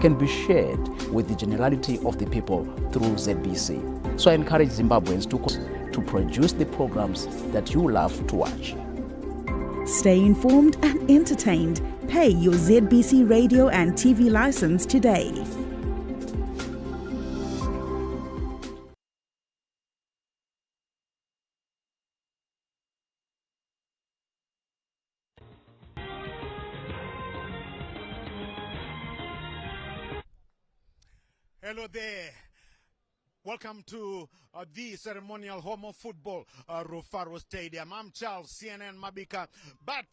can be shared with the generality of the people through ZBC. So I encourage Zimbabweans to produce the programs that you love to watch. Stay informed and entertained. Pay your ZBC radio and TV license today. Hello there. Welcome to the ceremonial home of football, Rufaro Stadium. I'm Charles, CNN Mabika. But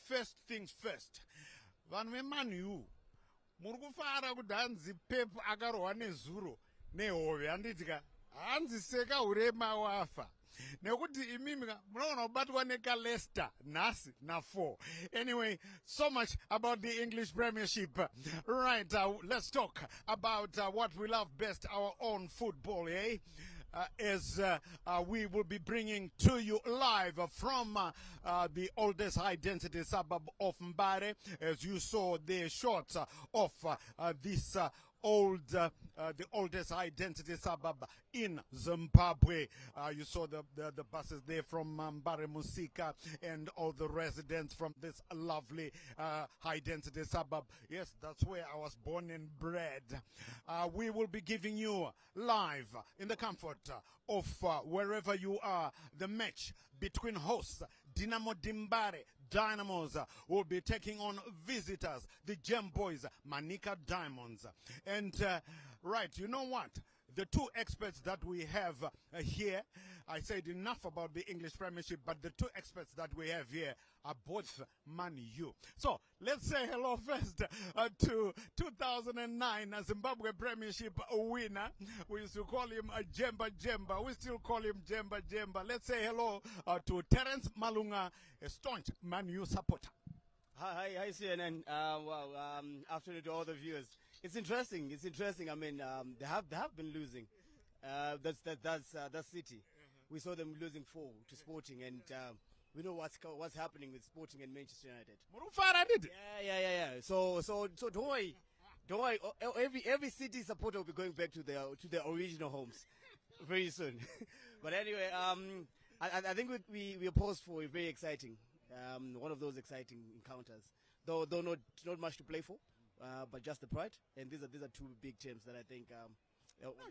first things first. Vanwe manu, murukufara kudanzi Pep akarohwa nezuro nehove handitika hanzi seka urema wafa. Nekuti imimika munaona kubatwa neCalesta nasi na 4. Anyway, so much about the English Premiership. Right, let's talk about what we love best, our own football, eh? As we will be bringing to you live from the oldest high-density suburb of Mbare. As you saw the shots of this the oldest high-density suburb in Zimbabwe. You saw the buses there from Mbare Musika and all the residents from this lovely high-density suburb. Yes, that's where I was born and bred. We will be giving you live in the comfort of wherever you are the match between hosts Dinamo Dimbare Dynamos will be taking on visitors, the Gem Boys, Manica Diamonds. And right, you know what? The two experts that we have here, I said enough about the English Premiership, but the two experts that we have here are both Man U. So let's say hello first to 2009 Zimbabwe Premiership winner. We used to call him Jemba Jemba. We still call him Jemba Jemba. Let's say hello to Terence Malunga, a staunch Man U supporter. Hi, CNN. Afternoon to all the viewers. It's interesting. I mean, they have been losing. That's City. We saw them losing 4 to Sporting, and we know what's happening with Sporting and Manchester United. Yeah. So don't worry. Every City supporter will be going back to their original homes very soon. But anyway, I think we are posed for a very exciting, one of those exciting encounters. Though not much to play for. But just the pride, and these are two big teams that I think.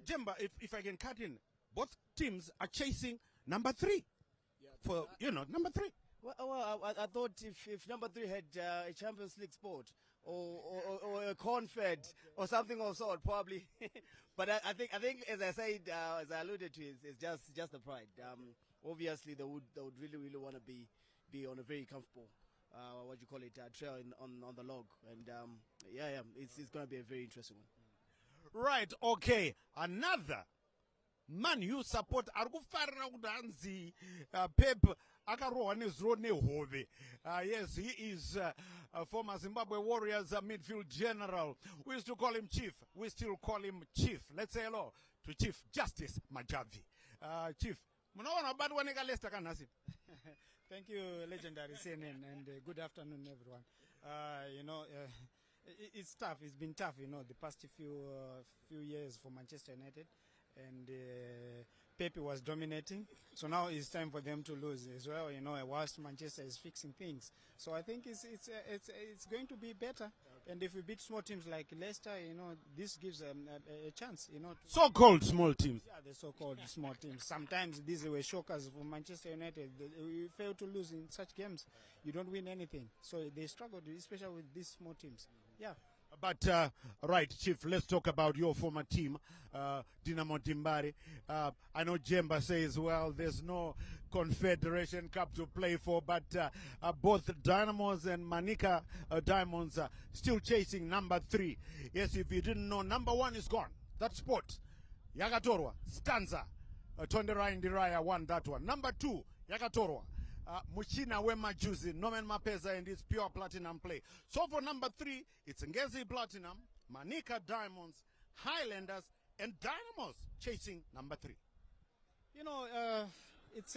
Jemba, if I can cut in, both teams are chasing number 3. Yeah, number 3. Well, I thought if number 3 had a Champions League sport or a corn-fed or something of sort, probably. But I think as I said, as I alluded to, it's just the pride. Obviously, they would really want to be on a very comfortable. Trail on the log, and it's going to be a very interesting one. Right, okay. Another Man U support arikufarira kuti hanzi Pep akarohwa nezuro nehove. Yes, he is a former Zimbabwe Warriors midfield general. We used to call him Chief. We still call him Chief. Let's say hello to Chief Justice Majavi. Chief, munaona kubatwa neCalesta kanhasi. Thank you, legendary CNN, and good afternoon, everyone. It's tough. It's been tough, the past few years for Manchester United, and Pepe was dominating. So now it's time for them to lose as well. Whilst Manchester is fixing things, so I think it's going to be better. And if we beat small teams like Leicester, this gives them a chance, So-called small teams. Yeah, the so-called small teams. Sometimes these were shockers for Manchester United. You fail to lose in such games, you don't win anything. So they struggled, especially with these small teams. Yeah. But, right, Chief, let's talk about your former team, Dinamo Dimbare. I know Jemba says, well, there's no Confederation Cup to play for, but both Dynamos and Manica Diamonds are still chasing number 3. Yes, if you didn't know, number 1 is gone. That sport. Yakatorwa, Stanza, Tondera Indiraya won that one. Number 2, Yakatorwa. Muchina Wema Juzi, Norman Mapeza, and his pure platinum play. So for number 3, it's Ngezi Platinum, Manica Diamonds, Highlanders, and Dynamos chasing number 3. It's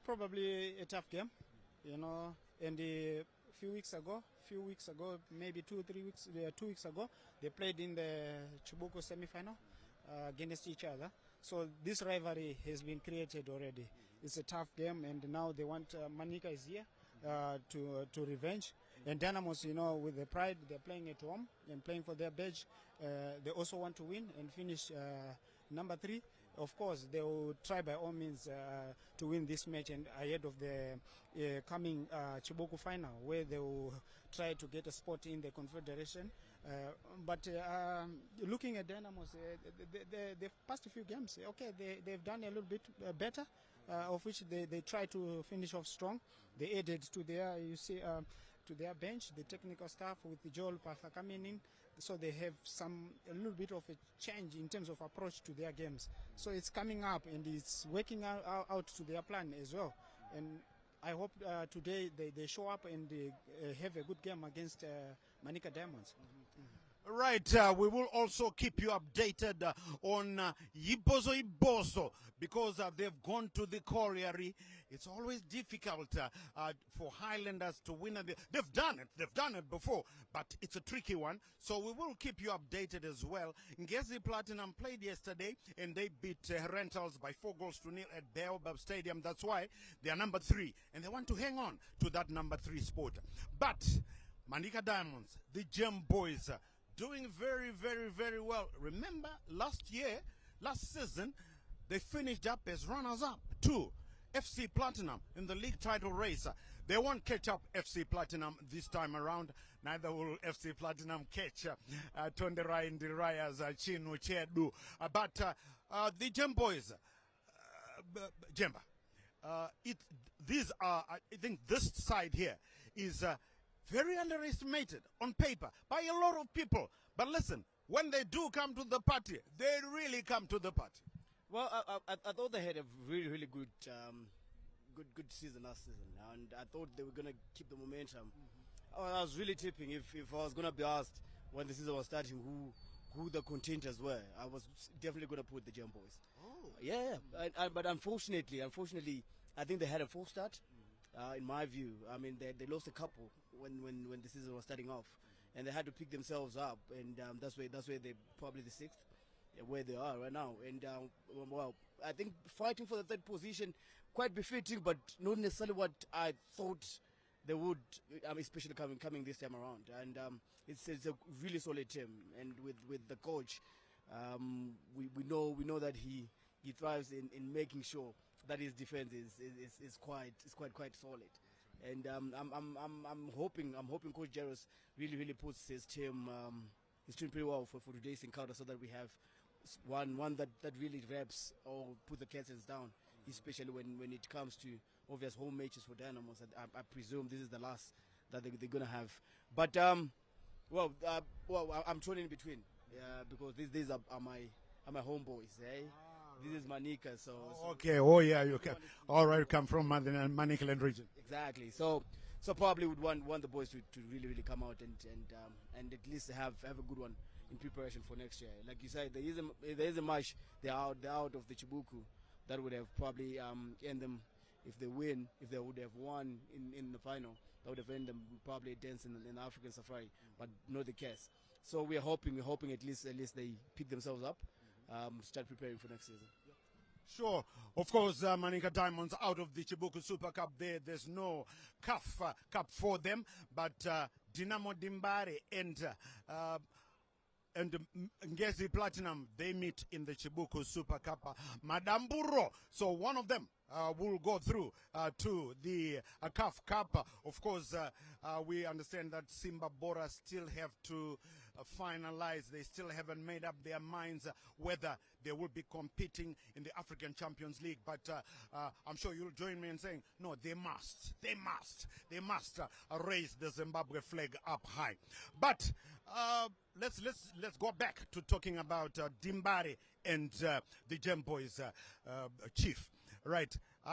probably a tough game, and a few weeks ago, few weeks ago, maybe 2 weeks ago, they played in the Chibuku semi-final against each other. So this rivalry has been created already. It's a tough game, and now they want Manica is here to revenge. And Dynamos, with the pride, they're playing at home and playing for their badge. They also want to win and finish number 3. Of course, they will try by all means to win this match and ahead of the coming Chibuku final, where they will try to get a spot in the Confederation. But looking at Dynamos, the past few games, okay, they've done a little bit better, of which they try to finish off strong. They added to their, to their bench, the technical staff with Joel Partha coming in, so they have a little bit of a change in terms of approach to their games. So it's coming up and it's working out to their plan as well. And I hope today they show up and they have a good game against Manica Diamonds. Right, we will also keep you updated on Ibozo, because they've gone to the colliery. It's always difficult for Highlanders to win. They've done it before, but it's a tricky one. So we will keep you updated as well. Ngezi Platinum played yesterday, and they beat Rentals by 4-0 at Baobab Stadium. That's why they are number 3, and they want to hang on to that number 3 spot. But Manica Diamonds, the Gem Boys, doing very, very, very well. Remember, last season, they finished up as runners-up to FC Platinum in the league title race. They won't catch up FC Platinum this time around. Neither will FC Platinum catch Tonderai and Raya's Chinu Chedu. But the Gem Boys, Jemba, these are, I think this side here is very underestimated on paper by a lot of people. But listen, when they do come to the party, they really come to the party. Well, I thought they had a really, really good season last season, and I thought they were going to keep the momentum. I was really tipping if I was going to be asked when the season was starting who the contenders were, I was definitely going to put the Gem Boys. Oh. Yeah. But unfortunately, I think they had a false start. In my view, I mean, they lost a couple when the season was starting off, and they had to pick themselves up, and that's where they're probably the 6th, where they are right now. And well, I think fighting for the 3rd position, quite befitting, but not necessarily what I thought they would, especially coming this time around. And it's a really solid team, and with the coach, we know that he thrives in making sure that his defense is quite solid. And I'm hoping Coach Jaros really puts his team pretty well for today's encounter, so that we have one that really reps or put the curtains down, especially when it comes to obvious home matches for Dynamos. I presume this is the last that they're gonna have. But well, I'm thrown in between, because these are my homeboys, eh? This is Manica, so okay. Oh yeah, you can. All right, come from Manica Land region. Exactly. So probably would want the boys to really come out and at least have a good one in preparation for next year. Like you said, there is a match. They're out of the Chibuku that would have probably end them if they win. If they would have won in the final, that would have ended them probably a dance in the African Safari, but not the case. So we're hoping at least they pick themselves up. Start preparing for next season. Sure. Of course, Manica Diamonds out of the Chibuku Super Cup. There's no cup for them, but Dinamo Dimbare and Ngezi Platinum, they meet in the Chibuku Super Cup. Madamburo, so one of them will go through to the CAF Cup. Of course, we understand that Simba Bora still have to finalize. They still haven't made up their minds whether they will be competing in the African Champions League. But I'm sure you'll join me in saying, no, they must raise the Zimbabwe flag up high. But let's go back to talking about Dimbare and the Gem Boys, Chief. Right,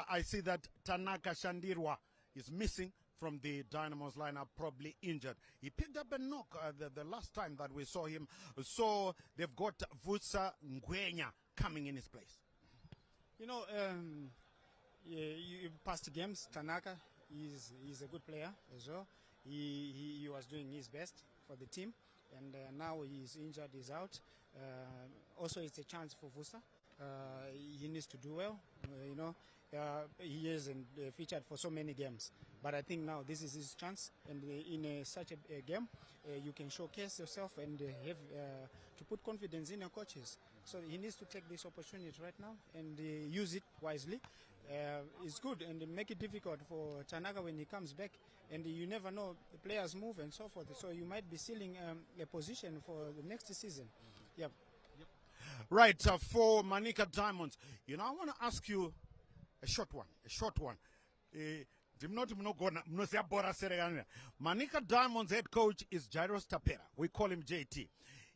I see that Tanaka Shandirwa is missing from the Dynamos lineup, probably injured. He picked up a knock the last time that we saw him. So they've got Vusa Ngwenya coming in his place. Past games, Tanaka is a good player as well. he was doing his best for the team, and now he's injured, he's out. Also, it's a chance for Vusa. He needs to do well, he hasn't featured for so many games, but I think now this is his chance, and in such a game you can showcase yourself and have to put confidence in your coaches. So he needs to take this opportunity right now and use it wisely. It's good, and make it difficult for Tanaka when he comes back, and you never know, the players move and so forth, so you might be sealing a position for the next season. Yep. Right, for Manica Diamonds, I want to ask you a short one. Manica Diamonds head coach is Jairus Tapera. We call him JT.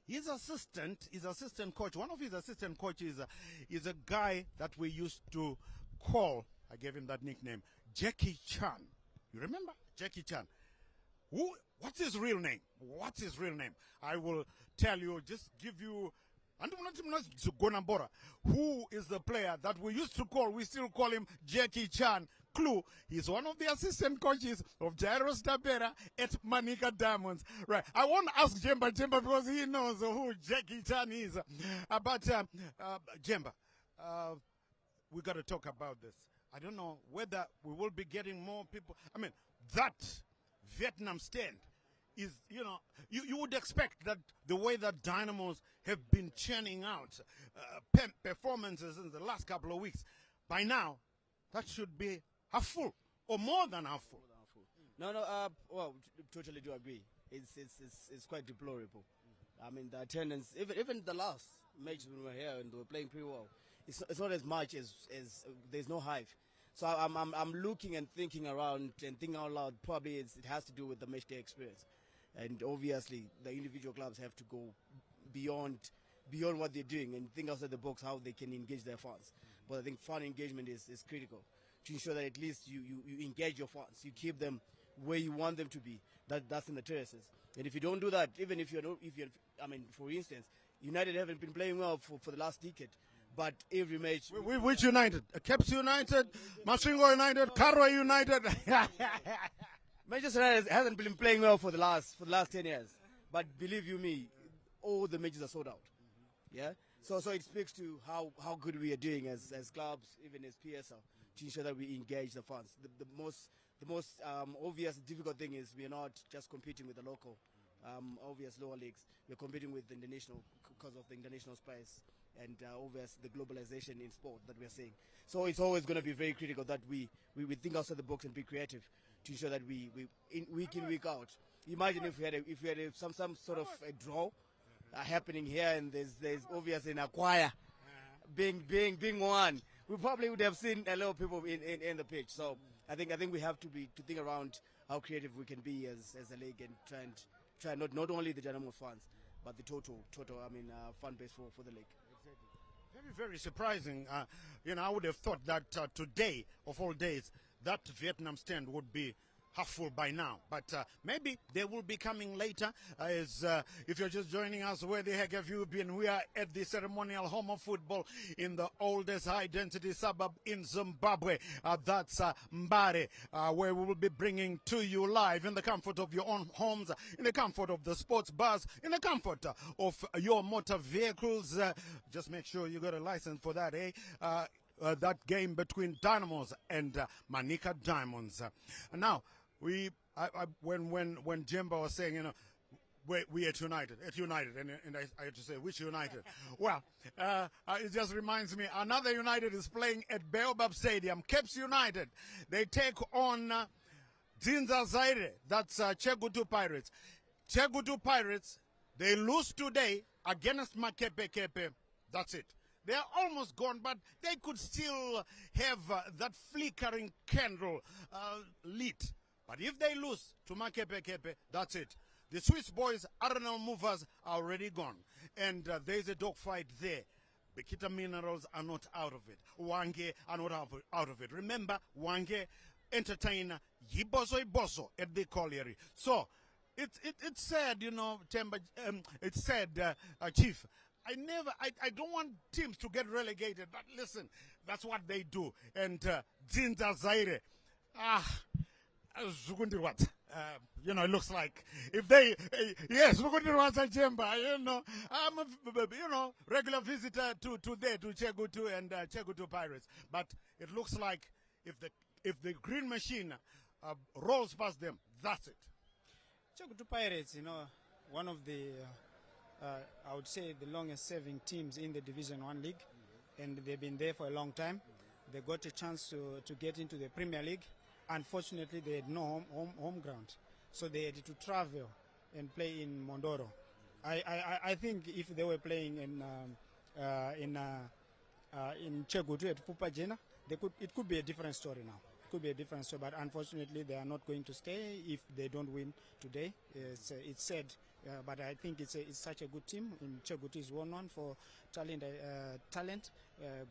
His assistant coach, one of his assistant coaches is a guy that we used to call, I gave him that nickname, Jackie Chan. You remember? Jackie Chan. What's his real name? I will tell you, just give you, who is the player that we used to call, we still call him Jackie Chan. Clue, he's one of the assistant coaches of Jairus Tapera at Manica Diamonds. Right, I won't ask Jemba because he knows who Jackie Chan is. But Jemba, we got to talk about this. I don't know whether we will be getting more people. I mean, that Vietnam stand is, you would expect that the way that Dynamos have been churning out performances in the last couple of weeks, by now, that should be half full or more than half full. No, well, totally do agree. It's quite deplorable. I mean, the attendance, even the last match when we were here and they were playing pretty well, it's not as much as there's no hype. So I'm looking and thinking around and thinking out loud. Probably it has to do with the match day experience, and obviously the individual clubs have to go beyond what they're doing and think outside the box how they can engage their fans. But I think fan engagement is critical to ensure that at least you engage your fans, you keep them where you want them to be. That's in the terraces. And if you don't do that, even if you're for instance, United haven't been playing well for the last decade. But every match... Which United? Caps United, Masvingo United, Karwa United. Manchester United hasn't been playing well for the last 10 years. But believe you me, all the matches are sold out. Yeah? So it speaks to how good we are doing as clubs, even as PSL, to ensure that we engage the fans. The most obvious difficult thing is we are not just competing with the local, obvious lower leagues. We're competing with the international because of the international space and obvious the globalization in sport that we are seeing. So it's always going to be very critical that we think outside the box and be creative to ensure that we week in, week out. Imagine if we had some sort of a draw happening here, and there's obviously an acquire being one. We probably would have seen a lot of people in the pitch. So I think we have to think around how creative we can be as a league and try not only the Dynamos fans but the total fan base for the league. Very, very surprising. I would have thought that today, of all days, that Vietnam stand would be half full by now. But maybe they will be coming later. If you're just joining us, where the heck have you been? We are at the ceremonial home of football in the oldest high-density suburb in Zimbabwe. That's Mbare, where we will be bringing to you live in the comfort of your own homes, in the comfort of the sports bars, in the comfort of your motor vehicles. Just make sure you got a license for that, eh? That game between Dynamos and Manica Diamonds. Now, when Jemba was saying, we at United, and I had to say, which United? Well, it just reminds me, another United is playing at Buildup Stadium, Caps United. They take on Zinza Zaire, that's Chegutu Pirates. Chegutu Pirates, they lose today against Makepe Kepe, that's it. They are almost gone, but they could still have that flickering candle lit. But if they lose to Makepe Kepe, that's it. The Swiss boys, Arsenal movers, are already gone. And there's a dogfight there. Bekita Minerals are not out of it. Wange are not out of it. Remember, Wange entertainer Yiboso at the colliery. So, it's sad, Temba, it's sad, Chief. I don't want teams to get relegated, but listen, that's what they do. And Zinza Zaire, It looks like if they, yes, we're going to answer Chamber, I'm a, regular visitor to Chegutu and Chegutu Pirates. But it looks like if the green machine rolls past them, that's it. Chegutu Pirates, one of the, I would say, the longest serving teams in the Division 1 League, and they've been there for a long time. They got a chance to get into the Premier League. Unfortunately, they had no home ground, so they had to travel and play in Mondoro. I think if they were playing in Chegutu at Fupajena, it could be a different story now. It could be a different story, but unfortunately, they are not going to stay if they don't win today. It's sad, but I think it's such a good team. And Chegutu is well known for talent,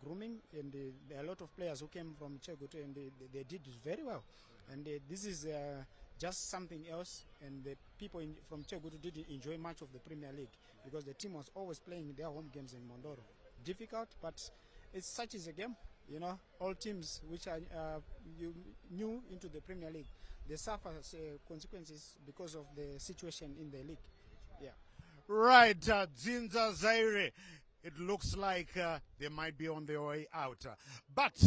grooming, and there are a lot of players who came from Chegutu, and they did very well. And this is just something else, and the people from Chegutu didn't enjoy much of the Premier League because the team was always playing their home games in Mondoro. Difficult, but it's such is a game. All teams which are new into the Premier League, they suffer consequences because of the situation in the league. Yeah. Right, Zinza Zaire. It looks like they might be on their way out. But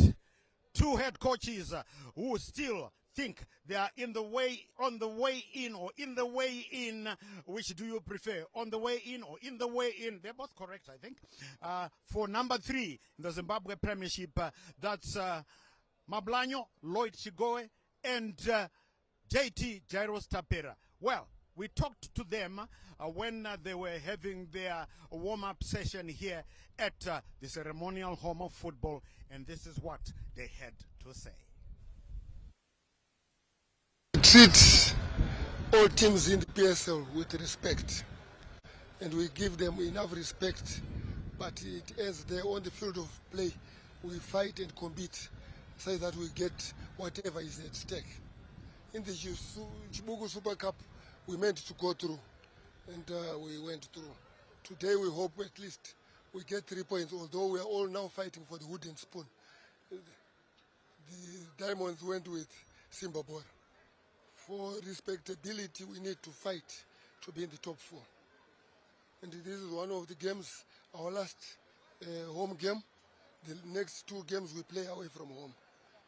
two head coaches who still think they are on the way in, or in the way in. Which do you prefer? On the way in or in the way in? They're both correct, I think. For number 3 in the Zimbabwe Premiership, that's Mablanyo, Lloyd Chigoe, and JT Jairus Tapera. Well, we talked to them when they were having their warm-up session here at the ceremonial home of football, and this is what they had to say. Treat all teams in the PSL with respect, and we give them enough respect, but it ends there on the field of play. We fight and compete so that we get whatever is at stake. In the Chibugu Super Cup, we meant to go through, and we went through. Today we hope at least we get 3 points, although we are all now fighting for the wooden spoon. The Diamonds went with Simba Bora. For respectability, we need to fight to be in the top 4. And this is one of the games, our last home game. The next 2 games we play away from home.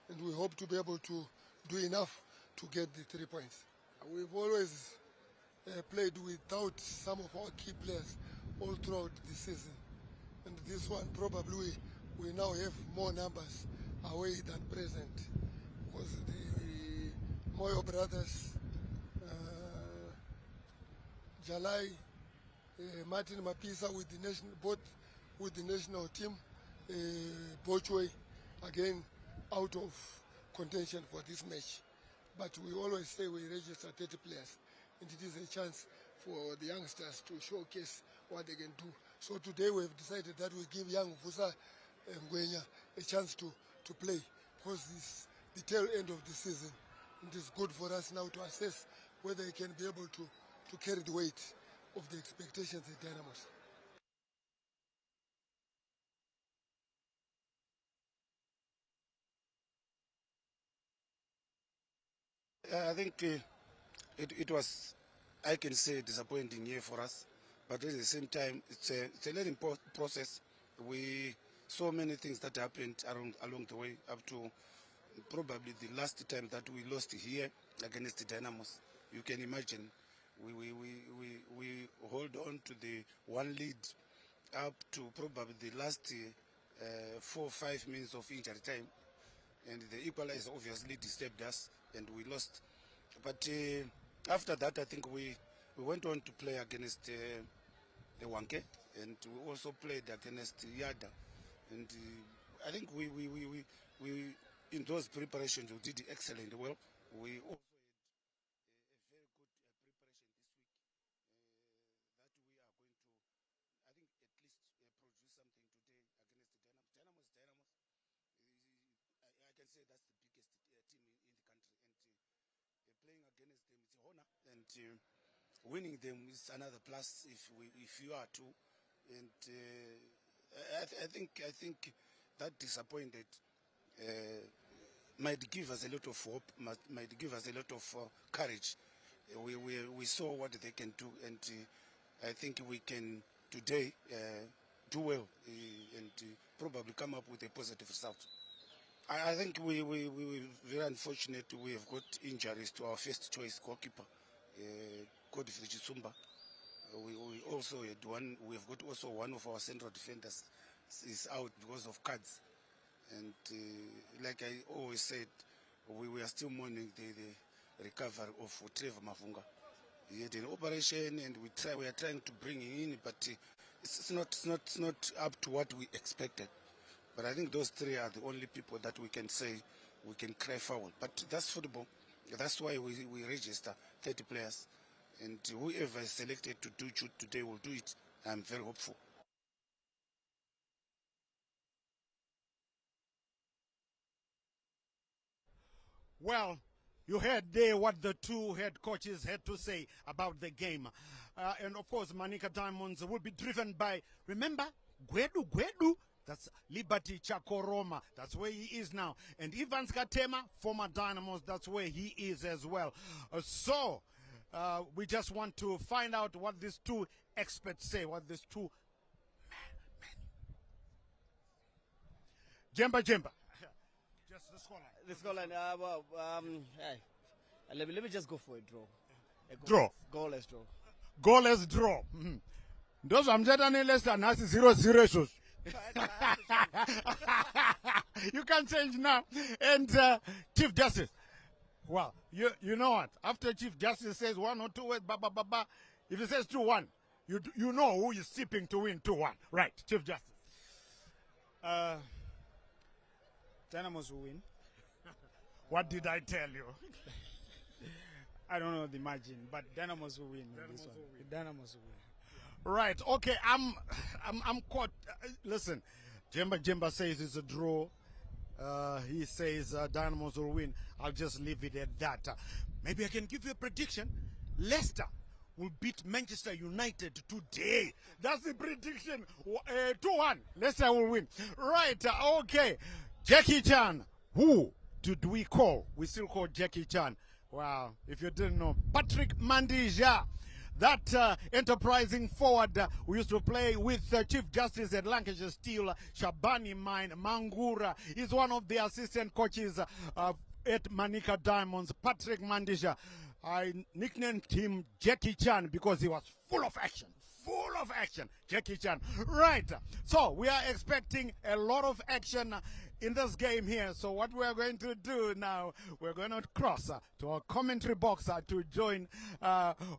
And we hope to be able to do enough to get the 3 points. We've always played without some of our key players all throughout the season. And this one, probably we now have more numbers away than present. Because the Moyo brothers, Jalai, Martin Mapisa with the both with the national team, Bochwe, again out of contention for this match. But we always say we register 30 players, and it is a chance for the youngsters to showcase what they can do. So today we have decided that we give young Vusa Ngwenya a chance to play, because it's the tail end of the season. It is good for us now to assess whether he can be able to carry the weight of the expectations at Dynamos. I think it was, I can say, a disappointing year for us, but at the same time, it's a learning process. We saw many things that happened along the way, up to probably the last time that we lost here against the Dynamos. You can imagine we hold on to the one lead up to probably the last 4 or 5 minutes of injury time, and the equalizer obviously disturbed us and we lost. But after that, I think we went on to play against the Wanke, and we also played against Yada, and I think we in those preparations we did excellent well. We also had a very good preparation this week that we are going to, I think, at least produce something today against the Dynamos. Dynamos, I can say that's the biggest team in the country, and playing against them is a honor, and winning them is another plus if you are too. And I think that disappointed might give us a lot of hope, might give us a lot of courage we saw what they can do, and I think we can today do well and probably come up with a positive result. I think we were very unfortunate. We have got injuries to our first choice goalkeeper, Godfrey Chisumba. We also had one. We have got also one of our central defenders is out because of cards, and like I always said, we are still mourning the recovery of Trevor Mavunga. He had an operation, and we are trying to bring him in, but it's not up to what we expected. But I think those three are the only people that we can say we can cry foul. But that's football. That's why we register 30 players. And whoever is selected to do it today will do it. I'm very hopeful. Well, you heard there what the two head coaches had to say about the game. And of course, Manica Diamonds will be driven by, remember, Gwedu. That's Liberty Chakoroma. That's where he is now. And Evans Katema, former Dynamos, that's where he is as well. So, we just want to find out what these two experts say, what these two Jemba. Just the scoreline. Let me just go for a draw. Draw. Goalless draw. Goalless draw. Those I'm saying less than 0-0. You can change now. And Chief Justice, well, you know what? After Chief Justice says 1 or 2 words, if he says 2-1, you know who is tipping to win 2-1. Right, Chief Justice. Dynamos will win. What did I tell you? I don't know the margin, but Dynamos will win. Dynamos will win. Right. Okay. I'm caught. Listen, Jemba says it's a draw. He says Dynamos will win. I'll just leave it at that. Maybe I can give you a prediction. Leicester will beat Manchester United today. That's the prediction. 2-1. Leicester will win. Right. Okay. Jackie Chan. Who did we call? We still call Jackie Chan. Wow. If you didn't know, Patrick Mandija. That enterprising forward we used to play with Chief Justice at Lancashire Steel, Shabani Mangura, is one of the assistant coaches at Manica Diamonds, Patrick Mandija. I nicknamed him Jackie Chan because he was full of action. Full of action, Jackie Chan. Right, so we are expecting a lot of action in this game here. So what we are going to do now, we're going to cross to our commentary box to join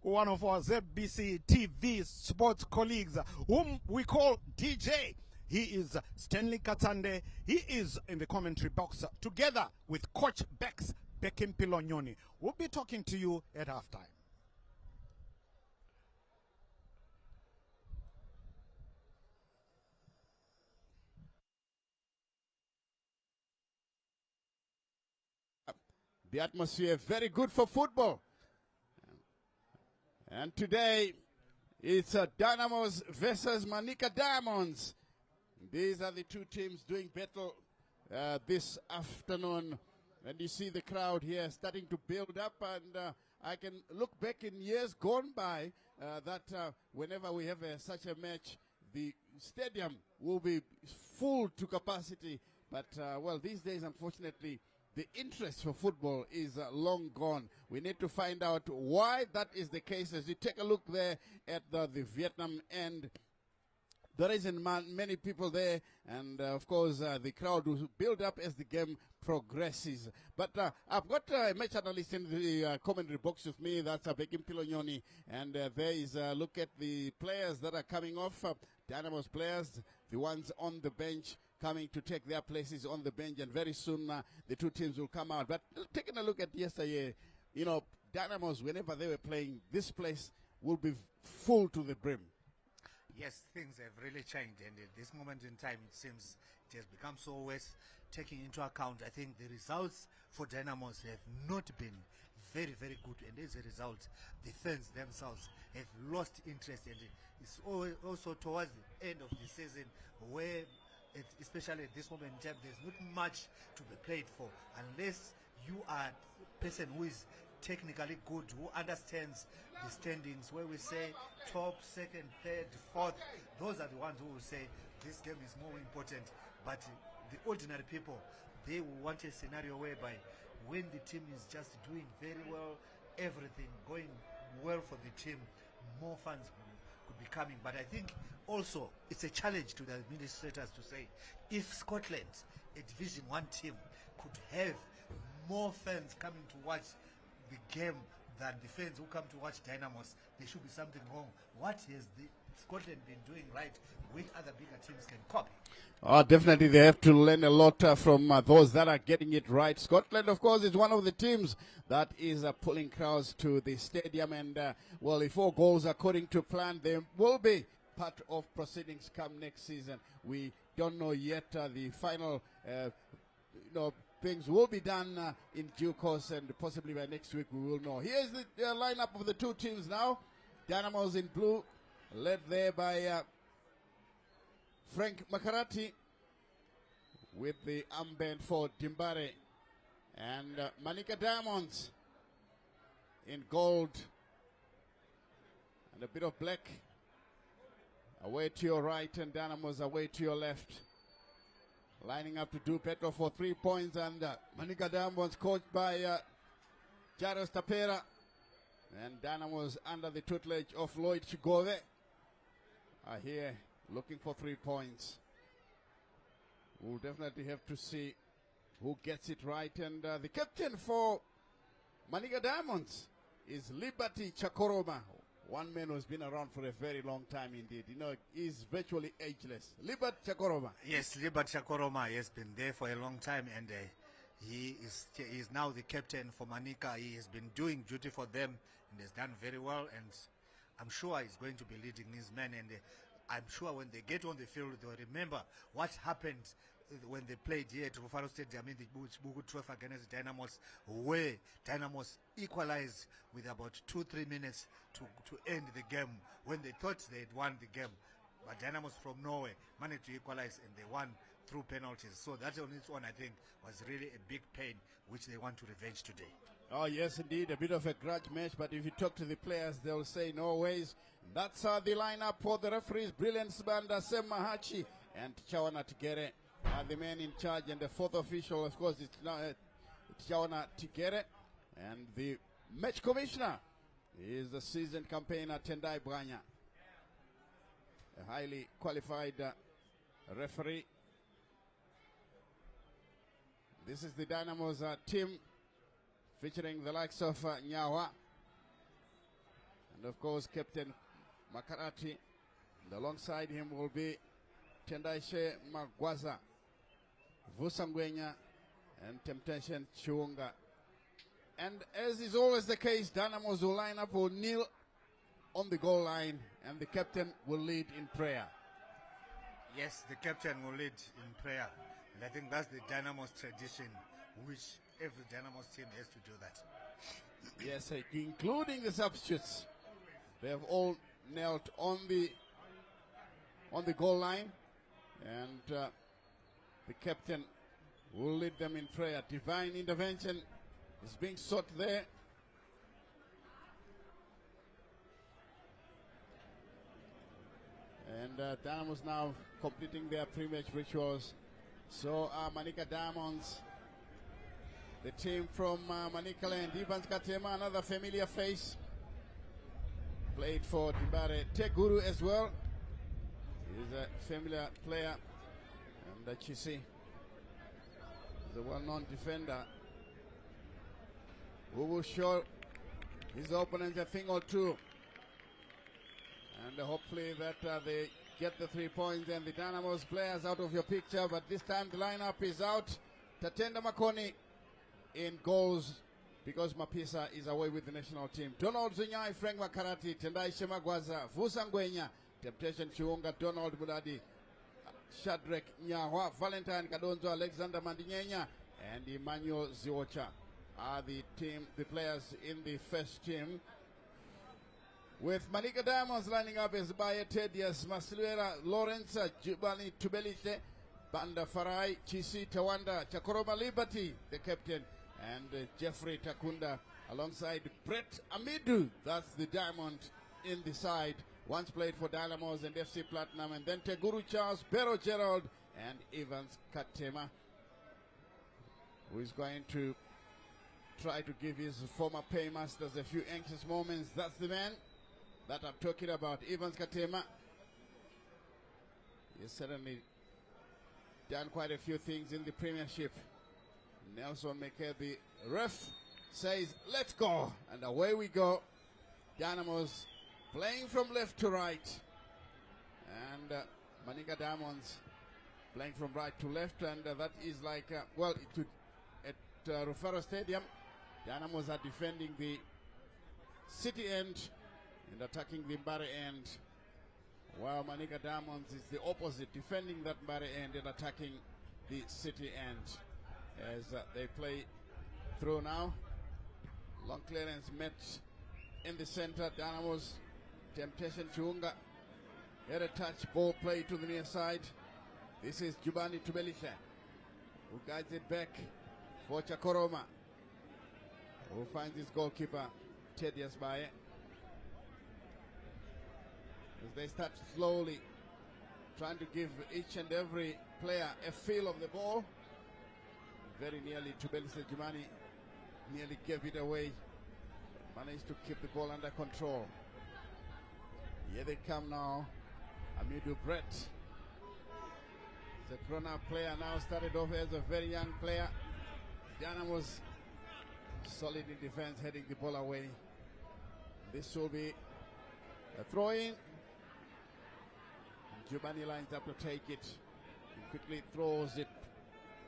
one of our ZBC TV sports colleagues, whom we call DJ. He is Stanley Katande. He is in the commentary box together with Coach Bex Bekimpilo Nyoni. We'll be talking to you at halftime. The atmosphere very good for football. And today it's Dynamos versus Manica Diamonds. These are the two teams doing battle this afternoon. And you see the crowd here starting to build up. And I can look back in years gone by that whenever we have such a match, the stadium will be full to capacity. But, well, these days, unfortunately, the interest for football is long gone. We need to find out why that is the case. As you take a look there at the Vietnam end, there isn't many people there, and of course the crowd will build up as the game progresses. But I've got a match analyst in the commentary box with me. That's Bekimpilo Nyoni, and there is a look at the players that are coming off, Dynamos players, the ones on the bench, coming to take their places on the bench, and very soon the two teams will come out. But taking a look at yesterday, you know, Dynamos, whenever they were playing, this place will be full to the brim. Yes, things have really changed, and at this moment in time, it seems it has become so worse. Taking into account, I think the results for Dynamos have not been very, very good, and as a result, the fans themselves have lost interest, and it's also towards the end of the season where, especially at this moment in time, there's not much to be played for unless you are a person who is technically good, who understands the standings, where we say top, second, third, fourth. Those are the ones who will say this game is more important. But the ordinary people, they will want a scenario whereby when the team is just doing very well, everything going well for the team, more fans could be coming. But I think also it's a challenge to the administrators to say, if Scotland, a Division 1 team, could have more fans coming to watch the game than the fans who come to watch Dynamos, there should be something wrong. What has the Scotland been doing right which other bigger teams can copy? Definitely they have to learn a lot from those that are getting it right. Scotland, of course, is one of the teams that is pulling crowds to the stadium. And, well, if all goals according to plan, they will be part of proceedings come next season. We don't know yet the final, things will be done in due course, and possibly by next week we will know. Here's the lineup of the two teams now. Dynamos in blue, led there by Frank Makarati with the armband for Dimbare, and Manica Diamonds in gold and a bit of black. Away to your right and Dynamos away to your left. Lining up to do better for 3 points, and Manica Diamonds coached by Jaros Tapera, and Dynamos under the tutelage of Lloyd Chigove are here looking for 3 points. We'll definitely have to see who gets it right. And the captain for Manica Diamonds is Liberty Chakoroma, one man who's been around for a very long time indeed. He's virtually ageless. Liberty Chakoroma. Yes, Liberty Chakoroma has been there for a long time, and he is now the captain for Manica. He has been doing duty for them and has done very well, and I'm sure he's going to be leading his men, and I'm sure when they get on the field, they'll remember what happened when they played here at Rufaro Stadium in the Bugu Trophy against Dynamos, where Dynamos equalized with about 2-3 minutes to end the game, when they thought they had won the game. But Dynamos from Norway managed to equalize, and they won through penalties. So that on its own, I think, was really a big pain, which they want to revenge today. Oh, yes, indeed, a bit of a grudge match, but if you talk to the players, they'll say no ways. That's the lineup for the referees. Brilliant Sbanda, Sem Mahachi, and Chawana Tigere are the men in charge, and the fourth official, of course, it's now Chawana Tigere, and the match commissioner is the seasoned campaigner Tendai Branya, a highly qualified referee. This is the Dynamos team, featuring the likes of Nyawa, and of course Captain Makarati. And alongside him will be Tendaishe Magwaza, Vusangwenya, and Temptation Chiunga. And as is always the case, Dynamos will line up, will kneel on the goal line, and the captain will lead in prayer. Yes, the captain will lead in prayer. And I think that's the Dynamos tradition, which every Dynamos team has to do that. Yes, including the substitutes. They have all knelt on the goal line, and the captain will lead them in prayer. Divine intervention is being sought there. And Dynamos now completing their pre-match rituals. So Manica Diamonds, the team from Manica Land, Evans Katema, another familiar face, played for Dibare Teguru as well. He's a familiar player, and Chisi is a well-known defender who will show his opponents a thing or two, and hopefully that they get the 3 points. And the Dynamos players out of your picture, but this time the lineup is out. Tatenda Makoni in goals, because Mapisa is away with the national team. Donald Zunyai, Frank Makarati, Tendai Shemagwaza, Vusangwenya, Temptation Chiunga, Donald Buladi, Shadrach Nyawa, Valentine Kadonzo, Alexander Mandinyenya, and Emmanuel Ziocha are the players in the first team. With Manica Diamonds lining up as Baye Tedias, Masilera, Lawrence, Jubali Tubelite, Banda Farai, Chisi Tawanda, Chakoroma Liberty, the captain, and Jeffrey Takunda alongside Brett Amidu. That's the diamond in the side. Once played for Dynamos and FC Platinum, and then Teguru Charles, Bero Gerald, and Evans Katema, who is going to try to give his former paymasters a few anxious moments. That's the man that I'm talking about, Evans Katema. He's certainly done quite a few things in the Premiership. Nelson Meke, the ref, says, let's go. And away we go. Dynamos playing from left to right. And Manica Diamonds playing from right to left. And that is like, at Rufaro Stadium, Dynamos are defending the city end and attacking the Mbare end, while Manica Diamonds is the opposite, defending that Mbare end and attacking the city end. As they play through now. Long clearance met in the center. Dynamos, temptation Chiunga. Had a touch, ball play to the near side. This is Jubani Tubelisha, who guides it back for Chakoroma, who finds his goalkeeper, Tedias Baye. As they start slowly trying to give each and every player a feel of the ball. Very nearly, Tubelisha Jumani nearly gave it away. Managed to keep the ball under control. Here they come now. Amidu Brett. He's a grown-up player now, started off as a very young player. Dynamos solid in defense, heading the ball away. This will be a throw-in. Jubani lines up to take it. He quickly throws it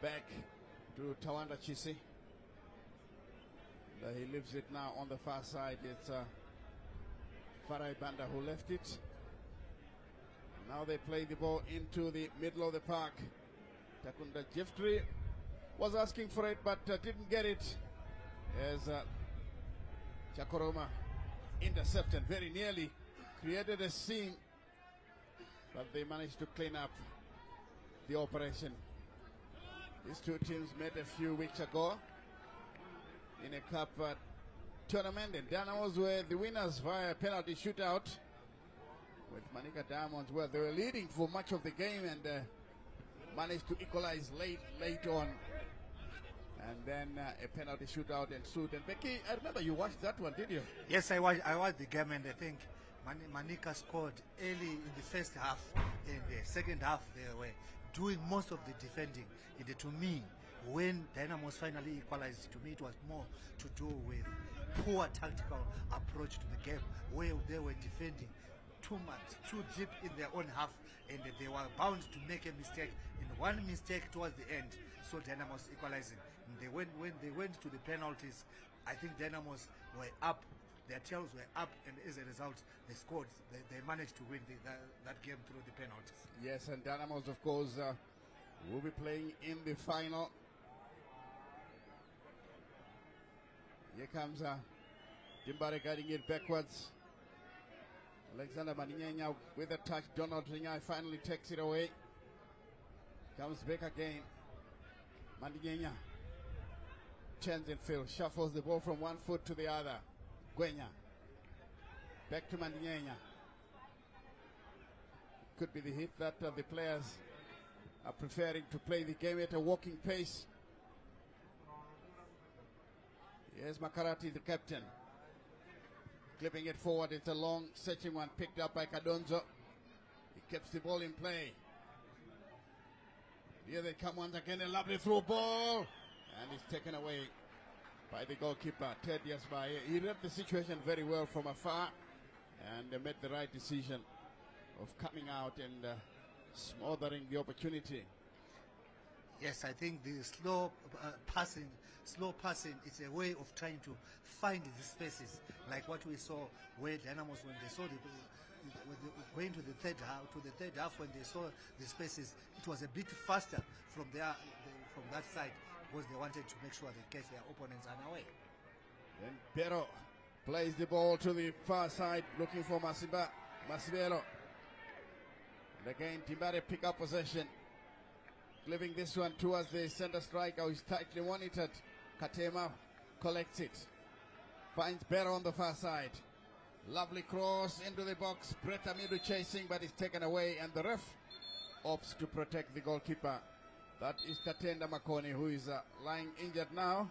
back to Tawanda Chisi. He leaves it now on the far side. It's Farai Banda who left it. Now they play the ball into the middle of the park. Takunda Jeffrey was asking for it but didn't get it, as Chakoroma intercepted, very nearly created a scene, but they managed to clean up the operation. These two teams met a few weeks ago in a cup tournament, and Dynamos were the winners via penalty shootout, with Manica Diamonds where they were leading for much of the game and managed to equalize late on. And then a penalty shootout ensued. And Becky, I remember you watched that one, did you? Yes, I watched the game, and I think Manica scored early in the first half. In the second half, they were doing most of the defending. And to me, when Dynamos finally equalized, to me it was more to do with poor tactical approach to the game, where they were defending too much, too deep in their own half, and they were bound to make a mistake. And one mistake towards the end, so Dynamos equalizing. And when they went to the penalties, I think Dynamos were up, their tails were up, and as a result, they scored. They managed to win that game through the penalties. Yes, and Dynamos, of course, will be playing in the final. Here comes Dimbare guiding it backwards. Alexander Maninyanya with a touch. Donald Ringai finally takes it away. Comes back again. Maninyanya turns in field, shuffles the ball from one foot to the other. Gwenya. Back to Maninyanya. Could be the hit that the players are preferring to play the game at a walking pace. Here's Makarati, the captain. Clipping it forward. It's a long, searching one picked up by Kadonzo. He keeps the ball in play. Here they come once again. A lovely through ball. And it's taken away by the goalkeeper, Tedias Baye. He read the situation very well from afar and made the right decision of coming out and smothering the opportunity. Yes, I think the slow passing is a way of trying to find the spaces, like what we saw where Dynamos, when they saw going to the third half, when they saw the spaces, it was a bit faster from that side, because they wanted to make sure they catch their opponents unaware. Then Pero plays the ball to the far side, looking for Masibelo. And again, Timbare pick up possession. Leaving this one towards the center striker, who is tightly monitored. Katema collects it. finds better on the far side. Lovely cross into the box. Brett Amidu chasing, but it's taken away, and the ref opts to protect the goalkeeper. That is Tatenda Makoni, who is lying injured now.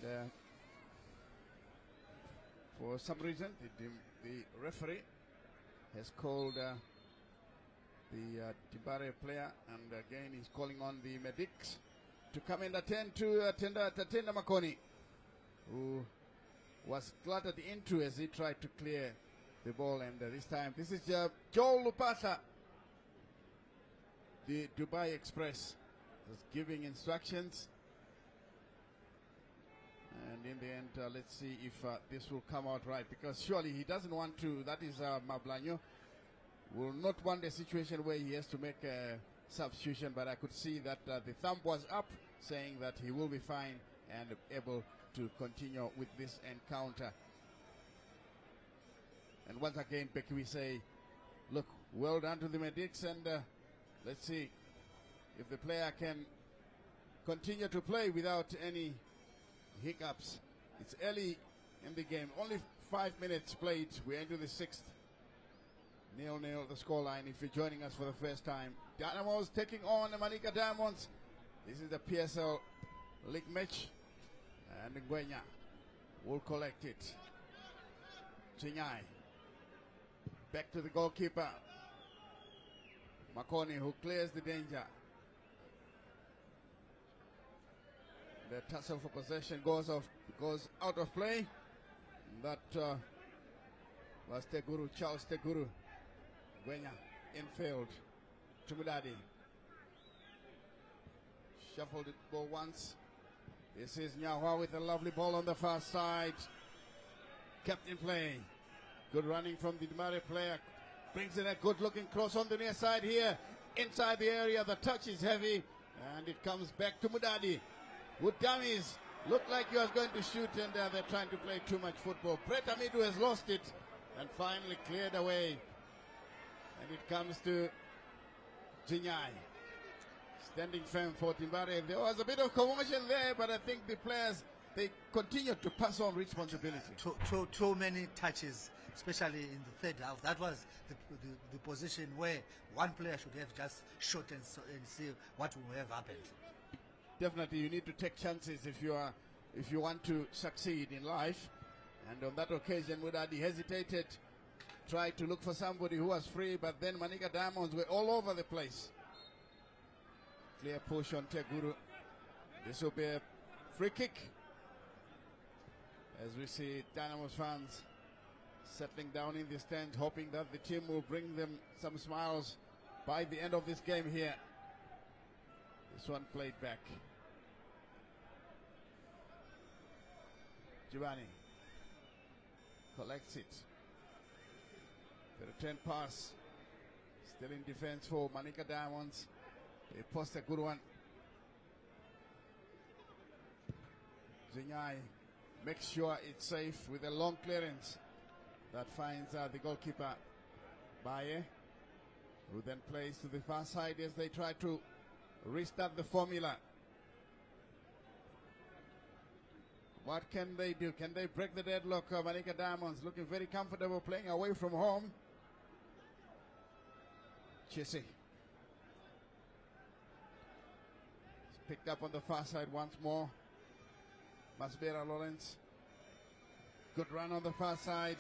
And, for some reason, the referee has called the Tibare player, and again he's calling on the medics to come and attend to Tatenda Makoni, who was cluttered into as he tried to clear the ball. And this time, this is Joel Lupata, the Dubai Express, was giving instructions. And in the end, let's see if this will come out right, because surely he doesn't want to, that is Mablanyo, will not want a situation where he has to make a substitution, but I could see that the thumb was up, saying that he will be fine and able to continue with this encounter. And once again, Becky, we say, look, well done to the medics, and let's see if the player can continue to play without any hiccups. It's early in the game, only 5 minutes played. We're into the 6th. 0-0 the scoreline if you're joining us for the first time. Dynamos taking on the Manica Diamonds. This is the PSL League match. And Ngwenya will collect it. Chinyai. Back to the goalkeeper. Makoni, who clears the danger. The tussle for possession goes out of play. That was Teguru, Charles Teguru. Gwenya infield. Tumudadi. Shuffled it ball once. This is Nyahua with a lovely ball on the far side. Kept in play. Good running from the Dumare player. Brings in a good looking cross on the near side here. Inside the area, the touch is heavy. And it comes back to Mudadi. With dummies. Looked like he was going to shoot, and they're trying to play too much football. Brett Amidu has lost it and finally cleared away. And it comes to Jinyai. Standing firm for Timbare. There was a bit of commotion there, but I think the players, they continued to pass on responsibility. Too many touches, especially in the third half. That was the position where one player should have just shot and see what will have happened. Definitely, you need to take chances if you want to succeed in life. And on that occasion, Mudadi hesitated, tried to look for somebody who was free, but then Manica Diamonds were all over the place. Clear push on Teguru. This will be a free kick. As we see Dynamos fans settling down in the stand, hoping that the team will bring them some smiles by the end of this game here. This one played back. Giovanni collects it. The return pass. Still in defense for Manica Diamonds. They post a good one. Zinyai makes sure it's safe with a long clearance that finds the goalkeeper Baye, who then plays to the far side as they try to restart the formula. What can they do? Can they break the deadlock? Manica Diamonds looking very comfortable playing away from home. Chisi. Picked up on the far side once more. Masbera Lawrence. Good run on the far side.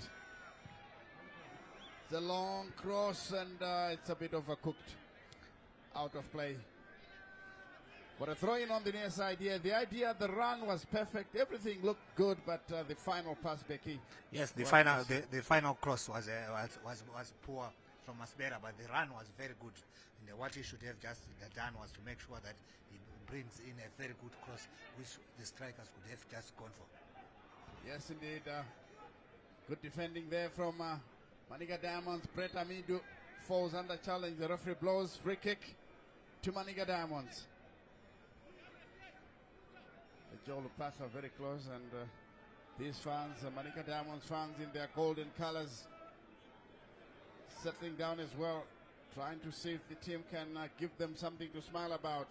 It's a long cross, and it's a bit of a cooked out of play. But a throw in on the near side here. The idea, the run was perfect. Everything looked good, but the final pass, Becky. Yes, the final cross was poor from Masbera, but the run was very good. And what he should have just done was to make sure that he brings in a very good cross, which the strikers would have just gone for. Yes, indeed. Good defending there from Manica Diamonds. Brett Amidu falls under challenge. The referee blows free kick to Manica Diamonds. The Joe Lupas are very close, and these fans, Manica Diamonds fans in their golden colors, settling down as well, trying to see if the team can give them something to smile about.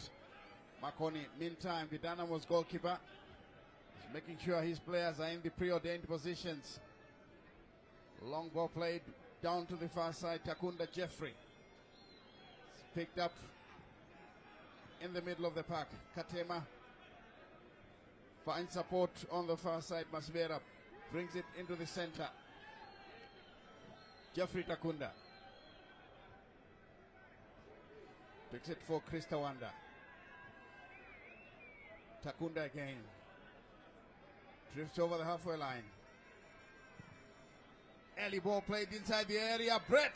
Makoni, meantime, the Dynamos goalkeeper is making sure his players are in the preordained positions. Long ball played down to the far side. Takunda Jeffrey. It's picked up in the middle of the park. Katema finds support on the far side. Masbera brings it into the center. Jeffrey Takunda picks it for Chris Tawanda. Takunda again. Drifts over the halfway line. Early ball played inside the area. Brett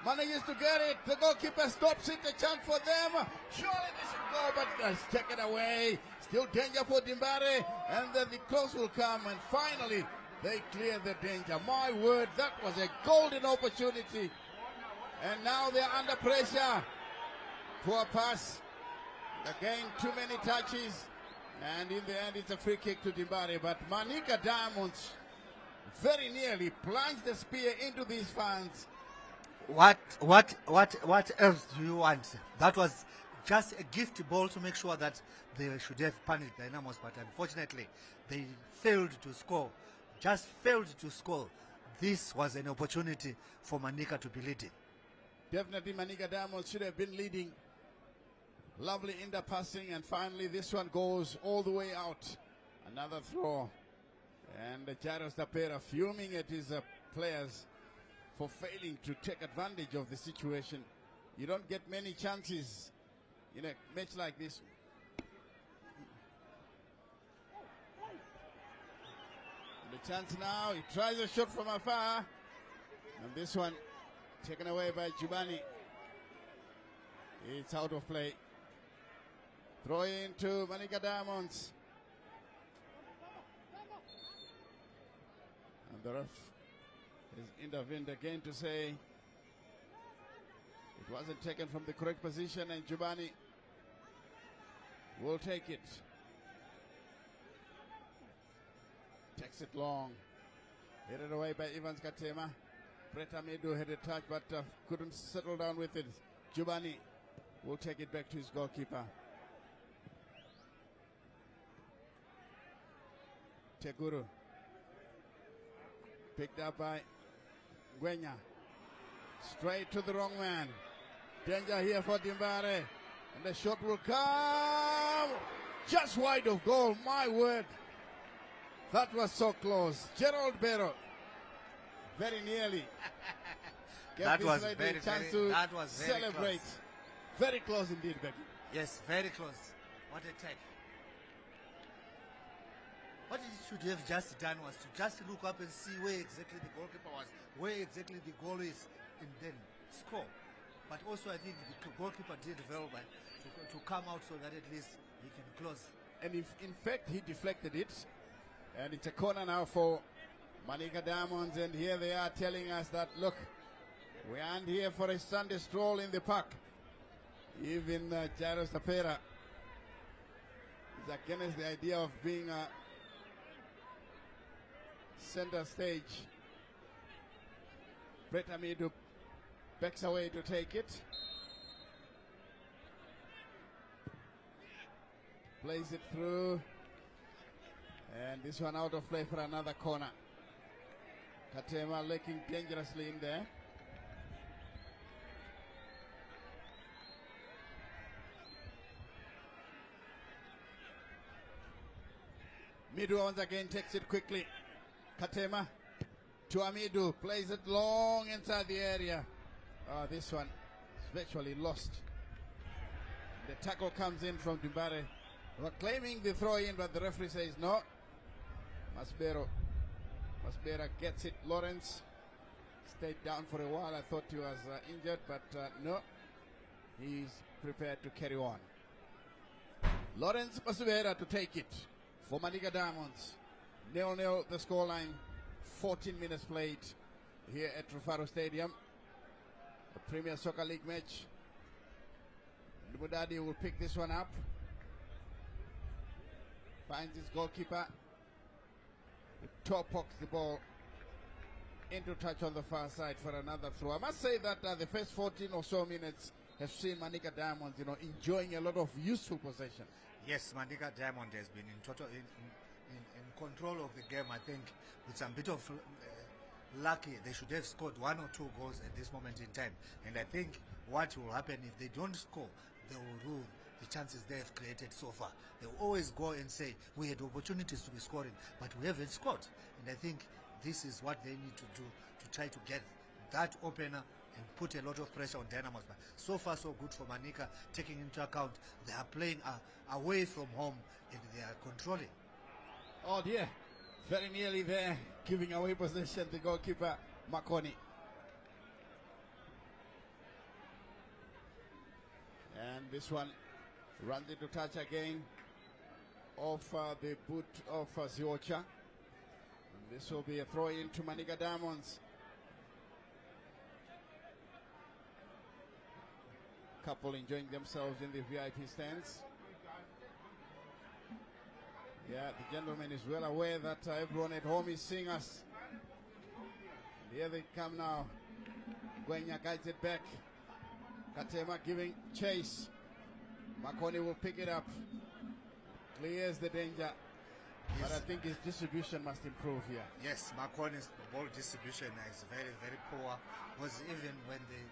manages to get it. The goalkeeper stops it. A chance for them. Surely they should go, but that's taken away. Still danger for Dimbare. And then the cross will come. And finally, they clear the danger. My word, that was a golden opportunity. And now they're under pressure. Poor pass. Again, too many touches. And in the end, it's a free kick to Dimbare. But Manica Diamonds very nearly plunged the spear into these fans. What else do you want? That was just a gift ball to make sure that they should have punished Dynamos, but unfortunately, they failed to score. Just failed to score. This was an opportunity for Manica to be leading. Definitely Manica Diamonds should have been leading. Lovely in the passing, and finally this one goes all the way out. Another throw. And Jairus Tapera fuming at his players for failing to take advantage of the situation. You don't get many chances in a match like this. And the chance now, he tries a shot from afar. And this one taken away by Jubani. It's out of play. Throw into Manica Diamonds. And the ref has intervened again to say it wasn't taken from the correct position, and Jubani will take it. Takes it long. Headed away by Evans Katema. Brett Amedu had a touch but couldn't settle down with it. Jubani will take it back to his goalkeeper. Teguru. Picked up by Gwenya. Straight to the wrong man. Danger here for Dimbare. And the shot will come. Just wide of goal. My word. That was so close. Gerald Barrow. Very nearly. That was very, chance very, to that was very celebrate. Close. Very close indeed, Becky. Yes, very close. What a take. What it should have just done was to just look up and see where exactly the goalkeeper was, where exactly the goal is, and then score. But also I think the goalkeeper did very well to come out so that at least he can close. And if in fact he deflected it, and it's a corner now for Manica Diamonds, and here they are telling us that, look, we aren't here for a Sunday stroll in the park. Even Jairus Tapera is against the idea of being a center stage. Brett Amidu backs away to take it. Plays it through. And this one out of play for another corner. Katema looking dangerously in there. Midu once again takes it quickly. Katema to Amidu, plays it long inside the area. This one is virtually lost. The tackle comes in from Dimbare. We're claiming the throw in, but the referee says no. Masbera gets it. Lawrence stayed down for a while. I thought he was injured, but no. He's prepared to carry on. Lawrence Masbera to take it for Manica Diamonds. 0-0 the scoreline. 14 minutes played here at Rufaro Stadium. The Premier Soccer League match. Lumudadi will pick this one up. Finds his goalkeeper. Top pokes the ball into touch on the far side for another throw. I must say that the first 14 or so minutes have seen Manica Diamonds, enjoying a lot of useful possession. Yes, Manica Diamond has been in control of the game. I think with some bit of lucky, they should have scored 1 or 2 goals at this moment in time. And I think what will happen if they don't score, they will rule the chances they have created so far. They will always go and say, we had opportunities to be scoring, but we haven't scored. And I think this is what they need to do to try to get that opener and put a lot of pressure on Dynamos. But so far so good for Manica, taking into account they are playing away from home and they are controlling. Oh dear, very nearly there, giving away possession, the goalkeeper, Makoni. And this one runs into touch again of the boot of Ziocha. This will be a throw in to Manica Diamonds. Couple enjoying themselves in the VIP stands. Yeah, the gentleman is well aware that everyone at home is seeing us. Here they come now. Gwenya guides it back. Katema giving chase. Makoni will pick it up. Clears the danger. But I think his distribution must improve here. Yes, Makoni's ball distribution is very, very poor. Because even when the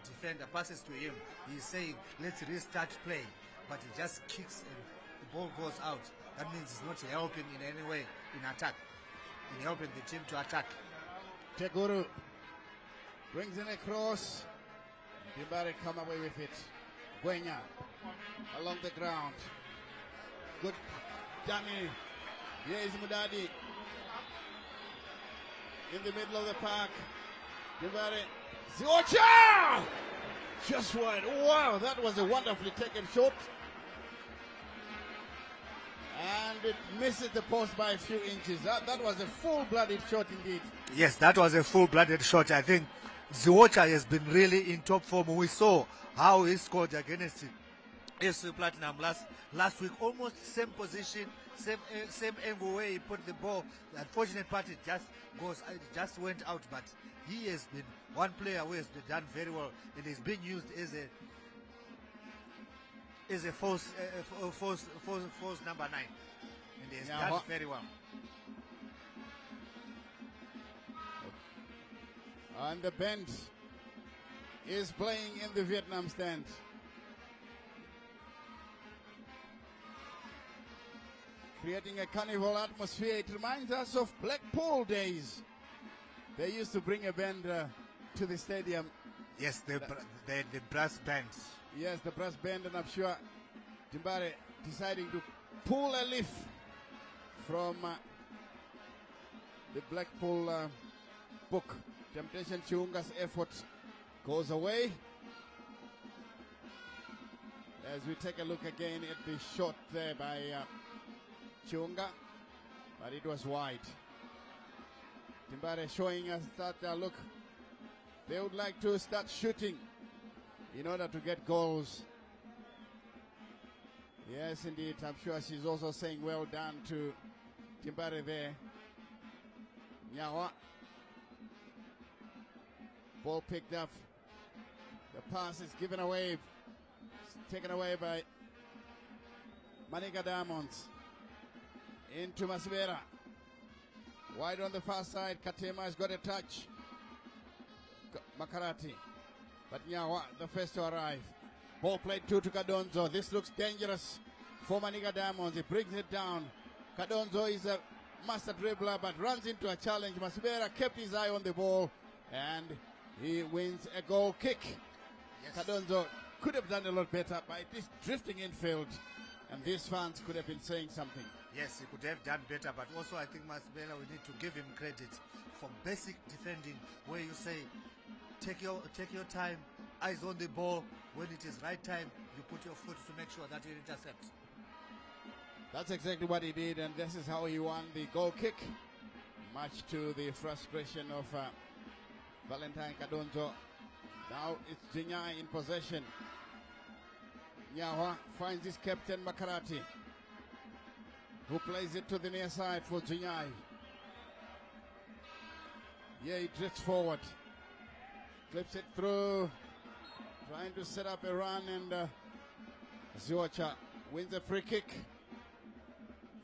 defender passes to him, he's saying, let's restart play. But he just kicks and the ball goes out. That means he's not helping in any way in attack. In helping the team to attack. Teguru brings in a cross. Dibare come away with it. Gwenya along the ground. Good dummy. Here is Mudadi in the middle of the park. Dibare. Ziocha! Just wide. Wow, that was a wonderfully taken shot. And it misses the post by a few inches. That was a full-blooded shot indeed. Yes, that was a full-blooded shot. I think Ziocha has been really in top form. We saw how he scored against SC Platinum last week. Almost same position, same angle where he put the ball. The unfortunate part, it just went out. But he has been one player who has done very well, and is being used as a false number 9, and he has done very well. And the band is playing in the Vietnam stand. Creating a carnival atmosphere. It reminds us of Blackpool days. They used to bring a band to the stadium. Yes, the brass bands. Yes, the brass band, and I'm sure Jimbare deciding to pull a leaf from the Blackpool book. Temptation Chiunga's effort goes away. As we take a look again at the shot there by Chiunga, but it was wide. Jimbare showing us that look, they would like to start shooting in order to get goals. Yes, indeed. I'm sure she's also saying well done to Jimbare there. Nyawa. Ball picked up. The pass is given away. It's taken away by Manica Diamonds. Into Masibera. Wide on the far side. Katema has got a touch. Makarati. But Nyawa, the first to arrive. Ball played to Kadonzo. This looks dangerous for Manica Diamonds. He brings it down. Kadonzo is a master dribbler but runs into a challenge. Masibera kept his eye on the ball and he wins a goal kick. Yes. Kadonzo could have done a lot better by this drifting infield, and these fans could have been saying something. Yes, he could have done better, but also I think Masibera, we need to give him credit for basic defending, where you say take your time, eyes on the ball. When it is right time, you put your foot to make sure that you intercept. That's exactly what he did, and this is how he won the goal kick, much to the frustration of Valentine Kadonzo. Now it's Jinyai in possession. Nyawa finds his captain Makarati, who plays it to the near side for Jinyai. Yeah, he drifts forward, clips it through, trying to set up a run, and Ziocha wins a free kick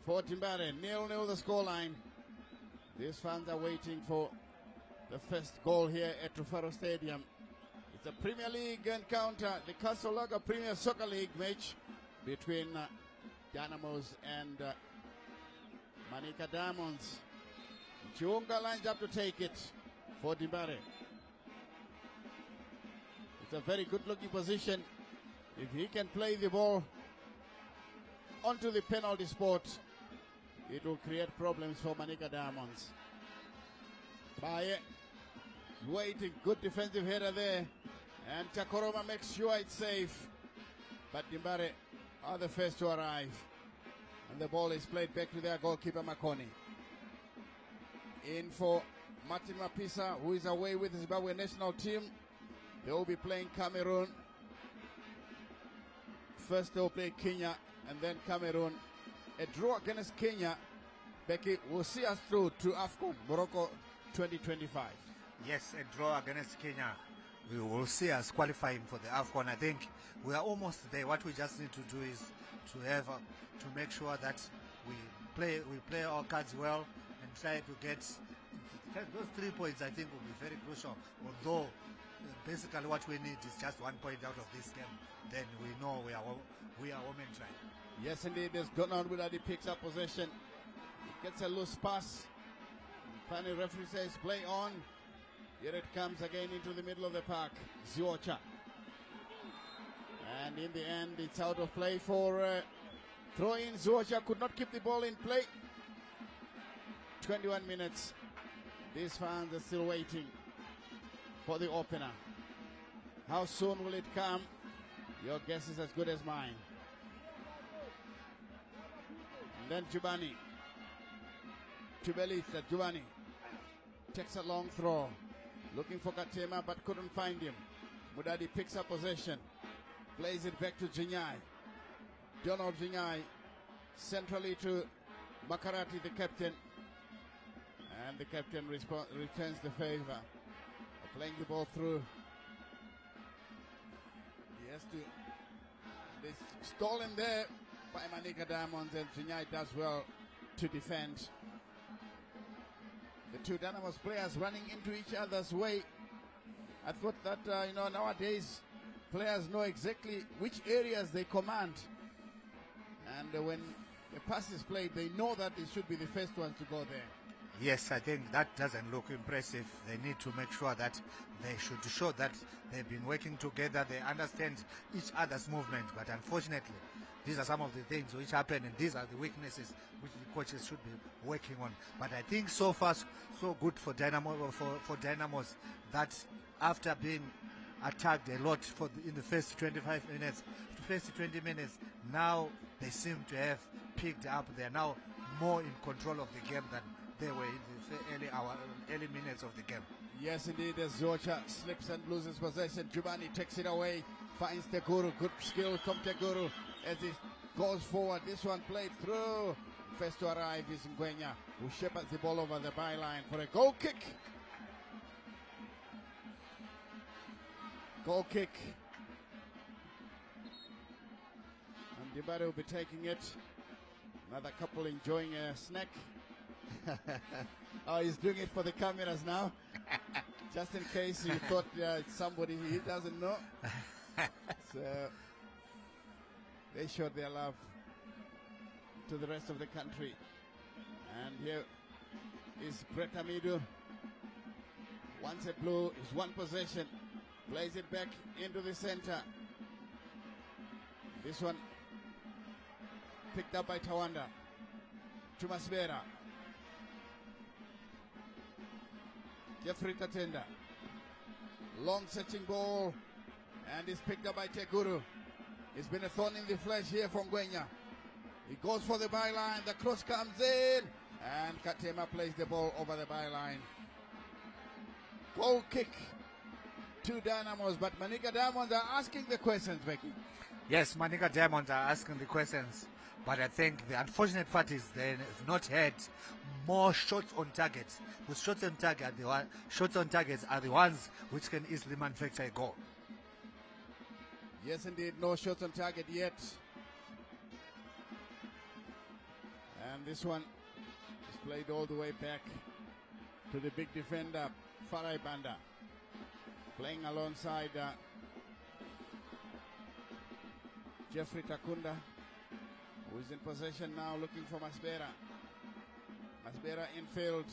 for Timbare. 0-0 the scoreline. These fans are waiting for the first goal here at Rufaro Stadium. It's a Premier League encounter, the Castle Lager Premier Soccer League match between Dynamos and Manica Diamonds. Chiunga lines up to take it for Timbare. It's a very good looking position. If he can play the ball onto the penalty spot, it will create problems for Manica Diamonds. Baye waiting, good defensive header there, and Chakoroma makes sure it's safe, but Timbare are the first to arrive, and the ball is played back to their goalkeeper Makoni. In for Martin Mapisa, who is away with the Zimbabwe national team. They will be playing Cameroon. First they will play Kenya and then Cameroon. A draw against Kenya, Becky, will see us through to AFCON Morocco 2025. Yes, a draw against Kenya. We will see us qualifying for the AFCON. I think we are almost there. What we just need to do is to make sure that we play our cards well and try to get those 3 points. I think will be very crucial. Although basically what we need is just 1 point out of this game, then we know we are home and dry. Yes, indeed. There's Donald Woodard. He picks up possession. He gets a loose pass. Finally, referee says play on. Here it comes again into the middle of the park. Ziocha. And in the end, it's out of play for throw-in. Ziocha could not keep the ball in play. 21 minutes. These fans are still waiting for the opener. How soon will it come? Your guess is as good as mine. And then Jubani. Tubelita, Jubani takes a long throw. Looking for Katema but couldn't find him. Mudadi picks up possession. Plays it back to Jinyai. Donald Jinyai centrally to Makarati, the captain. And the captain returns the favor. Playing the ball through. He has to. They stolen there by Manica Diamonds, and Jinyai does well to defend. The two Dynamos players running into each other's way. I thought that, nowadays players know exactly which areas they command. And when a pass is played, they know that they should be the first ones to go there. Yes, I think that doesn't look impressive. They need to make sure that they should show that they've been working together, they understand each other's movement. But unfortunately, these are some of the things which happen, and these are the weaknesses which the coaches should be working on. But I think so far, so good for Dynamos that after being attacked a lot in the first 25 minutes, first 20 minutes, now they seem to have picked up. They are now more in control of the game than they were in the early minutes of the game. Yes, indeed, as Zocha slips and loses possession, Jubani takes it away, finds Teguru. Good skill from Teguru as he goes forward. This one played through. First to arrive is Ngwenya, who shepherds the ball over the byline for a goal kick. Goal kick. And Dibare will be taking it. Another couple enjoying a snack. Oh, he's doing it for the cameras now. Just in case you thought it's somebody he doesn't know. So they showed their love to the rest of the country. And here is Brett Amidu. Once a blue is one possession. Plays it back into the center. This one picked up by Tawanda. Chumasbera. Jeffrey Tatenda. Long searching ball. And is picked up by Teguru. It's been a thorn in the flesh here from Ngwenya. He goes for the byline. The cross comes in. And Katema plays the ball over the byline. Goal kick to Dynamos. But Manica Diamonds are asking the questions, Becky. Yes, Manica Diamonds are asking the questions. But I think the unfortunate part is they have not had more shots on target. The shots on targets are the ones which can easily manufacture a goal. Yes, indeed, no shots on target yet. And this one is played all the way back to the big defender, Farai Banda. Playing alongside Jeffrey Takunda, who is in possession now, looking for Masbera. Masbera infield.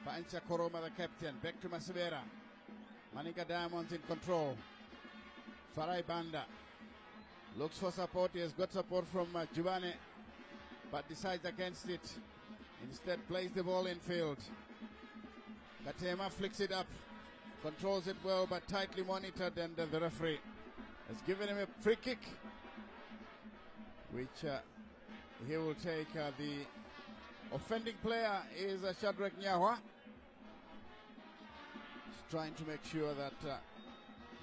Finds Koroma, the captain. Back to Masbera. Manica Diamonds in control. Farai Banda looks for support. He has got support from Giovanni, but decides against it. Instead plays the ball infield. Katema flicks it up. Controls it well, but tightly monitored, and the referee has given him a free kick, which he will take. The offending player is Shadrach Nyahwa. He's trying to make sure that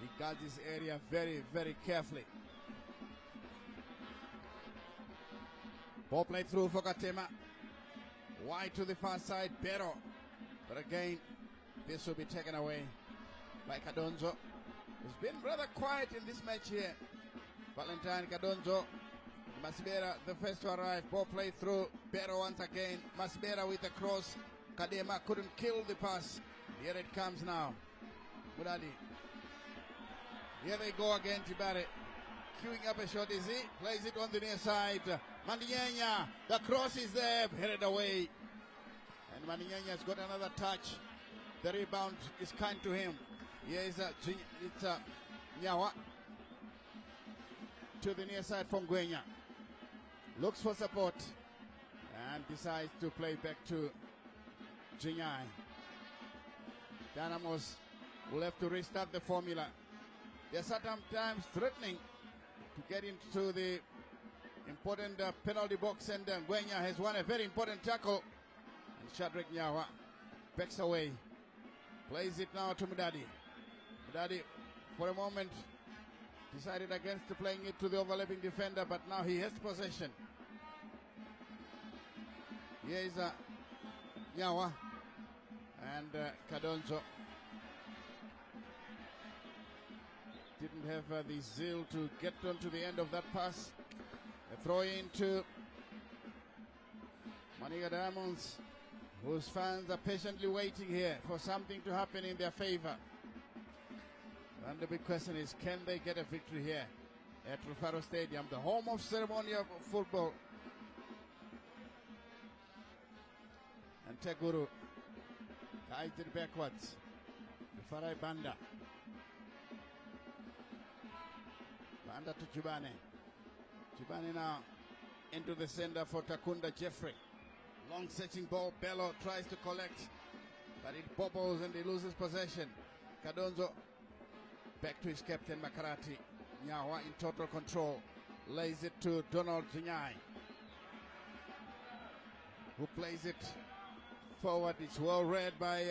he guards his area very, very carefully. Ball played through for Katema. Wide to the far side, Pero. But again, this will be taken away by Kadonzo, who's been rather quiet in this match here. Valentine Kadonzo. Masbera, the first to arrive. Ball played through. Pero once again. Masbera with the cross. Kadema couldn't kill the pass. Here it comes now. Mudadi. Here they go again, Tibare. Queuing up a shot, is he? Plays it on the near side. Mandinyanya. The cross is there. Headed away. And Mandinyanya has got another touch. The rebound is kind to him. Here is it's Nyawa to the near side from Gwenya. Looks for support and decides to play back to Jinyai. Dynamos will have to restart the formula. They're sometimes threatening to get into the important penalty box, and Gwenya has won a very important tackle. And Shadrach Nyawa backs away. Plays it now to Mudadi. Mudadi, for a moment, decided against playing it to the overlapping defender, but now he has possession. Here is Nyawa and Kadonzo. Didn't have the zeal to get onto the end of that pass. A throw into Manica Diamonds, whose fans are patiently waiting here for something to happen in their favor. And the big question is, can they get a victory here at Rufaro Stadium, the home of ceremonial football? And Teguru guides it backwards. Farai Banda. Banda to Jubane. Jubane now into the center for Takunda Jeffrey. Long searching ball. Bello tries to collect, but it bobbles and he loses possession. Kadonzo back to his captain Makarati. Nyawa in total control. Lays it to Donald Zinyai, who plays it forward. It's well read by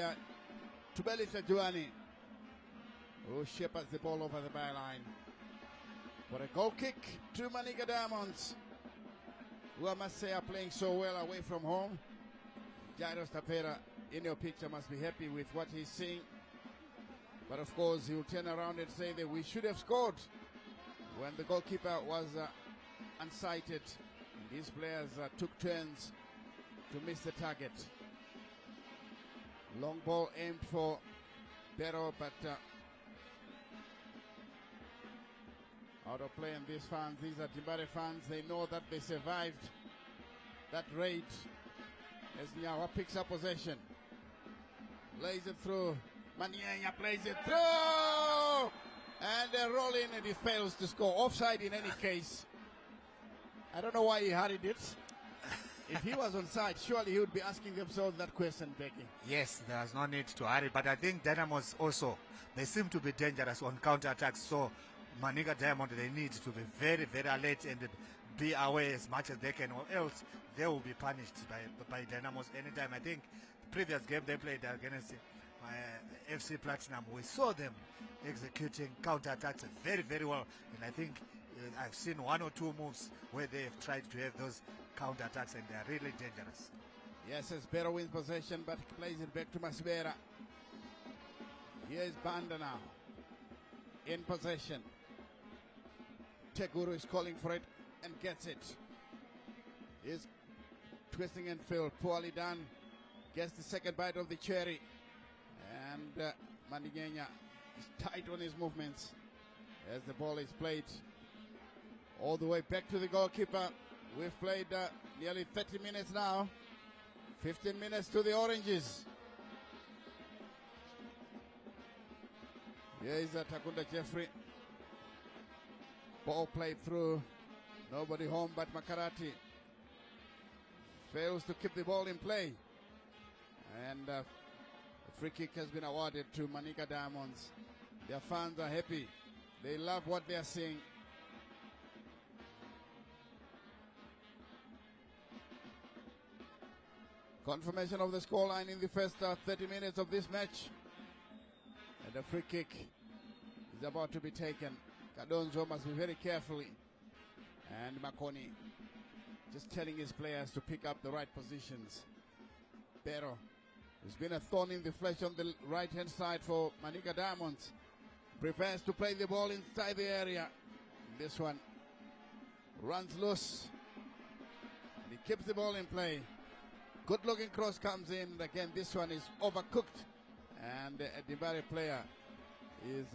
Tubeli Tajuani, who shepherds the ball over the byline. For a goal kick to Manica Diamonds, who I must say are playing so well away from home. Jairus Tapera, in your picture, must be happy with what he's seeing. But of course, he will turn around and say that we should have scored when the goalkeeper was unsighted. And these players took turns to miss the target. Long ball aimed for Pero, but out of play. And these fans, these are Timbare fans, they know that they survived that raid. As Nyawa picks up possession, lays it through. Manianya plays it through, and they roll in, and he fails to score. Offside in any case. I don't know why he hurried it. If he was on side, surely he would be asking himself that question, Becky. Yes, there's no need to hurry, but I think Dynamos also, they seem to be dangerous on counter-attacks, so Manica Diamond, they need to be very, very alert and be aware as much as they can, or else they will be punished by Dynamos anytime. I think the previous game they played against FC Platinum, we saw them executing counter-attacks very, very well, and I think I've seen one or two moves where they have tried to have those counter-attacks, and they are really dangerous. Yes, as Bera wins possession, but plays it back to Masbera. Here's Banda now in possession. Teguru is calling for it and gets it. Here's twisting and field, poorly done. Gets the second bite of the cherry. And Manigenya is tight on his movements as the ball is played all the way back to the goalkeeper. We've played nearly 30 minutes now. 15 minutes to the Oranges. Here is Takunda Jeffrey. Ball played through. Nobody home but Makarati. Fails to keep the ball in play. And a free kick has been awarded to Manica Diamonds. Their fans are happy. They love what they are seeing. Confirmation of the scoreline in the first 30 minutes of this match. And the free kick is about to be taken. Kadonzo must be very careful. And Makoni just telling his players to pick up the right positions. Pero has been a thorn in the flesh on the right-hand side for Manica Diamonds. Prefers to play the ball inside the area. This one runs loose. And he keeps the ball in play. Good-looking cross comes in. Again, this one is overcooked. And a Dibare player is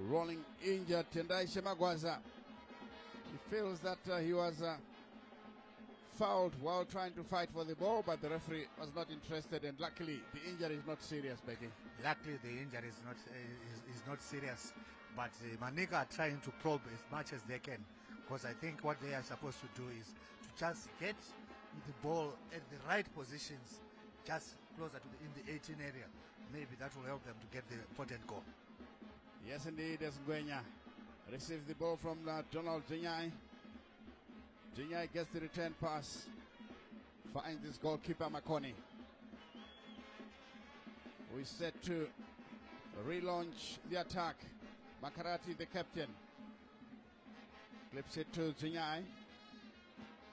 rolling injured. Tendai Shemagwaza. He feels that he was fouled while trying to fight for the ball, but the referee was not interested, and luckily the injury is not serious, Becky. Luckily the injury is not serious, but Manica are trying to probe as much as they can, because I think what they are supposed to do is to just get the ball at the right positions, just closer to in the 18 area. Maybe that will help them to get the important goal. Yes, indeed, as Ngwenya receives the ball from Donald Jinyai. Jinyai gets the return pass, finds his goalkeeper Makoni. We set to relaunch the attack. Makarati, the captain, clips it to Jinyai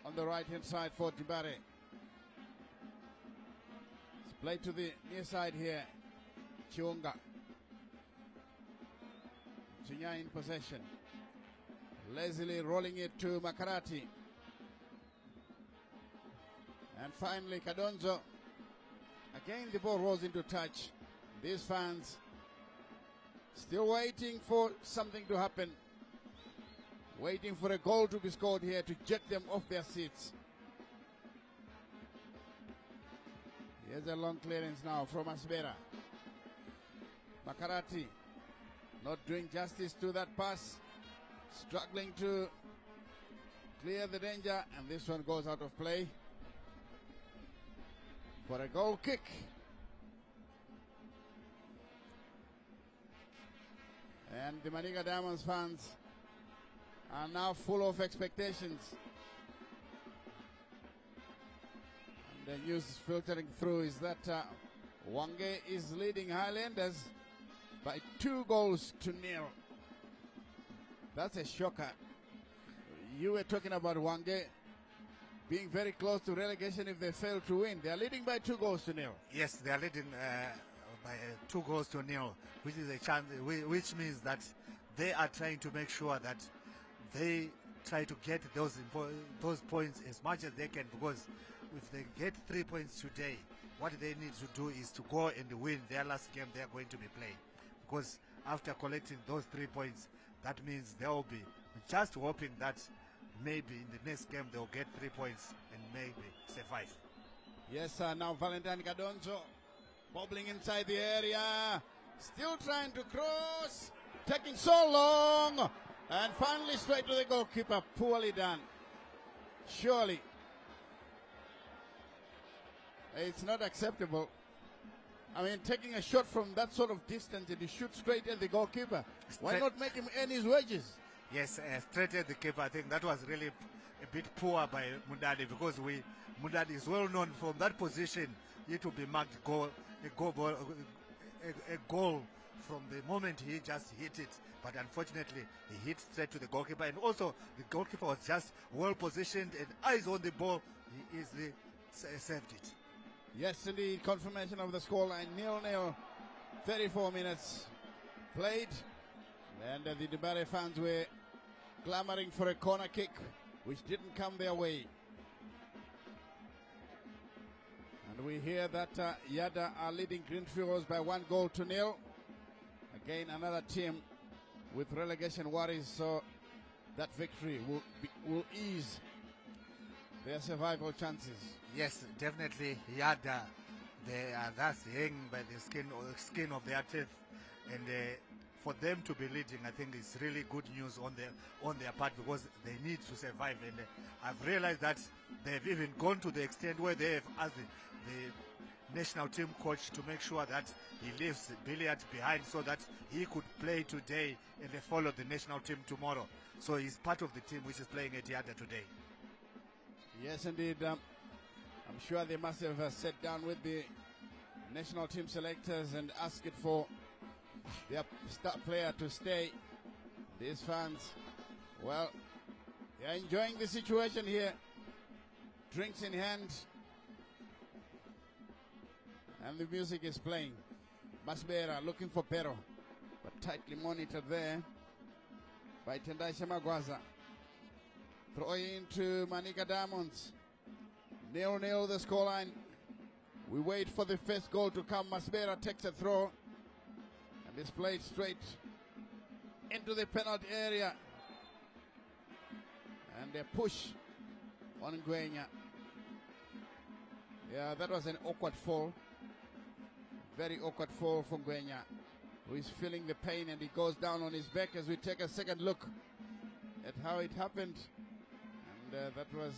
on the right hand side for Dibare. It's played to the near side here. Chiunga. Jinyai in possession. Lazily rolling it to Makarati. And finally Kadonzo. Again the ball rolls into touch. These fans still waiting for something to happen. Waiting for a goal to be scored here to jerk them off their seats. Here's a long clearance now from Asbera. Makarati not doing justice to that pass. Struggling to clear the danger, and this one goes out of play for a goal kick. And the Manica Diamonds fans are now full of expectations. And the news filtering through is that Wange is leading Highlanders by 2-0. That's a shocker. You were talking about Wange being very close to relegation if they fail to win. They are leading by 2-0. Yes, they are leading by 2-0, which is a chance, which means that they are trying to make sure that they try to get those points as much as they can, because if they get 3 points today, what they need to do is to go and win their last game they are going to be playing. Because after collecting those 3 points, that means they will be just hoping that maybe in the next game they'll get 3 points and maybe survive. Yes, now Valentine Kadonzo bobbling inside the area, still trying to cross, taking so long, and finally straight to the goalkeeper. Poorly done. Surely it's not acceptable. I mean, taking a shot from that sort of distance and you shoot straight at the goalkeeper. Why not make him earn his wages? Yes, straight at the keeper. I think that was really a bit poor by Mudadi, because Mudadi is well known from that position. It will be marked a goal from the moment he just hit it. But unfortunately, he hit straight to the goalkeeper. And also, the goalkeeper was just well positioned and eyes on the ball. He easily saved it. Yes, indeed. Confirmation of the scoreline. 0-0. 34 minutes played. And the Dibare fans were clamoring for a corner kick, which didn't come their way. And we hear that Yada are leading Greenfields by 1-0. Again, another team with relegation worries, so that victory will ease their survival chances. Yes, definitely. Yada, they are thus hanging by the skin of their teeth, and for them to be leading, I think it's really good news on their part, because they need to survive. And I've realized that they've even gone to the extent where they have asked the national team coach to make sure that he leaves Billiard behind so that he could play today and they follow the national team tomorrow. So he's part of the team which is playing at Yada today. Yes, indeed. I'm sure they must have sat down with the national team selectors and asked it for their star player to stay. These fans, well, they're enjoying the situation here. Drinks in hand. And the music is playing. Masbera looking for Pero, but tightly monitored there by Tendai Shamagwaza. Throw into Manica Diamonds. 0-0 the scoreline. We wait for the first goal to come. Masbera takes a throw and is played straight into the penalty area. And a push on Nguenya. Yeah, that was an awkward fall. Very awkward fall from Nguenya, who is feeling the pain, and he goes down on his back as we take a second look at how it happened. And that was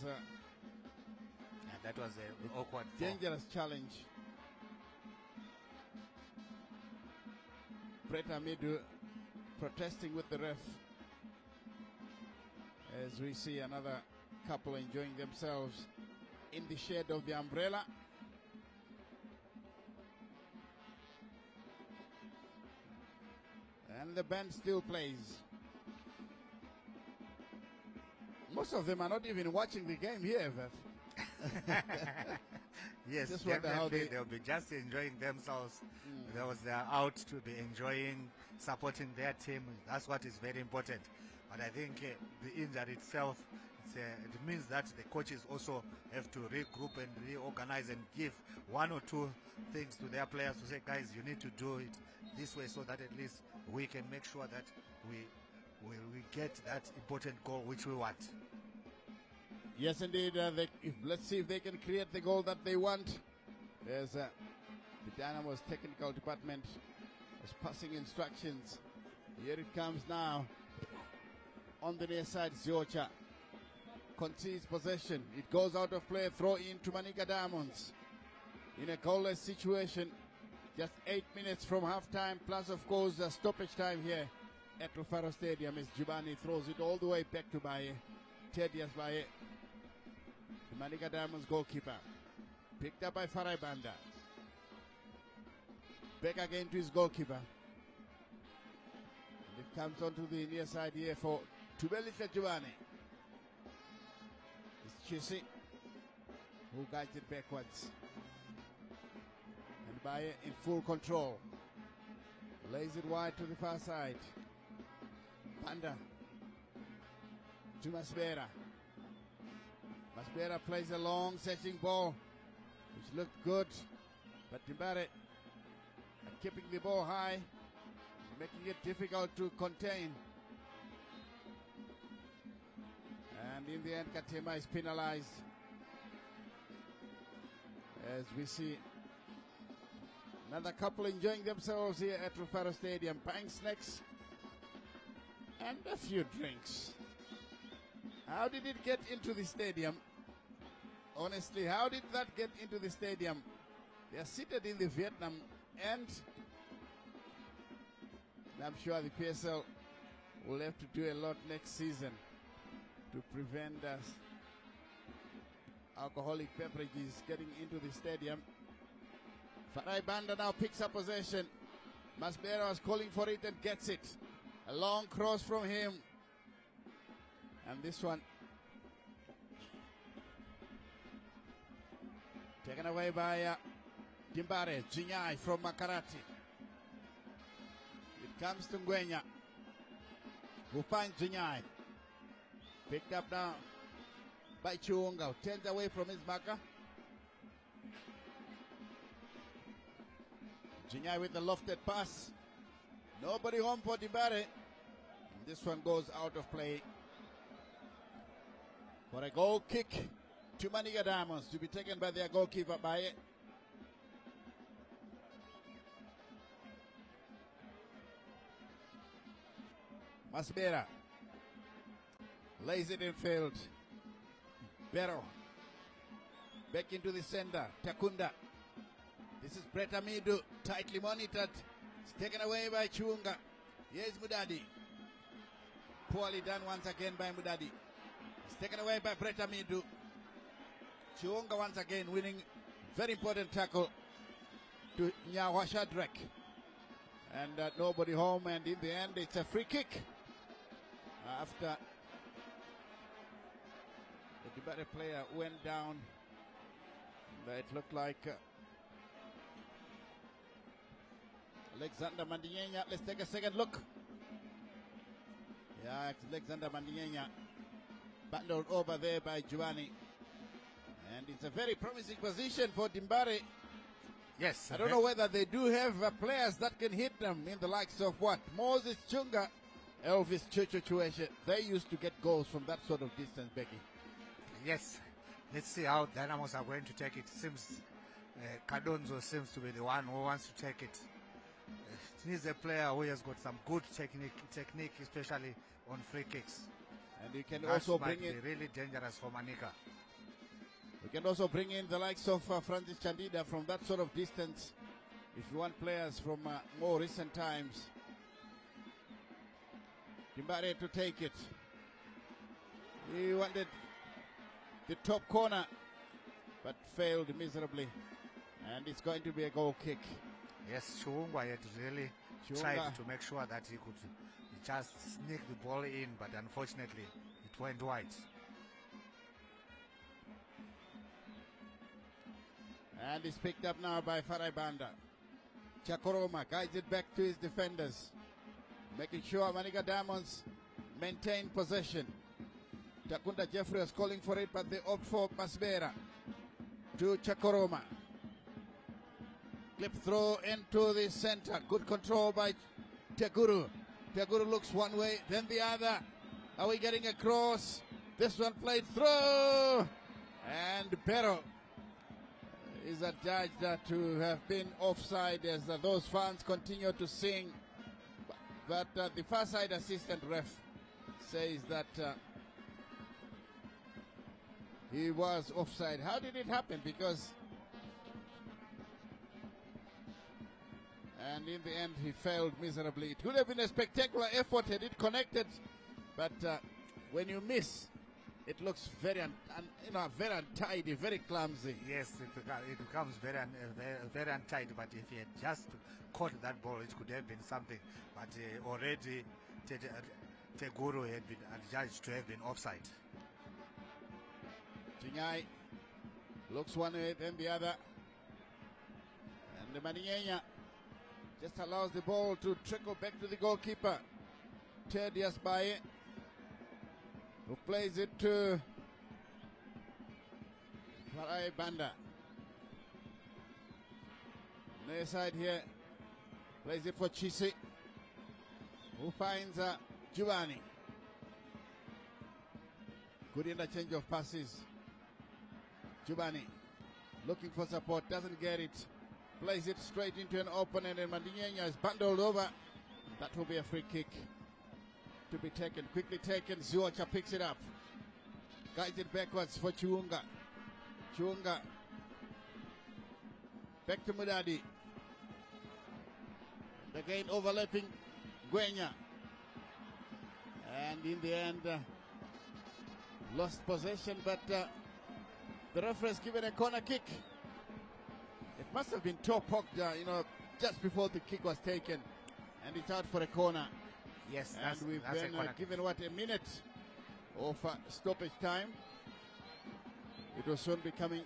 an awkward dangerous challenge. Brett Amidu protesting with the ref as we see another couple enjoying themselves in the shade of the umbrella. And the band still plays. Most of them are not even watching the game here, Yes, just definitely they'll be just enjoying themselves. They're out to be enjoying, supporting their team. That's what is very important. But I think the injury itself, it means that the coaches also have to regroup and reorganize and give one or two things to their players to say, guys, you need to do it this way so that at least we can make sure that we get that important goal which we want. Yes, indeed. Let's see if they can create the goal that they want. There's the Dynamos technical department is passing instructions. Here it comes now. On the near side, Ziocha concedes possession. It goes out of play. Throw in to Manica Diamonds. In a goalless situation. Just 8 minutes from half-time, plus, of course, stoppage time here at Rufaro Stadium as Jubani throws it all the way back to Baye. Tedious Baye, the Manica Diamonds goalkeeper. Picked up by Farai Banda. Back again to his goalkeeper. And it comes onto the near side here for Tubelisa Jubani. It's Chisi who guides it backwards. Baye in full control. Lays it wide to the far side. Panda to Masbera. Masbera plays a long searching ball, which looked good, but Timbare keeping the ball high, making it difficult to contain. And in the end, Katema is penalized as we see another couple enjoying themselves here at Rufaro Stadium, buying snacks and a few drinks. How did it get into the stadium? Honestly, how did that get into the stadium? They are seated in the Vietnam end. And I'm sure the PSL will have to do a lot next season to prevent alcoholic beverages getting into the stadium. Farai Banda now picks up possession. Masbera was calling for it and gets it. A long cross from him. And this one taken away by Timbare. Zinyai from Makarati. It comes to Nguenya, who finds Zinyai. Picked up now by Chiunga. Turns away from his marker. Jinyai with the lofted pass. Nobody home for Dimbare. This one goes out of play. For a goal kick to Manica Diamonds to be taken by their goalkeeper Baye. Masbera lays it in field. Bero back into the center. Takunda. This is Bretamidu, tightly monitored. It's taken away by Chunga. Here's Mudadi. Poorly done once again by Mudadi. It's taken away by Bretamidu. Chunga once again winning very important tackle to Nyawa Shadrack. And nobody home, and in the end it's a free kick. After the Dibare player went down, it looked like Alexander Mandinyenya. Let's take a second look. Yeah, it's Alexander Mandinyenya battled over there by Giovanni. And it's a very promising position for Dimbare. Yes. I don't know whether they do have players that can hit them in the likes of what? Moses Chunga, Elvis Chuchuchueshe. They used to get goals from that sort of distance, Becky. Yes. Let's see how Dynamos are going to take it. Seems Cadonzo seems to be the one who wants to take it. He's a player who has got some good technique, especially on free kicks. And you can that also might bring in be really dangerous for Manica. We can also bring in the likes of Francis Chandida from that sort of distance if you want players from more recent times. Dimbare to take it. He wanted the top corner but failed miserably, and it's going to be a goal kick. Yes, Chungwa had really tried to make sure that he could just sneak the ball in, but unfortunately it went wide. And it's picked up now by Farai Banda. Chakoroma guides it back to his defenders, making sure Manica Diamonds maintain possession. Takunda Jeffrey was calling for it, but they opt for Masbera to Chakoroma. Clip throw into the center. Good control by Teguru. Teguru looks one way, then the other. Are we getting a cross? This one played through. And Pero is adjudged to have been offside as those fans continue to sing. But the far side assistant ref says that he was offside. How did it happen? Because and in the end he failed miserably. It could have been a spectacular effort had it connected, but when you miss, it looks very very untidy, very clumsy. Yes, it becomes very untidy, but if he had just caught that ball, it could have been something. But already Teguru had been adjudged to have been offside. Chinyai looks one way, then the other. And the Manienya just allows the ball to trickle back to the goalkeeper, Thaddeus Baye, who plays it to Farai Banda. Near side here, plays it for Chisi, who finds Giovanni. Good interchange of passes. Giovanni looking for support, doesn't get it. Plays it straight into an opponent, and Mandinyenya is bundled over. That will be a free kick to be taken. Quickly taken. Ziwacha picks it up. Guides it backwards for Chiunga. Chiunga. Back to Mudadi. Again overlapping Gwenya. And in the end, lost possession, but the referee has given a corner kick. It must have been toe poked, just before the kick was taken, and it's out for a corner. Yes, and we've been given a minute of stoppage time. It will soon be coming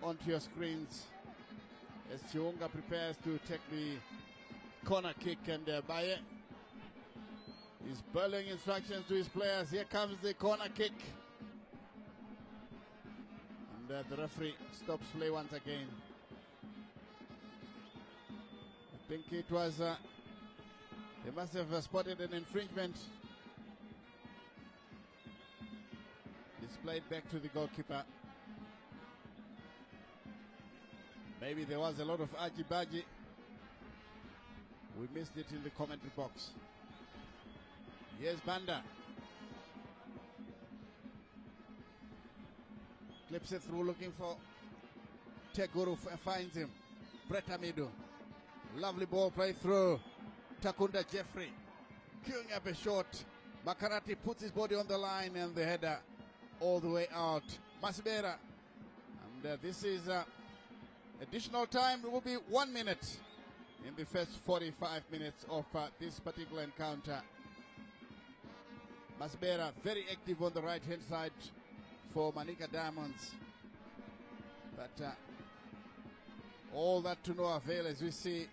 onto your screens as Chiunga prepares to take the corner kick, and Baye is bellowing instructions to his players. Here comes the corner kick. And the referee stops play once again. think it was, they must have spotted an infringement. Displayed back to the goalkeeper. Maybe there was a lot of argy-bargy. We missed it in the commentary box. Here's Banda. Clips it through, looking for Teguru, finds him. Brett Amidu. Lovely ball play through. Takunda Jeffrey. Queuing up a shot. Makarati puts his body on the line and the header all the way out. Masibera. And this is additional time. It will be 1 minute in the first 45 minutes of this particular encounter. Masibera very active on the right hand side for Manica Diamonds. But all that to no avail as we see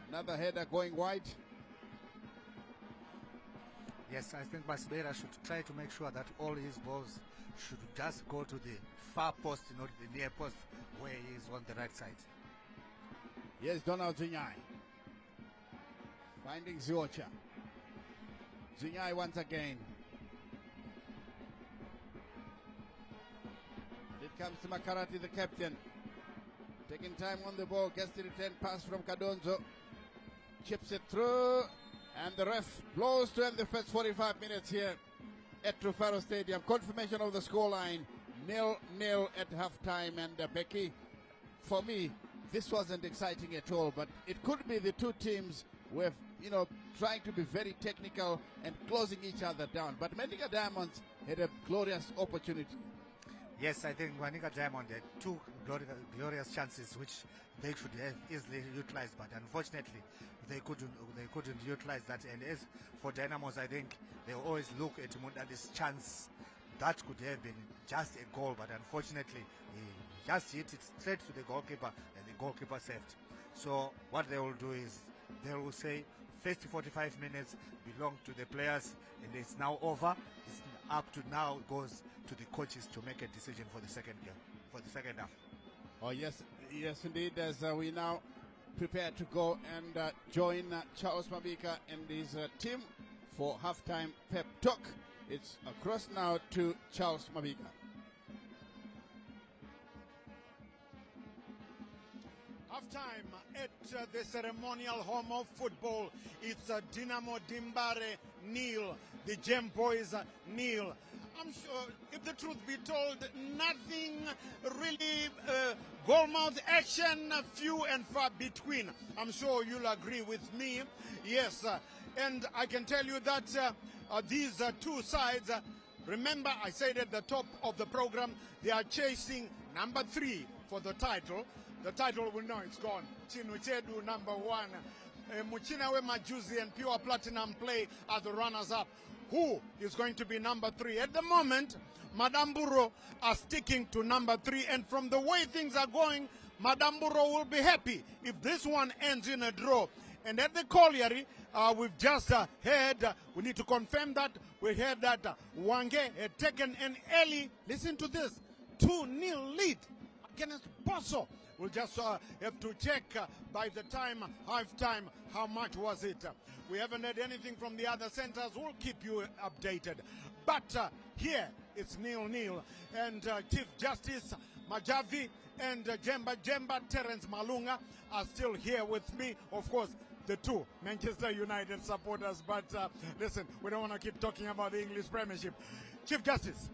another header going wide. Yes, I think Masibera should try to make sure that all his balls should just go to the far post, not the near post where he is on the right side. Here's Donald Zinyai. Finding Ziocha. Zinyai once again. It comes to Makarati, the captain. Taking time on the ball, gets the return pass from Kadonzo. Chips it through, and the ref blows to end the first 45 minutes here at Rufaro Stadium. Confirmation of the scoreline, 0-0 at halftime. And Becky, for me, this wasn't exciting at all, but it could be the two teams with, trying to be very technical and closing each other down. But Manica Diamonds had a glorious opportunity. Yes, I think Manica Diamond had two glorious chances which they should have easily utilized, but unfortunately they couldn't utilize that. And as for Dynamos, I think they always look at Mundadi's chance that could have been just a goal, but unfortunately he just hit it straight to the goalkeeper and the goalkeeper saved. So what they will do is they will say first 45 minutes belong to the players and it's now over. It's up to now goes to the coaches to make a decision for the second game, for the second half. Oh yes, indeed, as we now prepare to go and join Charles Mabika and his team for halftime pep talk. It's across now to Charles Mabika. Halftime at the ceremonial home of football. It's Dynamo Dimbare nil, the Gem Boys nil. I'm sure, if the truth be told, nothing really goalmouth action, few and far between. I'm sure you'll agree with me. Yes, and I can tell you that these two sides, remember I said at the top of the program, they are chasing number 3 for the title. The title we know it's gone. Chinuchedu number 1. Muchinawe Majuzi and Pure Platinum Play are the runners-up. Who is going to be number 3? At the moment, Madame Buro are sticking to number 3, and from the way things are going, Madame Buro will be happy if this one ends in a draw. And at the colliery, we've just heard, we need to confirm that, we heard that Wange had taken an early, listen to this, 2-0 lead against Bosso. We'll just have to check by the time, half-time, how much was it. We haven't heard anything from the other centers. We'll keep you updated. But here, it's 0-0. And Chief Justice Majavi and Jemba Terence Malunga are still here with me. Of course, the two Manchester United supporters. But listen, we don't want to keep talking about the English Premiership. Chief Justice,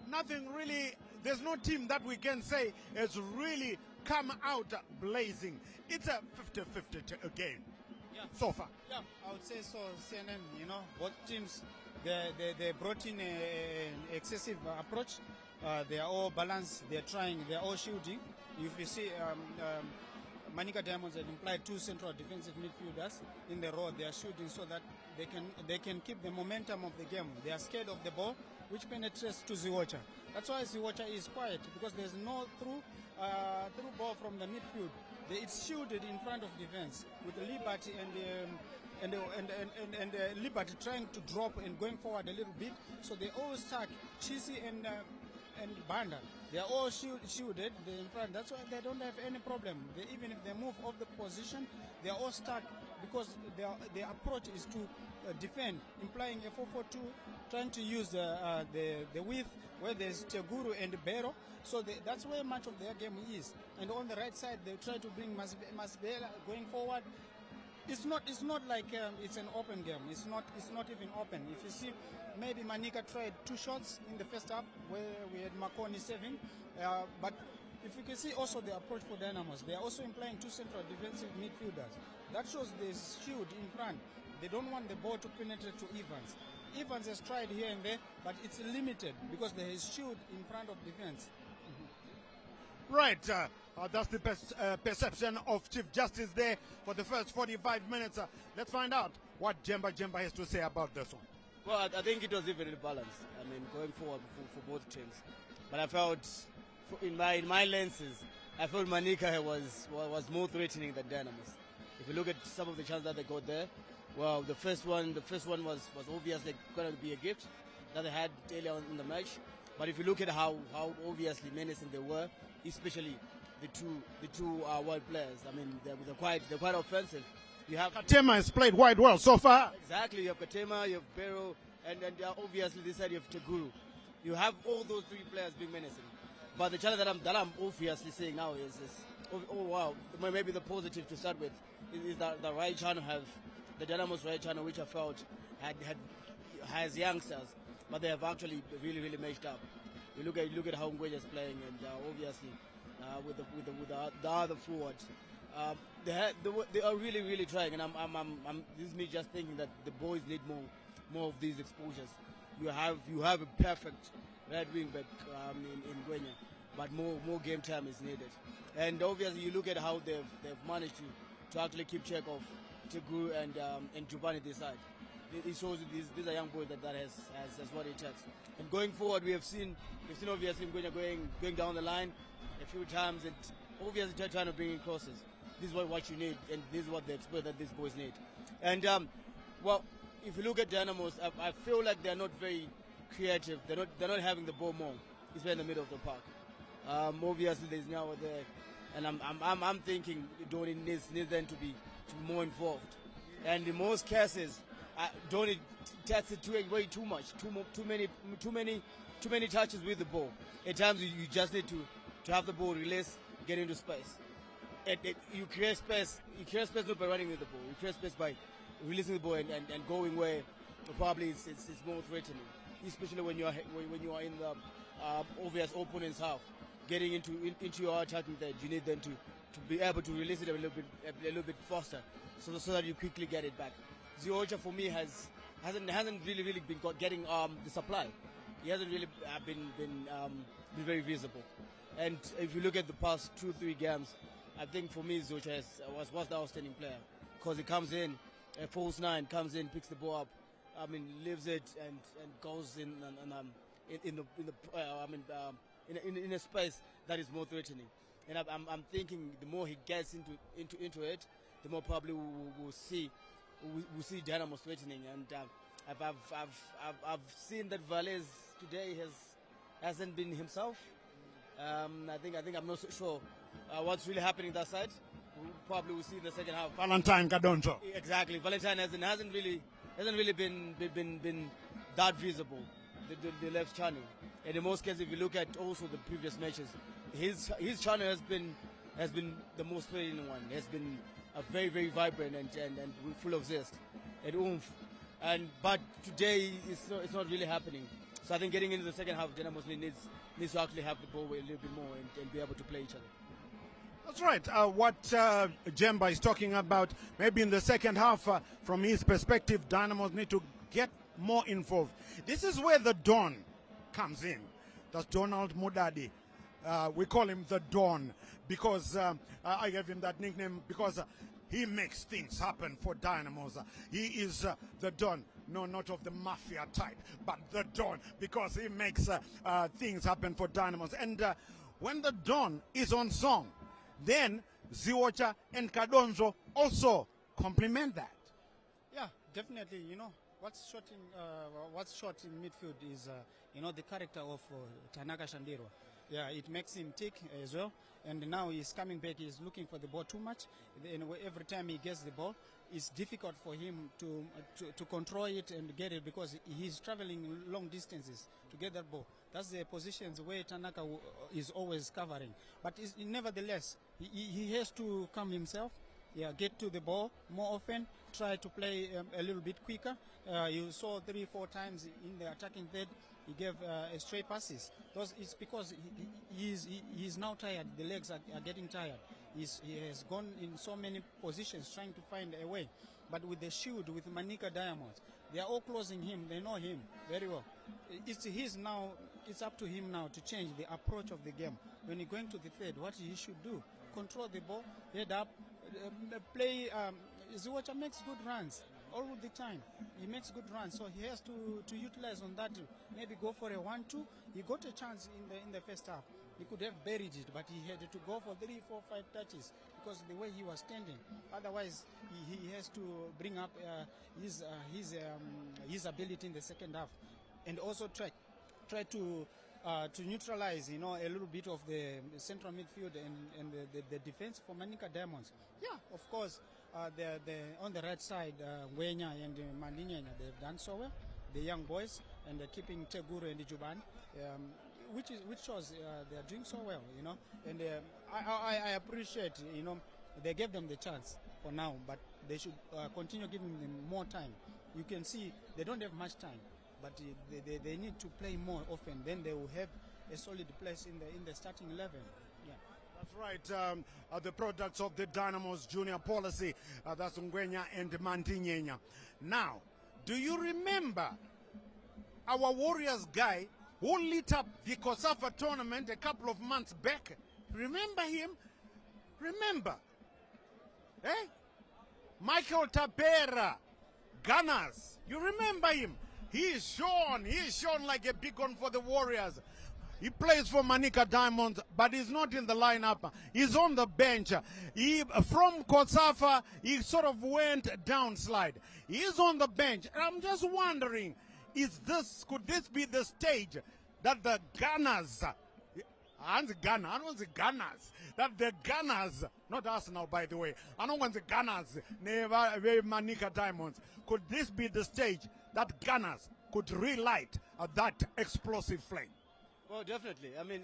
nothing really... There's no team that we can say has really come out blazing. It's a 50-50 game so far. Yeah, I would say so, CNN, both teams, they brought in an excessive approach. They are all balanced, they're trying, they're all shooting. If you see, Manica Diamonds have implied 2 central defensive midfielders in the row. They are shooting so that they can keep the momentum of the game. They are scared of the ball, which penetrates to Ziocha. That's why Ziocha is quiet, because there's no through ball from the midfield. It's shielded in front of defense with Liberty and Liberty trying to drop and going forward a little bit. So they always tag Chisi and Banda. They are all shielded in front. That's why they don't have any problem. Even if they move off the position, they are all stuck because their approach is to defend, implying a 4-4-2, trying to use the width where there's Teguru and Bero. So that's where much of their game is. And on the right side, they try to bring Masbela going forward. It's not like it's an open game. It's not even open. If you see, maybe Manica tried 2 shots in the first half where we had Makoni saving. But if you can see also the approach for Dynamos, they are also implying 2 central defensive midfielders. That shows this shield in front. They don't want the ball to penetrate to Evans. Evans has tried here and there, but it's limited because there is shield in front of defense. Right, that's the perception of Chief Justice there for the first 45 minutes. Let's find out what Jemba has to say about this one. Well, I think it was evenly balanced. I mean, going forward for both teams. But I felt, in my lenses, I felt Manica was more threatening than Dynamos. If you look at some of the chances that they got there, well, the first one was obviously going to be a gift that they had earlier on in the match. But if you look at how obviously menacing they were, especially the two wide players, I mean, they're quite offensive. You have Katema has played quite well so far. Exactly, you have Katema, you have Bero, and obviously this side you have Teguru. You have all those 3 players being menacing. But the challenge that I'm obviously seeing now is oh wow, maybe the positive to start with is that the right channel have the Dynamos right channel, which I felt has youngsters, but they have actually really matched up. You look at how Ngweja is playing, and obviously with the other forward, they are really trying. And this is me just thinking that the boys need more of these exposures. You have a perfect right wing back in Ngweja, but more game time is needed. And obviously you look at how they've managed to actually keep check of Teguru and Jubani this side. It shows these are young boys that has what it takes. And going forward, we've seen obviously going down the line a few times, and obviously trying to bring in crosses. This is what you need, and this is what the expert that these boys need. And well, if you look at Dynamos, I feel like they're not very creative. They're not having the ball more, especially in the middle of the park. Obviously, there's now there, and I'm thinking Donny needs them to be more involved. And in most cases, Donny takes it way too much, too many touches with the ball. At times, you just need to have the ball release, get into space. You create space. You create space not by running with the ball. You create space by releasing the ball and going where probably it's more threatening, especially when you are in the obvious opponent's half, getting into your attacking third. You need them to be able to release it a little bit faster, so that you quickly get it back. Ziocha for me hasn't really been getting the supply. He hasn't really been very visible. And if you look at the past 2-3 games, I think for me Ziocha was the outstanding player, because he comes in, a false 9 comes in, picks the ball up, leaves it and goes in a space that is more threatening. And I'm thinking the more he gets into it, the more probably we'll see Dynamos threatening. And I've seen that Valles today hasn't been himself. I think I'm not so sure what's really happening that side. Probably we'll see in the second half. Valentine Kadonjo. Exactly, Valentine hasn't really been that visible. The left channel, and in most cases, if you look at also the previous matches, his channel has been the most threatening one. Has been a very vibrant and full of zest and oomph. But today it's not really happening. So I think getting into the second half, Dynamos needs to actually have the ball a little bit more and be able to play each other. That's right. What Jemba is talking about, maybe in the second half, from his perspective, Dynamos need to get more involved. This is where the Don comes in. That's Donald Mudadi. We call him the Don because I gave him that nickname because he makes things happen for Dynamos. He is the Don. No, not of the mafia type, but the Don, because he makes things happen for Dynamos. And when the Don is on song, then Ziocha and Kadonzo also complement that. Yeah, definitely. what's short in midfield is the character of Tanaka Shandirwa. Yeah, it makes him tick as well. And now he's coming back. He's looking for the ball too much. And every time he gets the ball, it's difficult for him to control it and get it because he's traveling long distances to get that ball. That's the positions where Tanaka is always covering. But nevertheless, he has to come himself. Yeah, get to the ball more often, try to play a little bit quicker. You saw 3-4 times in the attacking third, he gave stray passes. It's because he's now tired. The legs are getting tired. He has gone in so many positions trying to find a way. But with the shield, with Manica Dynamos, they are all closing him. They know him very well. It's up to him now to change the approach of the game. When he's going to the third, what he should do, control the ball, head up, play. Ziwacha makes good runs all the time. He makes good runs, so he has to utilize on that. Maybe go for a 1-2. He got a chance in the first half. He could have buried it, but he had to go for 3, 4, 5 touches because of the way he was standing. Otherwise, he has to bring up his ability in the second half, and also try to neutralize, a little bit of the central midfield and the defense for Manica Diamonds. Yeah, of course, on the right side, Wenya and Mandinyenya, they've done so well. The young boys, and they're keeping Teguru and Juban, which shows they are doing so well, And I appreciate, they gave them the chance for now, but they should continue giving them more time. You can see they don't have much time, but they need to play more often. Then they will have a solid place in the starting 11. Yeah. That's right. The products of the Dynamos junior policy, that's Ngwenya and Mandinyenya. Now, do you remember our Warriors guy who lit up the COSAFA tournament a couple of months back? Remember him? Remember? Eh? Michael Tapera, Gunners. You remember him? He is shown like a beacon for the Warriors. He plays for Manica Diamonds, but he's not in the lineup. He's on the bench. From COSAFA, he sort of went downslide. He's on the bench. I'm just wondering, could this be the stage that the Gunners, that the Gunners, not Arsenal by the way, I don't want the Gunners, never Manica Diamonds, could this be the stage that Gunners could relight that explosive flame? Well, definitely. I mean,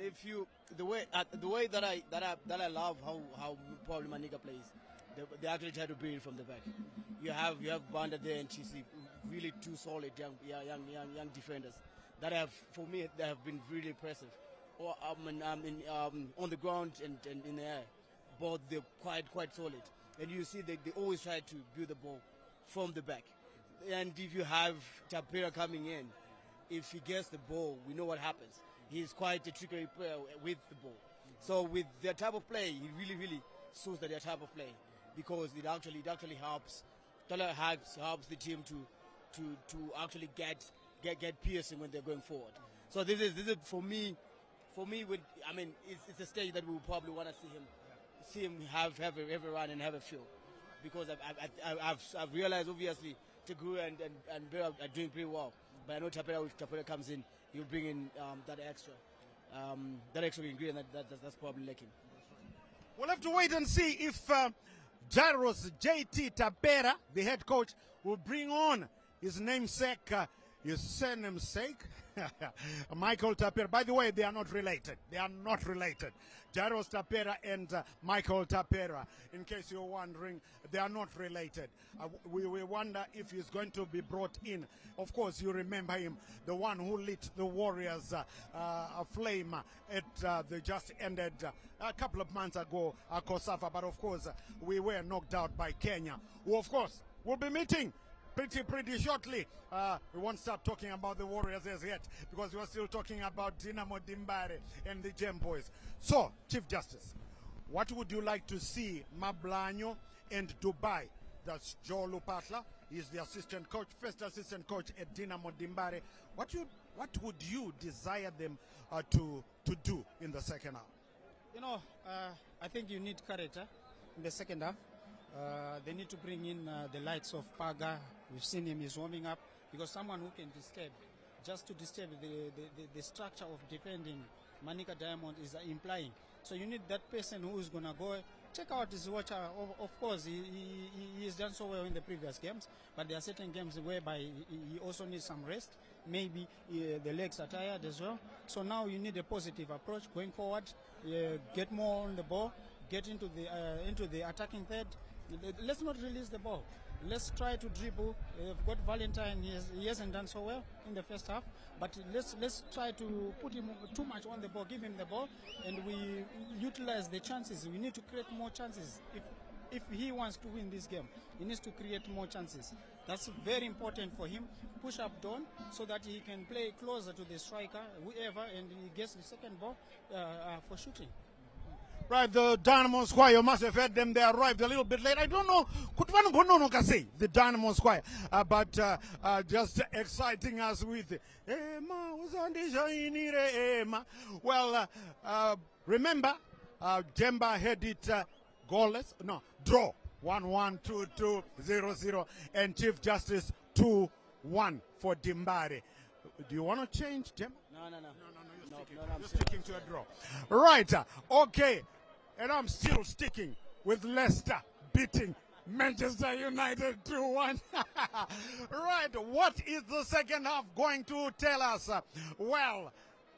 the way that I love how probably Manica plays, they actually try to bring it from the back. You have Banda there and Chisi, really two solid young defenders that for me they have been really impressive. Or on the ground and in the air, both they're quite solid. And you see they always try to build the ball from the back. And if you have Tapera coming in, if he gets the ball, we know what happens. He's quite a trickery player with the ball. So with their type of play, he really suits their type of play because it actually helps the team to actually get piercing when they're going forward. So this is for me. It's a stage that we will probably want to see him have a run and have a feel, because I've realized obviously Teguru and Bera are doing pretty well, but I know Tapera, if Tapera comes in, he'll bring in that extra ingredient that's probably lacking. We'll have to wait and see if Jairus JT Tapera, the head coach, will bring on his namesake, his surnamesake, Michael Tapera. By the way, they are not related. Jairus Tapera and Michael Tapera, in case you're wondering, they are not related. We wonder if he's going to be brought in. Of course, you remember him, the one who lit the Warriors flame at the just ended a couple of months ago at COSAFA. But of course, we were knocked out by Kenya, who of course will be meeting pretty shortly. We won't start talking about the Warriors as yet, because we're still talking about Dynamo Dimbare and the Gem Boys. So, Chief Justice, what would you like to see Mablanyo and Dubai? That's Joe Lupatla. He's the first assistant coach at Dynamo Dimbare. What would you desire them to do in the second half? I think you need character in the second half. They need to bring in the likes of Paga. We've seen him, he's warming up. because someone who can disturb, just to disturb the structure of defending Manica Diamond is implying. So you need that person who is going to go check out his watcher. Of course, he has done so well in the previous games, but there are certain games whereby he also needs some rest. Maybe the legs are tired as well. So now you need a positive approach going forward. Get more on the ball, get into the attacking third. Let's not release the ball. Let's try to dribble. We've got Valentine. He hasn't done so well in the first half, but let's try to put him too much on the ball, give him the ball, and we utilize the chances. We need to create more chances. If he wants to win this game, he needs to create more chances. That's very important for him. Push up Don so that he can play closer to the striker, whoever, and he gets the second ball for shooting. Right, the Dynamo Squire, you must have heard them. They arrived a little bit late. I don't know, the Dynamo Squire, but just exciting us with well, remember, Jemba had it goalless, no, draw 1-1, 2-2, 0-0, and Chief Justice 2-1 for Dimbare. Do you want to change, Jemba? No. You're sticking to a draw. Right, okay. And I'm still sticking with Leicester beating Manchester United 2-1. Right, what is the second half going to tell us? Well,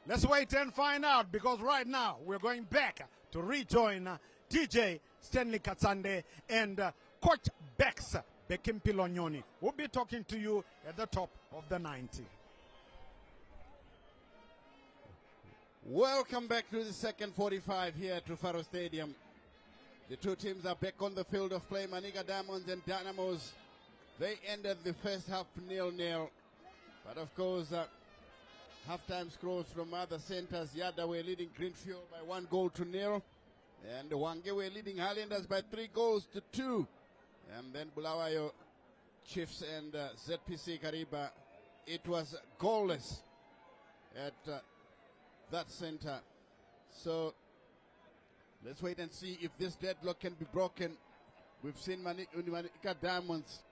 let's wait and find out, because right now we're going back to rejoin DJ Stanley Katsande and Coach Bex Bekimpilonyoni. We'll be talking to you at the top of the 90. Welcome back to the second 45 here at Rufaro Stadium. The two teams are back on the field of play. Manica Diamonds and Dynamos. They ended the first half 0-0. But of course, halftime scores from other centers. Yada were leading Greenfield by 1-0. And Wange were leading Highlanders by 3-2. And then Bulawayo Chiefs and ZPC Kariba, it was goalless at that center. So let's wait and see if this deadlock can be broken. We've seen Manica Diamonds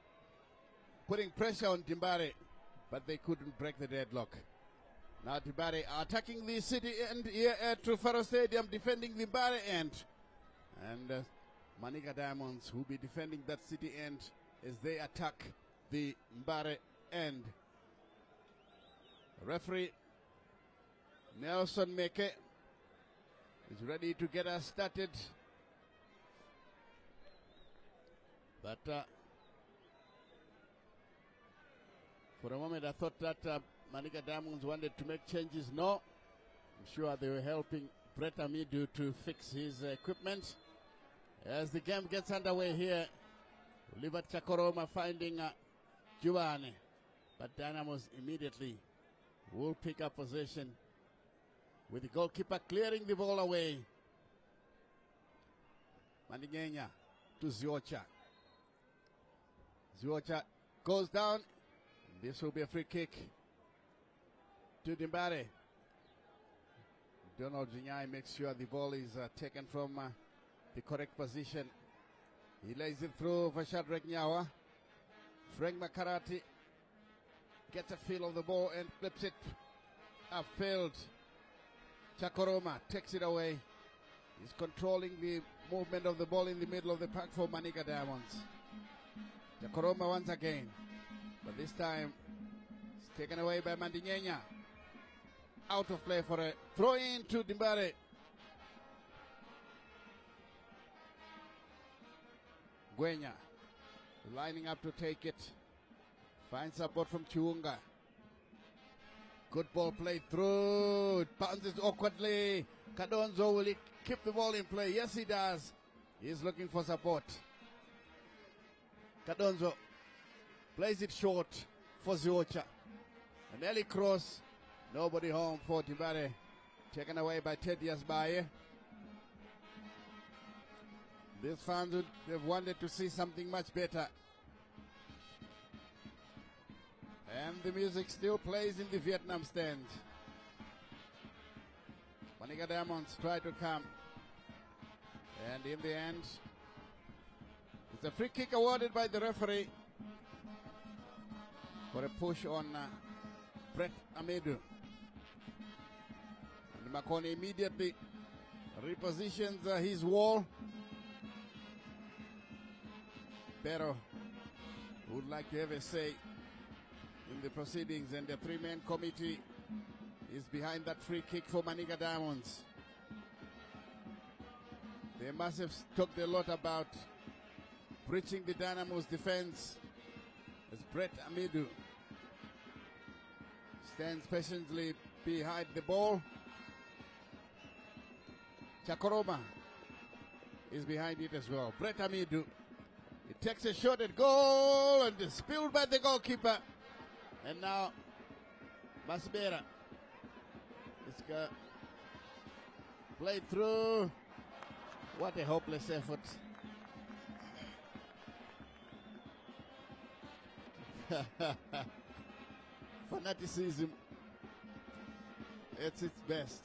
putting pressure on Dimbare, but they couldn't break the deadlock. Now Dimbare attacking the city end here at Rufaro Stadium, defending the Dimbare end. And Manica Diamonds will be defending that city end as they attack the Mbare end. Referee Nelson Meke is ready to get us started. But for a moment I thought that Manica Diamonds wanted to make changes. No, I'm sure they were helping Brett Amidu to fix his equipment. As the game gets underway here, Oliver Chakoroma finding Giovanni, but Dynamos immediately will pick up possession with the goalkeeper clearing the ball away. Mandingenya to Ziocha. Ziocha goes down. This will be a free kick to Dimbare. Donald Jinyai makes sure the ball is taken from the correct position. He lays it through for Shadrach Nyawa. Frank Makarati gets a feel of the ball and flips it upfield. Chakoroma takes it away. He's controlling the movement of the ball in the middle of the park for Manica Diamonds. Chakoroma once again, but this time it's taken away by Mandingenya. Out of play for a throw in to Dimbare. Gwenya lining up to take it. Finds support from Chiunga. Good ball played through. It bounces awkwardly. Kadonzo, will he keep the ball in play? Yes, he does. He's looking for support. Kadonzo plays it short for Ziocha. An early cross. Nobody home for Dimbare. Taken away by Teddy Asbaye. These fans would have wanted to see something much better. And the music still plays in the Vietnam stand. Manica Diamonds try to come. And in the end, it's a free kick awarded by the referee. for a push on Brett Amedu. And Makone immediately repositions his wall. Pero would like to have a say in the proceedings, and the three-man committee is behind that free kick for Manica Diamonds. They must have talked a lot about breaching the Dynamos defense as Brett Amedu stands patiently behind the ball. Chakoroma is behind it as well. Brett Amedu, he takes a shot at goal and is spilled by the goalkeeper. And now Masbera is played through. What a hopeless effort. Fanaticism at its best.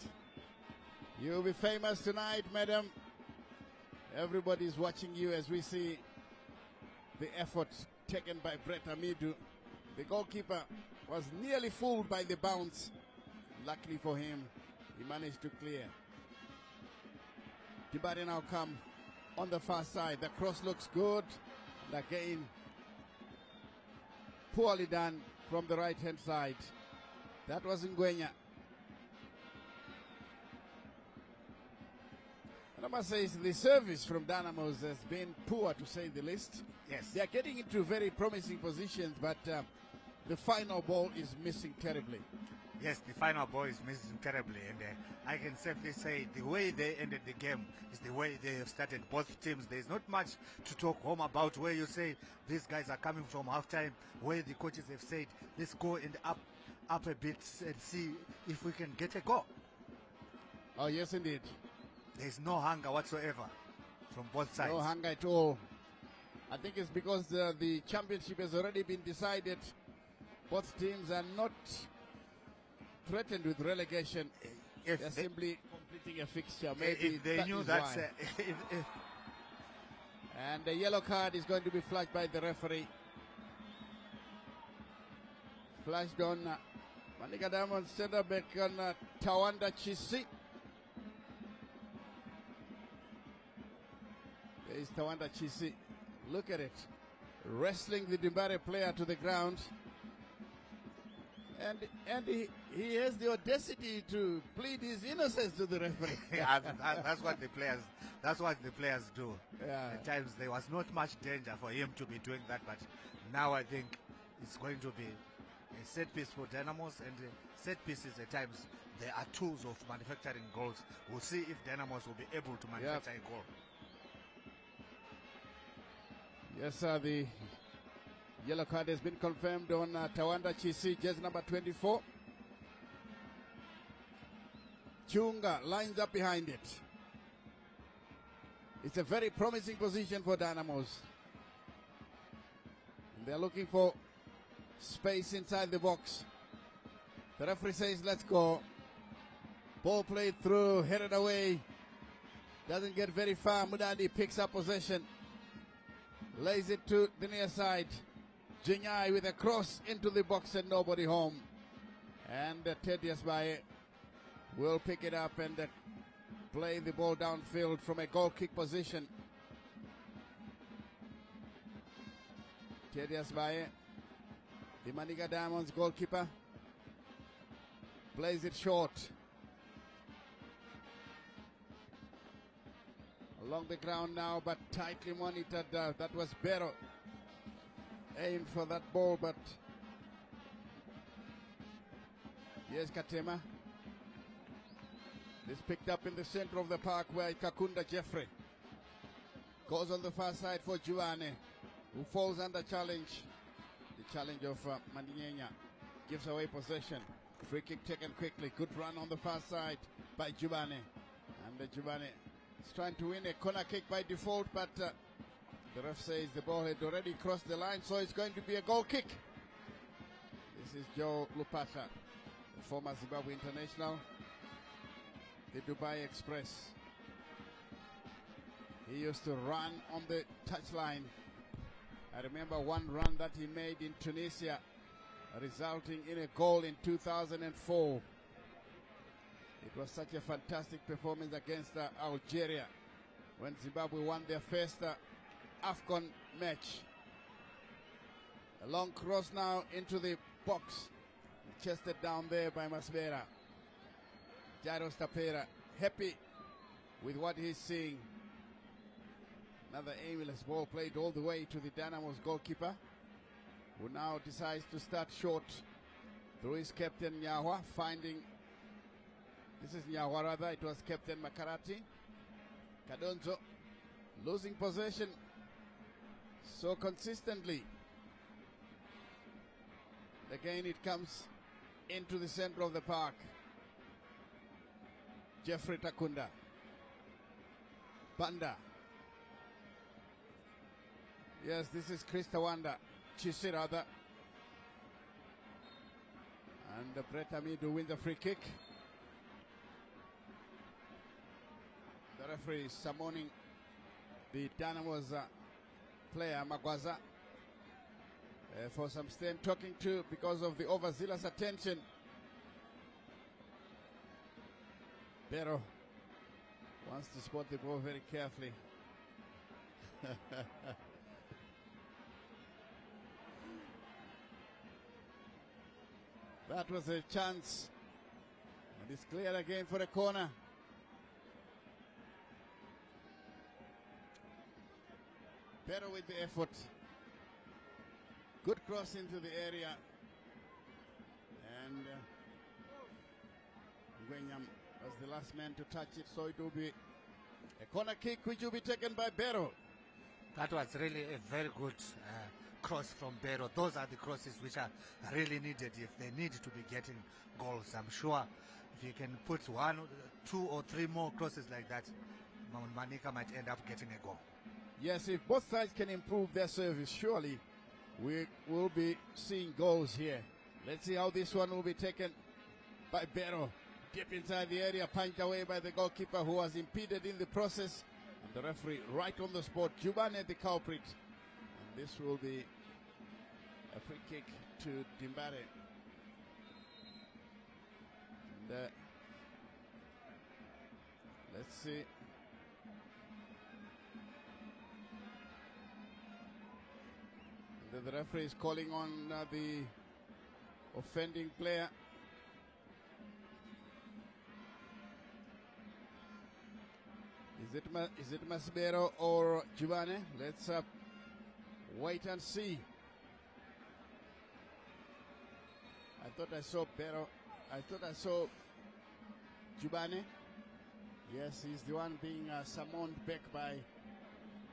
You'll be famous tonight, madam. Everybody's watching you as we see the effort taken by Brett Amedu. The goalkeeper was nearly fooled by the bounce. Luckily for him, he managed to clear. Dibari now come on the far side. The cross looks good. And again, poorly done from the right-hand side. That was Ngwenya. And I must say, the service from Dynamos has been poor, to say the least. Yes. They are getting into very promising positions, but the final ball is missing terribly. Yes, the final ball is missing terribly, and I can safely say the way they ended the game is the way they have started both teams. There's not much to talk home about, where you say these guys are coming from halftime, where the coaches have said, let's go and up a bit and see if we can get a goal. Oh, yes, indeed. There's no hunger whatsoever from both sides. No hunger at all. I think it's because the championship has already been decided. Both teams are not threatened with relegation. They're simply completing a fixture. Maybe if they knew that. And the yellow card is going to be flashed by the referee. Flashed on Manica Diamond center back on Tawanda Chisi. There is Tawanda Chisi. Look at it. Wrestling the Dimbare player to the ground. And he has the audacity to plead his innocence to the referee. That's what the players do. Yeah. At times there was not much danger for him to be doing that, but now I think it's going to be a set piece for Dynamos, and set pieces at times they are tools of manufacturing goals. We'll see if Dynamos will be able to manufacture a goal. Yes, the yellow card has been confirmed on Tawanda Chisi, jersey number 24. Chunga lines up behind it. It's a very promising position for Dynamos. And they're looking for space inside the box. The referee says, let's go. Ball played through, headed away. Doesn't get very far. Mudadi picks up possession. Lays it to the near side. Jinyai with a cross into the box and nobody home. And Tedious Baye will pick it up and play the ball downfield from a goal kick position. Tedious Baye, the Manica Diamonds goalkeeper, plays it short. Along the ground now, but tightly monitored. That was Bero. Aimed for that ball, but here's Katema. This picked up in the center of the park where Kakunda Jeffrey goes on the far side for Giovanni, who falls under challenge. The challenge of Mandiñeña gives away possession. Free kick taken quickly. Good run on the far side by Giovanni. And Giovanni is trying to win a corner kick by default, but the ref says the ball had already crossed the line, so it's going to be a goal kick. This is Joe Lupata, the former Zimbabwe international, the Dubai Express. He used to run on the touchline. I remember one run that he made in Tunisia resulting in a goal in 2004. It was such a fantastic performance against Algeria when Zimbabwe won their first AFCON match. A long cross now into the box, chested down there by Masbera. Jairus Tapera happy with what he's seeing. Another aimless ball played all the way to the Dynamos goalkeeper, who now decides to start short through his captain Nyahwa, finding, this is Nyahwa rather, it was Captain Makarati. Kadonzo losing possession so consistently. Again it comes into the center of the park. Jeffrey Takunda. Banda. Yes, this is Chris Tawanda. Chisi rather. And Brett Amidu wins the free kick. The referee is summoning the Dynamos player Magwaza for some stern talking to because of the overzealous attention. Pero wants to spot the ball very carefully. That was a chance. And it's clear again for a corner. Better with the effort. Good cross into the area. And Ngwenyam was the last man to touch it, so it will be a corner kick which will be taken by Bero. That was really a very good cross from Bero. Those are the crosses which are really needed if they need to be getting goals. I'm sure if you can put 1, 2 or 3 more crosses like that, Manica might end up getting a goal. Yes, if both sides can improve their service, surely we will be seeing goals here. Let's see how this one will be taken by Bero. Deep inside the area, punched away by the goalkeeper who was impeded in the process. And the referee right on the spot, Jubane the culprit. And this will be a free kick to Dimbare. And, let's see. The referee is calling on the offending player. Is it Masbero or Giovanni? Let's wait and see. I thought I saw Bero. I thought I saw Giovanni. Yes, he's the one being summoned back by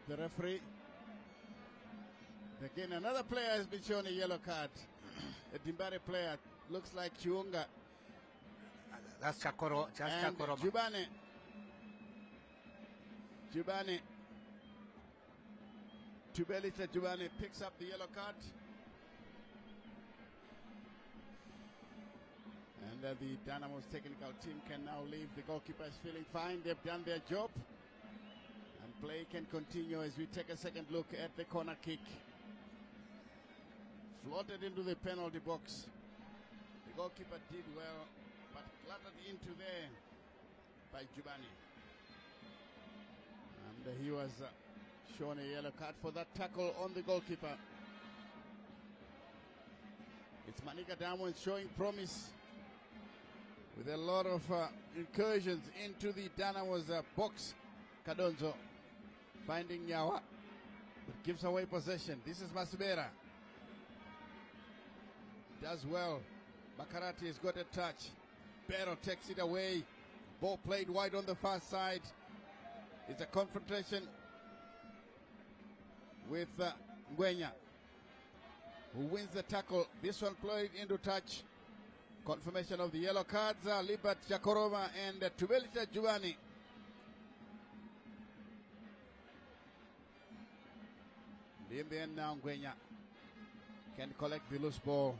the referee. Again, another player has been shown a yellow card. A Dimbare player, looks like Chiunga. That's Chakoro, just and Chakoro. Jubane. Tubelita Jubane picks up the yellow card. And the Dynamos technical team can now leave. The goalkeeper is feeling fine. They've done their job. And play can continue as we take a second look at the corner kick. Floated into the penalty box. The goalkeeper did well, but clattered into there by Jubani. And he was shown a yellow card for that tackle on the goalkeeper. It's Manica Diamonds showing promise with a lot of incursions into the Dynamos box. Kadonzo finding Nyawa, but gives away possession. This is Masibera. Does well. Makarati has got a touch. Bero takes it away. Ball played wide on the far side. It's a confrontation with Ngwenya, who wins the tackle. This one played into touch. Confirmation of the yellow cards. Libat Jakorova and Tubelita Giovanni. In the end now, Ngwenya can collect the loose ball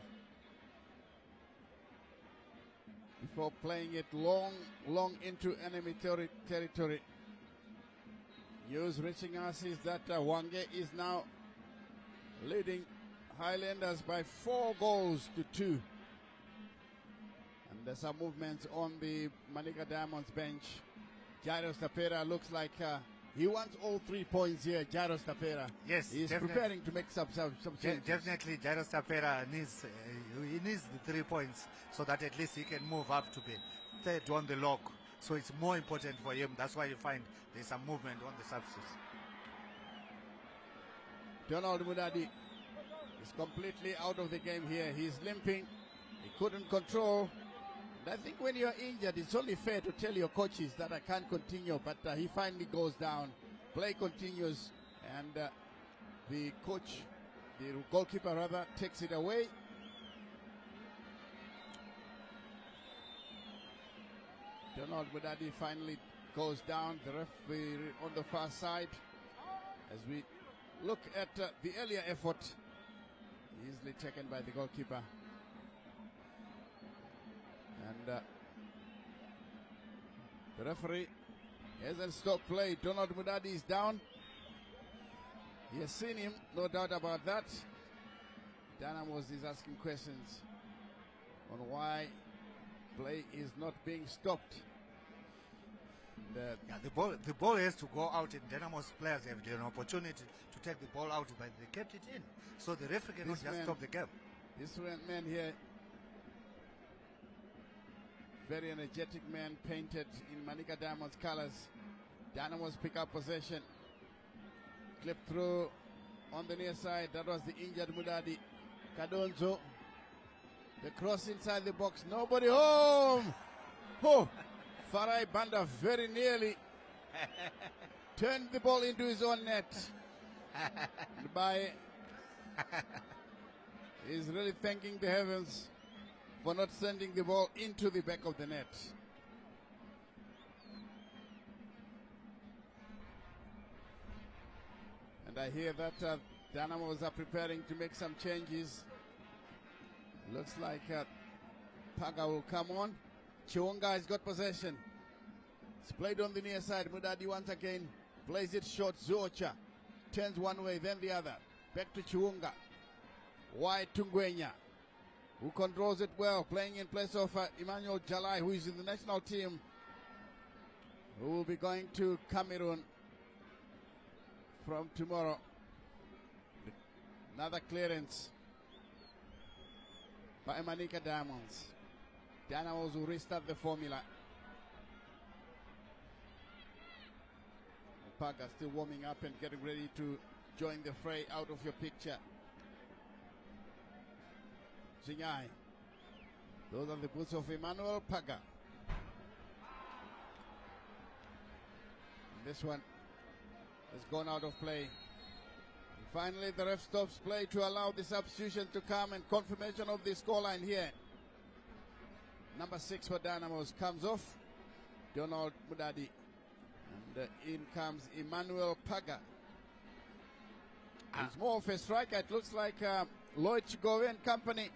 before playing it long into enemy territory. News reaching us is that Wange is now leading Highlanders by 4 goals to 2. And there's some movements on the Manica Diamonds bench. Jairus Tapera looks like he wants all 3 points here. Jairus Tapera. Yes, he's preparing to make some changes. Definitely, Jairus Tapera needs the 3 points so that at least he can move up to be third on the log. So it's more important for him. That's why you find there's some movement on the substitutes. Donald Mudadi is completely out of the game here. He's limping. He couldn't control. And I think when you're injured, it's only fair to tell your coaches that I can't continue. But he finally goes down. Play continues. And the coach, the goalkeeper rather, takes it away. Donald Mudadi finally goes down. The referee on the far side. As we look at the earlier effort, easily taken by the goalkeeper. And the referee hasn't stopped play. Donald Mudadi is down. He has seen him, no doubt about that. Dynamos is asking questions on why play is not being stopped. The ball has to go out, and Dynamos players have an opportunity to take the ball out, but they kept it in. So the referee cannot just stop the game. This man here, very energetic man, painted in Manica Diamonds colors. Dynamos pick up possession. Clip through on the near side. That was the injured Mudadi. Kadonzo. The cross inside the box. Nobody home. Oh, Farai Banda very nearly turned the ball into his own net. He's really thanking the heavens for not sending the ball into the back of the net. And I hear that Dynamos are preparing to make some changes. Looks like Paga will come on. Chiwonga has got possession. It's played on the near side. Mudadi once again plays it short. Zocha turns one way, then the other. Back to Chiwonga. Wide to Ngwenya, who controls it well, playing in place of Emmanuel Jalai, who is in the national team, who will be going to Cameroon from tomorrow. Another clearance by Manica Diamonds. Dynamos will restart the formula. Paga still warming up and getting ready to join the fray out of your picture. Zinyai. Those are the boots of Emmanuel Paga. And this one has gone out of play. And finally, the ref stops play to allow the substitution to come, and confirmation of the scoreline here. Number 6 for Dynamos comes off. Donald Mudadi. And in comes Emmanuel Paga. It's more of a striker. It looks like Lloyd Chigove and company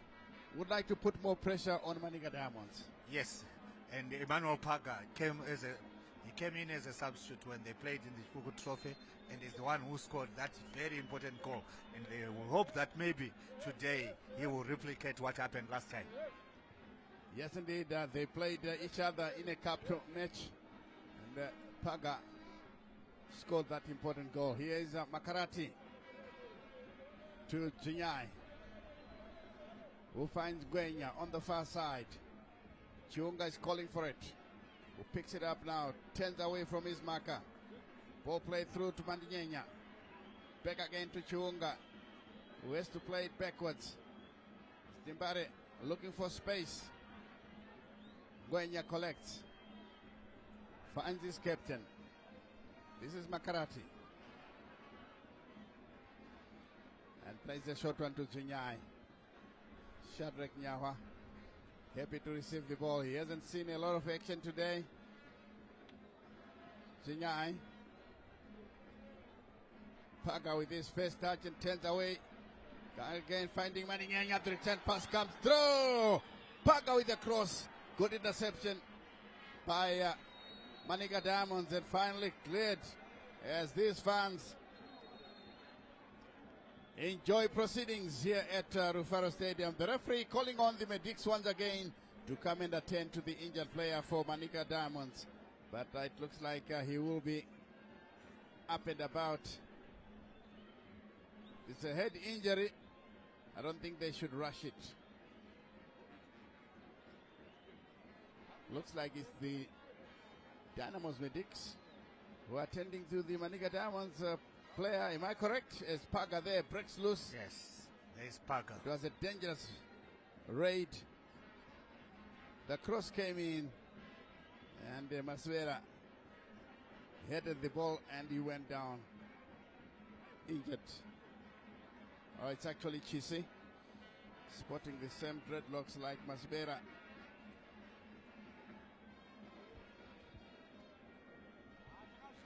would like to put more pressure on Manica Diamonds. Yes, and Emmanuel Paga came in as a substitute when they played in the Puku Trophy, and is the one who scored that very important goal. And they will hope that maybe today he will replicate what happened last time. Yes, indeed. They played each other in a cup match, and Paga scored that important goal. Here is Makarati to Jinyai, who finds Gwenya on the far side. Chiwonga is calling for it. Who picks it up now, turns away from his marker. Ball played through to Mandinyenya. Back again to Chiwonga, who has to play it backwards. Stimbare looking for space. Gwenya collects. Finds his captain. This is Makarati. And plays a short one to Zinyai. Shadrach Nyawa, happy to receive the ball. He hasn't seen a lot of action today. Zinyai. Paga with his first touch and turns away. Again finding Maninganga. The return pass comes through. Paga with the cross. Good interception by Manica Diamonds, and finally cleared as these fans enjoy proceedings here at Rufaro Stadium. The referee calling on the medics once again to come and attend to the injured player for Manica Diamonds. But it looks like he will be up and about. It's a head injury. I don't think they should rush it. Looks like it's the Dynamos medics who are attending to the Manica Diamonds player. Am I correct? As Paga there breaks loose. Yes, there's Paga. It was a dangerous raid. The cross came in, and Maswera headed the ball, and he went down injured. Oh, it's actually Chisi, sporting the same dreadlocks like Maswera.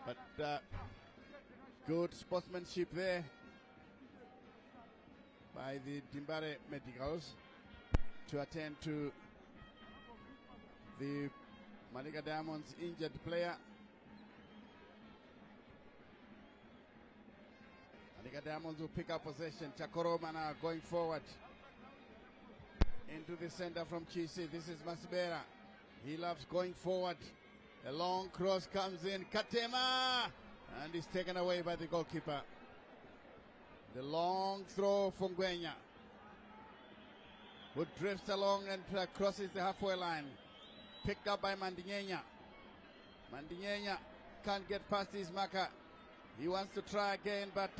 But good sportsmanship there by the Dimbare Medicals to attend to the Manica Diamonds injured player. Manica Diamonds will pick up possession. Chakoroma now going forward into the center from Chisi. This is Masbera. He loves going forward. A long cross comes in. Katema! And is taken away by the goalkeeper. The long throw from Gwenya, who drifts along and crosses the halfway line. Picked up by Mandinyenya. Mandinyenya can't get past his marker. He wants to try again, but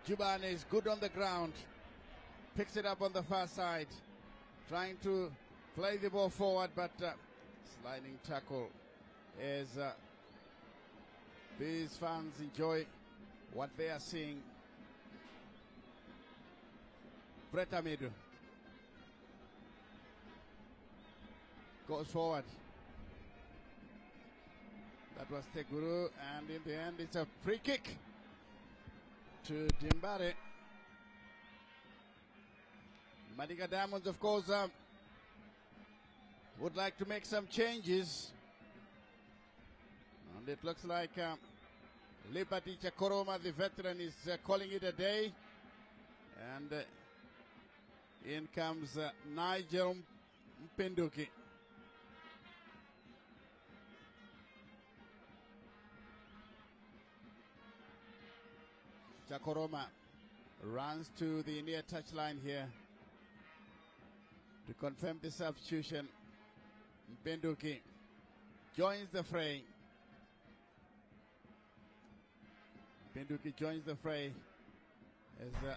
Jubane is good on the ground. Picks it up on the far side. Trying to play the ball forward, but sliding tackle as these fans enjoy what they are seeing. Brett Amidu goes forward. That was Teguru, and in the end it's a free kick to Dimbare. Manica Diamonds, of course, would like to make some changes. And it looks like Liberty Chakoroma, the veteran, is calling it a day. And in comes Nigel Mpenduki. Chakoroma runs to the near touchline here to confirm the substitution. Mpenduki joins the fray. Mpenduki joins the fray as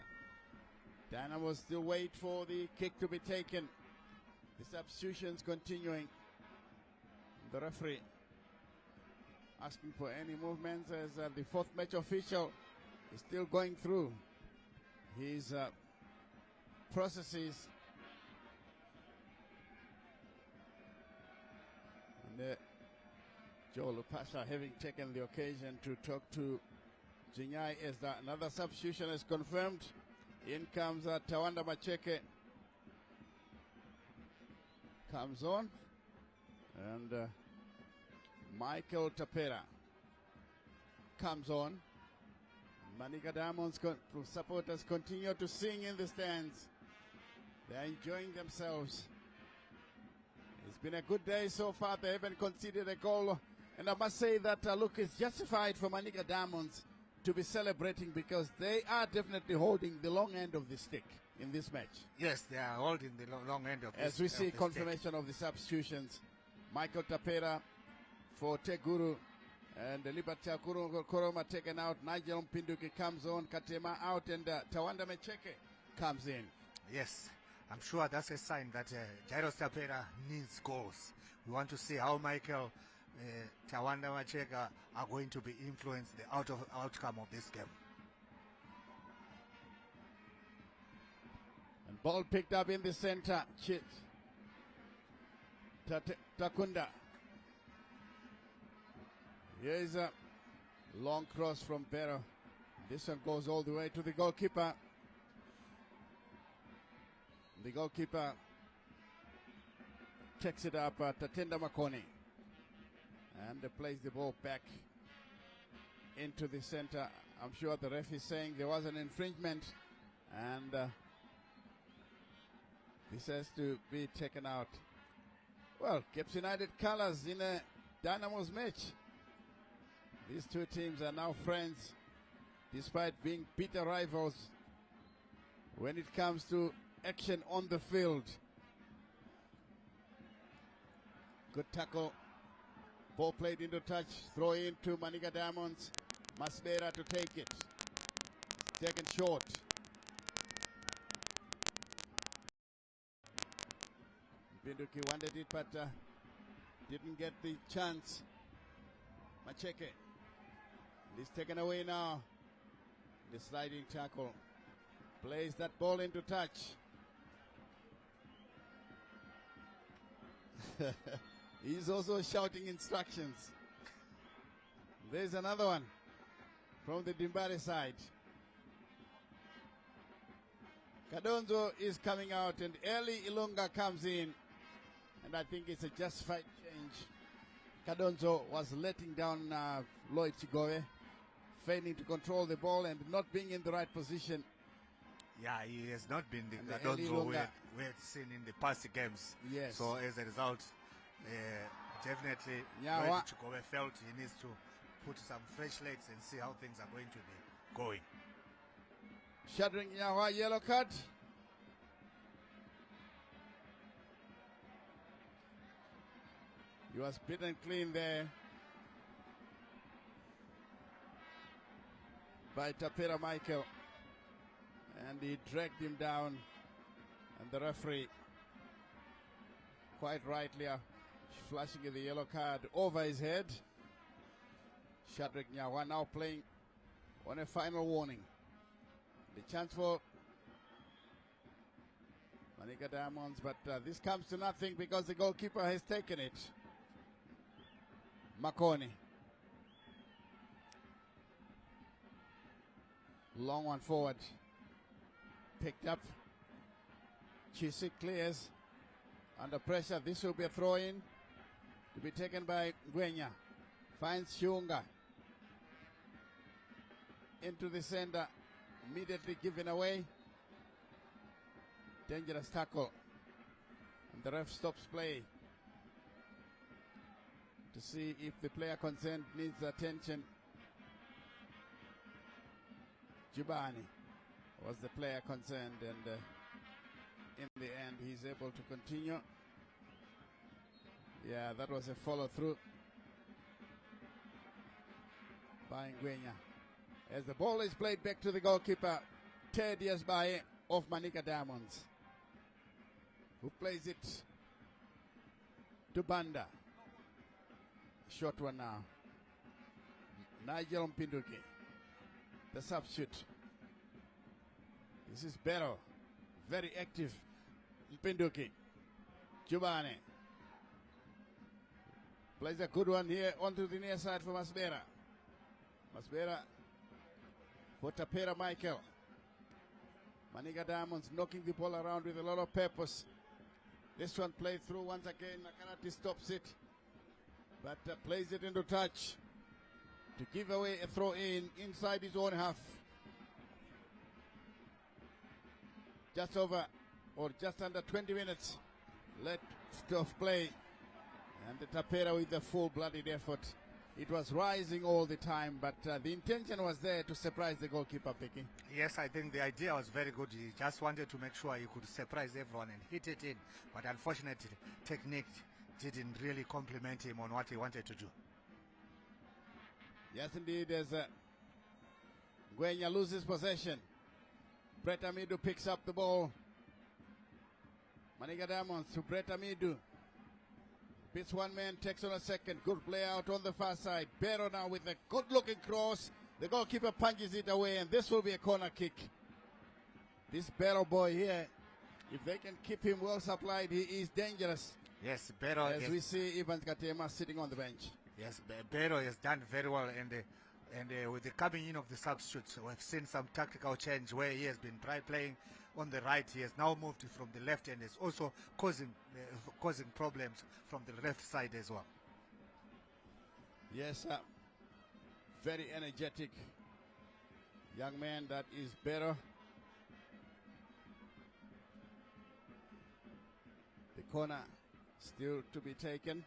Dynamos still wait for the kick to be taken. The substitutions continuing. The referee asking for any movements as the fourth match official is still going through his processes. And Joe Lupasha having taken the occasion to talk to Jinyai as another substitution is confirmed. In comes Tawanda Macheke. Comes on. And Michael Tapera comes on. Manica Diamonds supporters continue to sing in the stands. They're enjoying themselves. It's been a good day so far. They haven't conceded a goal. And I must say that, look, it's justified for Manica Diamonds to be celebrating because they are definitely holding the long end of the stick in this match. Yes, they are holding the long end of as we see confirmation of the substitutions. Michael Tapera for Teguru, and Liberty Koroma taken out. Nigel Mpinduki comes on. Katema out, and Tawanda Mecheke comes in. Yes, I'm sure that's a sign that Jairus Tapera needs goals. We want to see how Michael Tawanda Macheka are going to be influenced the outcome of this game. And ball picked up in the center. Takunda. Here is a long cross from Pero. This one goes all the way to the goalkeeper. The goalkeeper takes it up, Tatenda Makoni, and plays the ball back into the center. I'm sure the ref is saying there was an infringement And this has to be taken out. Well, Cape United colors in a Dynamos match. These two teams are now friends, despite being bitter rivals when it comes to action on the field. Good tackle. Ball played into touch. Throw into Manica Diamonds. Masbera to take it. Taken short. Binduki wanted it, but didn't get the chance. Macheke. It's taken away now. The sliding tackle. Plays that ball into touch. He's also shouting instructions. There's another one from the Dimbare side. Kadonzo is coming out and Eli Ilunga comes in. And I think it's a justified change. Kadonzo was letting down Lloyd Chigoe, failing to control the ball and not being in the right position. Yeah, he has not been the Kadonzo we had seen in the past games. Yes. So as a result, definitely Nyawa Chigoe felt he needs to put some fresh legs and see how things are going to be going. Shadrach Nyawa, yellow card. He was beaten clean there by Tapera Michael, and he dragged him down, and the referee quite rightly flashing the yellow card over his head. Shadrach Nyawa now playing on a final warning. The chance for Manica Diamonds, but this comes to nothing because the goalkeeper has taken it. Makoni. Long one forward. Picked up. Chisik clears. Under pressure. This will be a throw-in to be taken by Gwenya. Finds Shunga. Into the center. Immediately given away. Dangerous tackle. And the ref stops play to see if the player concerned needs attention. Jubani was the player concerned, and in the end he's able to continue. Yeah, that was a follow through by Ngwenya. As the ball is played back to the goalkeeper, Ted Yasbaye of Manica Diamonds, who plays it to Banda. Short one now. Nigel Mpinduki, the substitute. This is Bero, very active. Mpinduki, Jubane plays a good one here onto the near side for Masbera. Masbera for Tapera Michael. Manica Diamonds knocking the ball around with a lot of purpose. This one played through once again. Nakanati stops it, but plays it into touch to give away a throw-in inside his own half. Just over, or just under 20 minutes left of play, and the Tapera with the full-blooded effort. It was rising all the time, but the intention was there to surprise the goalkeeper, Piki. Yes, I think the idea was very good. He just wanted to make sure he could surprise everyone and hit it in, but unfortunately, technique didn't really compliment him on what he wanted to do. Yes, indeed, as Gwenya loses possession. Brett Amidu picks up the ball. Manica Diamonds to Brett Amidu. Beats one man, takes on a second. Good play out on the far side. Bero now with a good-looking cross. The goalkeeper punches it away, and this will be a corner kick. This Bero boy here, if they can keep him well supplied, he is dangerous. Yes, Bero. As we see Evans Katema sitting on the bench. Yes, Bero has done very well, and with the coming in of the substitutes, we've seen some tactical change where he has been playing on the right. He has now moved from the left and is also causing problems from the left side as well. Yes, very energetic young man that is Bero. corner still to be taken,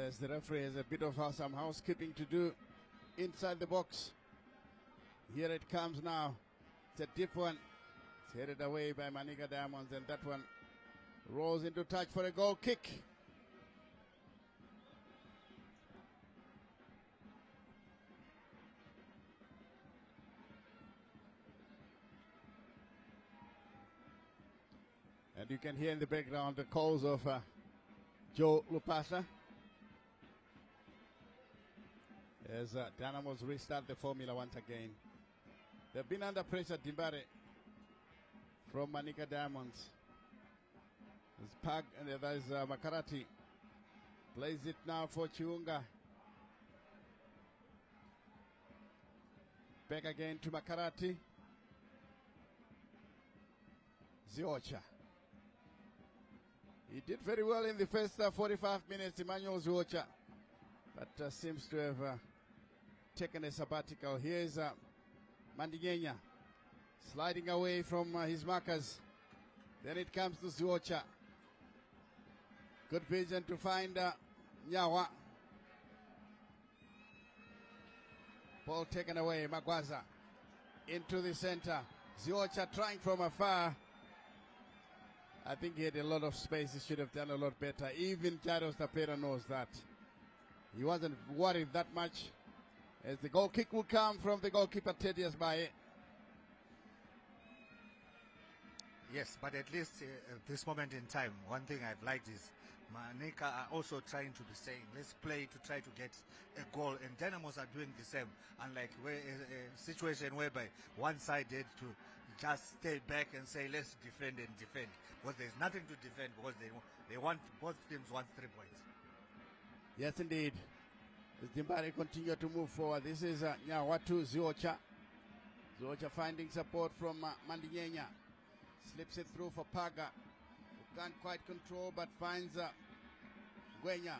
as the referee has a bit of some housekeeping to do inside the box. Here it comes now. It's a deep one. It's headed away by Manica Diamonds, and that one rolls into touch for a goal kick. And you can hear in the background the calls of Joe Lupasa as Dynamos restart the formula once again. They've been under pressure, Dimbare from Manica Diamonds. There's Pag and there's Makarati. Plays it now for Chiunga. Back again to Makarati. Ziocha. He did very well in the first 45 minutes, Emmanuel Ziocha, but seems to have taken a sabbatical. Here's Mandigenya sliding away from his markers. Then it comes to Ziocha. Good vision to find Nyawa. Ball taken away, Magwaza into the center. Ziocha trying from afar. I think he had a lot of space. He should have done a lot better. Even Jaros Tapera knows that. He wasn't worried that much, as the goal kick will come from the goalkeeper, Tedious Baye. Yes, but at least at this moment in time, one thing I've liked is Manica are also trying to be saying, let's play to try to get a goal. And Dynamos are doing the same, unlike a situation whereby one side had to just stay back and say, let's defend and defend. Because there's nothing to defend, because they want, both teams want 3 points. Yes, indeed. As Dimbare continue to move forward, this is Nyawatu Ziocha. Ziocha finding support from Mandinyenya. Slips it through for Paga, who can't quite control but finds Gwenya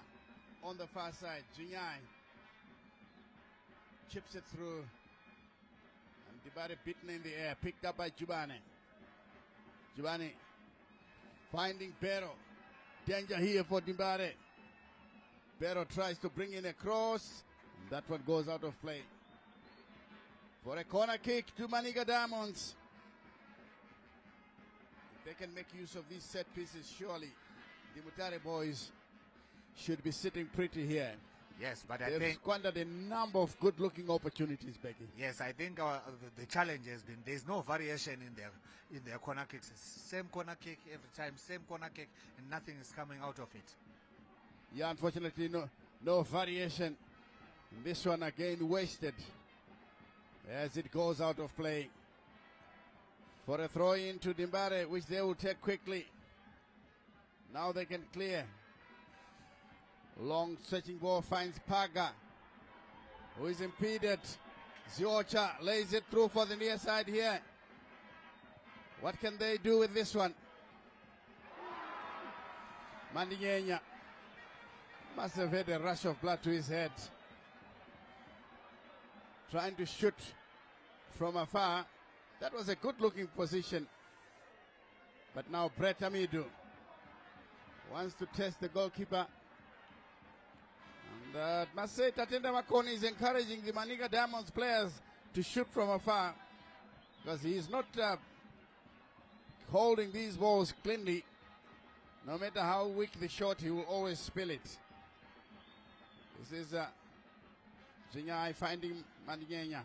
on the far side. Junyai chips it through. And Dimbare beaten in the air, picked up by Jubane. Jubane finding Bero. Danger here for Dimbare. Bero tries to bring in a cross. That one goes out of play. For a corner kick to Manica Diamonds. If they can make use of these set pieces, surely the Mutare boys should be sitting pretty here. Yes, but They've squandered a number of good-looking opportunities, Becky. Yes, I think the challenge has been there's no variation in their corner kicks. Same corner kick every time, same corner kick, and nothing is coming out of it. Yeah, unfortunately, no variation. This one again wasted as it goes out of play. For a throw in to Dimbare, which they will take quickly. Now they can clear. Long stretching ball finds Paga, who is impeded. Ziocha lays it through for the near side here. What can they do with this one? Mandinyenya must have had a rush of blood to his head. Trying to shoot from afar. That was a good-looking position. But now Brett Amidu wants to test the goalkeeper. And I must say, Tatenda Makoni is encouraging the Manica Diamonds players to shoot from afar, because he is not holding these balls cleanly. No matter how weak the shot, he will always spill it. This is Zinyai finding Mandinyenya.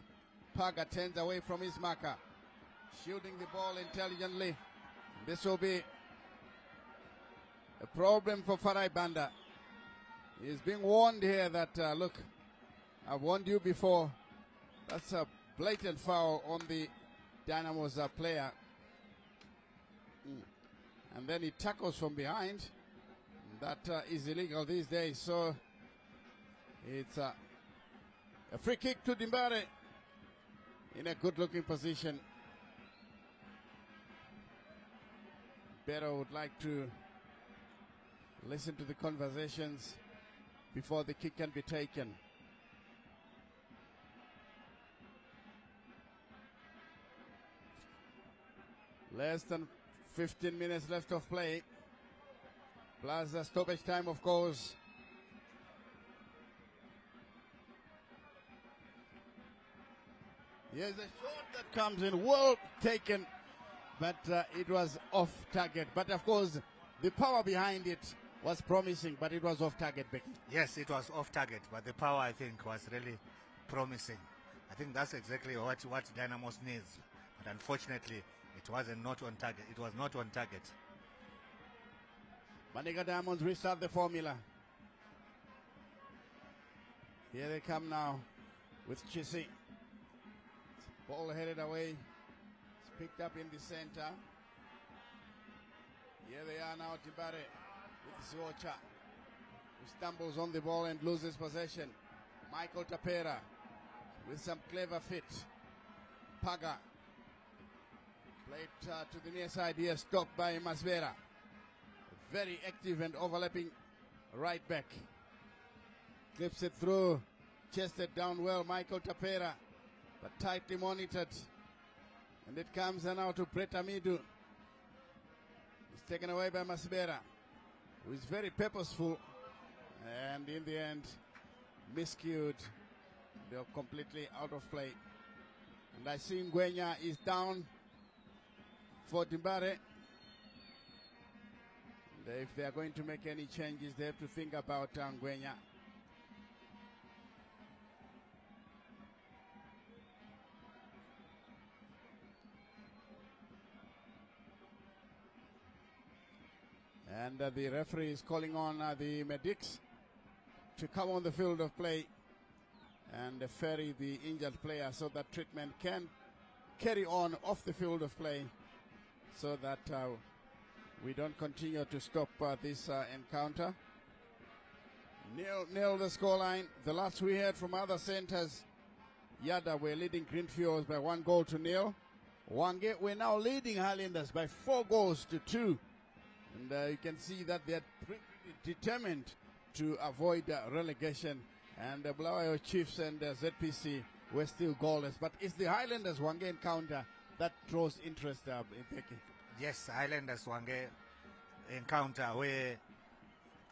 Paga turns away from his marker, shooting the ball intelligently. This will be a problem for Farai Banda. He is being warned here that, look, I've warned you before. That's a blatant foul on the Dynamos player. And then he tackles from behind. That is illegal these days. So it's a free kick to Dimbare in a good-looking position. Bero would like to listen to the conversations before the kick can be taken. Less than 15 minutes left of play. plus the stoppage time, of course. Here's a shot that comes in, well taken, but it was off target. But of course, the power behind it was promising, but it was off target, Becky. Yes, it was off target, but the power, I think, was really promising. I think that's exactly what Dynamos needs. But unfortunately, it wasn't not on target. It was not on target. Manica Diamonds restart the formula. Here they come now with Chisi. Ball headed away. It's picked up in the center. Here they are now, Tibare with Ziocha, who stumbles on the ball and loses possession. Michael Tapera with some clever fit. Paga played to the near side here, stopped by Masvera. Very active and overlapping right back. Clips it through, chested down well, Michael Tapera, but tightly monitored. And it comes now to Pretamidu. It's taken away by Masvera, who is very purposeful, and in the end miscued. They're completely out of play. And I see Ngwenya is down for Dimbare. If they are going to make any changes, they have to think about Ngwenya. And the referee is calling on the medics to come on the field of play and ferry the injured player so that treatment can carry on off the field of play, so that we don't continue to stop this encounter. 0-0 the scoreline. The last we heard from other centers, Yada were leading Greenfields by 1-0. Wange we're now leading Highlanders by 4-2. And you can see that they're pretty determined to avoid relegation. And the Bulawayo Chiefs and ZPC were still goalless. But it's the Highlanders Wange encounter that draws interest in Peki. Yes, Highlanders Wange encounter, where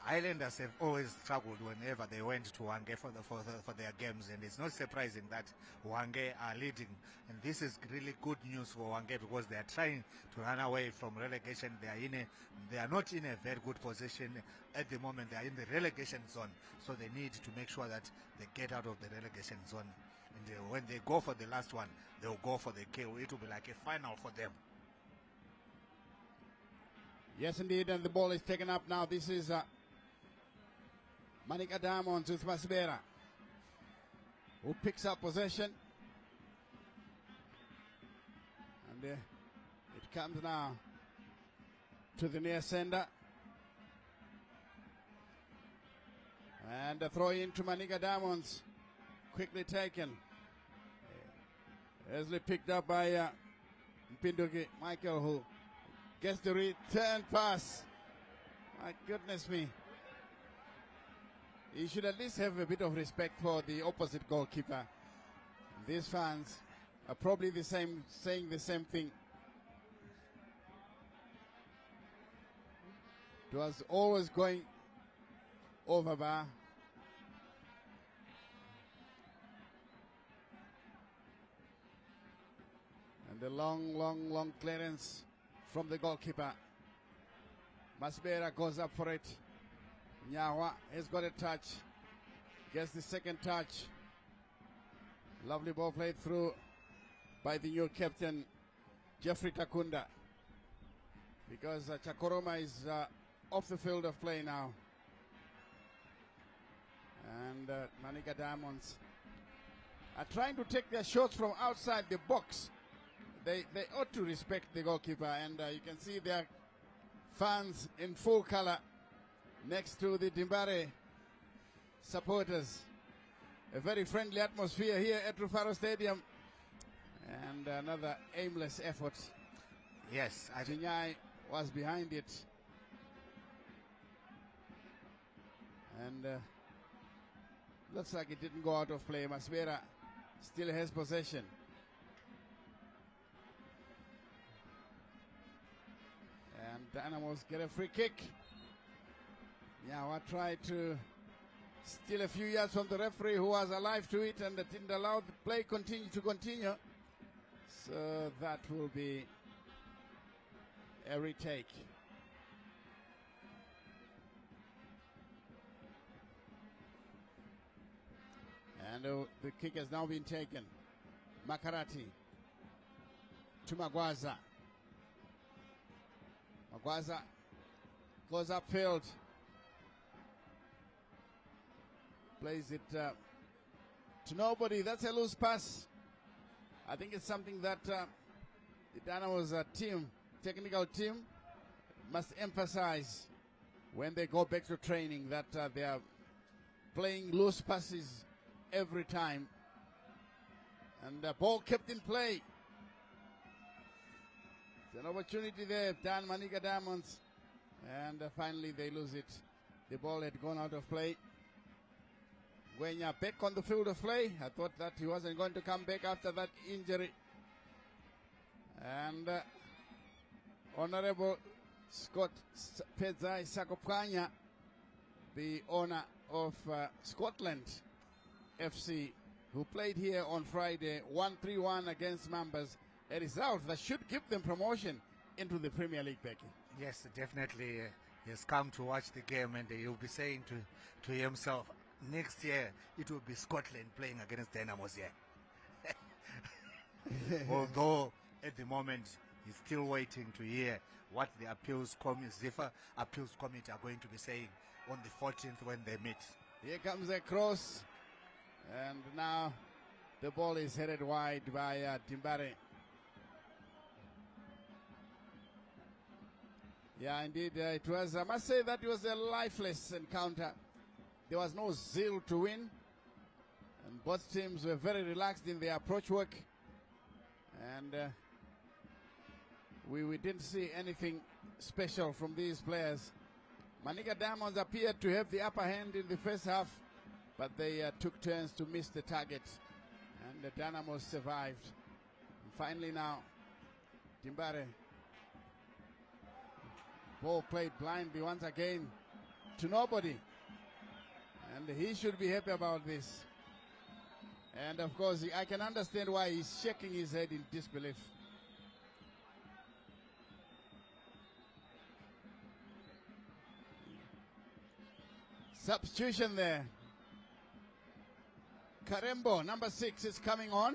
Highlanders have always struggled whenever they went to Wange for their games, and it's not surprising that Wange are leading. And this is really good news for Wange, because they are trying to run away from relegation. They are not in a very good position at the moment. They are in the relegation zone, so they need to make sure that they get out of the relegation zone. And when they go for the last one, they will go for the kill. It will be like a final for them. Yes, indeed, and the ball is taken up now. This is Manica Diamonds with Masbera, who picks up possession. And it comes now to the near sender. And a throw in to Manica Diamonds, quickly taken. Easily picked up by Mpinduki Michael, who gets the return pass. My goodness me. He should at least have a bit of respect for the opposite goalkeeper. These fans are probably saying the same thing. It was always going over bar. And the long clearance from the goalkeeper. Masbera goes up for it. Nyawa has got a touch. Gets the second touch. Lovely ball played through by the new captain, Jeffrey Takunda. Because Chakoroma is off the field of play now. And Manica Diamonds are trying to take their shots from outside the box. They ought to respect the goalkeeper, and you can see their fans in full color next to the Dimbare supporters. A very friendly atmosphere here at Rufaro Stadium, and another aimless effort. Yes, Chinyai was behind it, and looks like it didn't go out of play. Masbera still has possession. And Dynamos get a free kick. Yeah, I tried to steal a few yards from the referee who was alive to it and didn't allow the play to continue. So that will be a retake. And the kick has now been taken. Makarati to Magwaza. Magwaza goes upfield. Plays it to nobody. That's a loose pass. I think it's something that the Dynamos team, technical team, must emphasize when they go back to training, that they are playing loose passes every time. And the ball kept in play. It's an opportunity there, Manica Diamonds. And finally they lose it. The ball had gone out of play. Gwenya back on the field of play. I thought that he wasn't going to come back after that injury. And Honorable Scott Pedzai Sakopkanya, the owner of Scotland FC, who played here on Friday, won 3-1 against Mambas, a result that should give them promotion into the Premier League, Becky. Yes, definitely. He has come to watch the game, and he'll be saying to himself, next year it will be Scotland playing against Dynamos here. Although at the moment he's still waiting to hear what the Ziffer appeals committee are going to be saying on the 14th when they meet. Here comes a cross, and now the ball is headed wide by Timbare. Yeah, indeed, it was, I must say that it was a lifeless encounter. There was no zeal to win, and both teams were very relaxed in their approach work, and we didn't see anything special from these players. Manica Diamonds appeared to have the upper hand in the first half, but they took turns to miss the target, and the Dynamos survived. And finally now, Timbare. Ball played blindly once again to nobody. And he should be happy about this. And of course, I can understand why he's shaking his head in disbelief. Substitution there. Karembo, number 6, is coming on.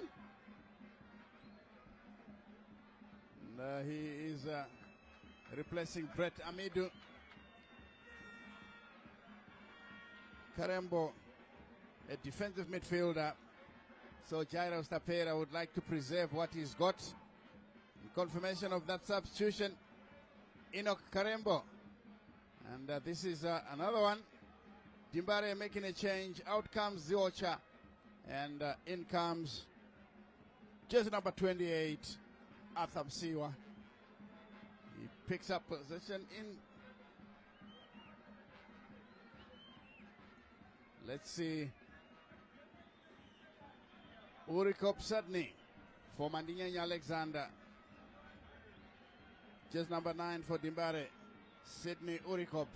And, he is replacing Brett Amidu. Karembo, a defensive midfielder. So Jairo Stapera would like to preserve what he's got. In confirmation of that substitution, Enoch Karembo. And this is another one. Dimbare making a change. Out comes Ziocha. And in comes jersey number 28, Arthur Siwa. He picks up possession in. Let's see. Urikop Sydney for Mandinyanya Alexander. Just number 9 for Dimbare. Sydney Urikop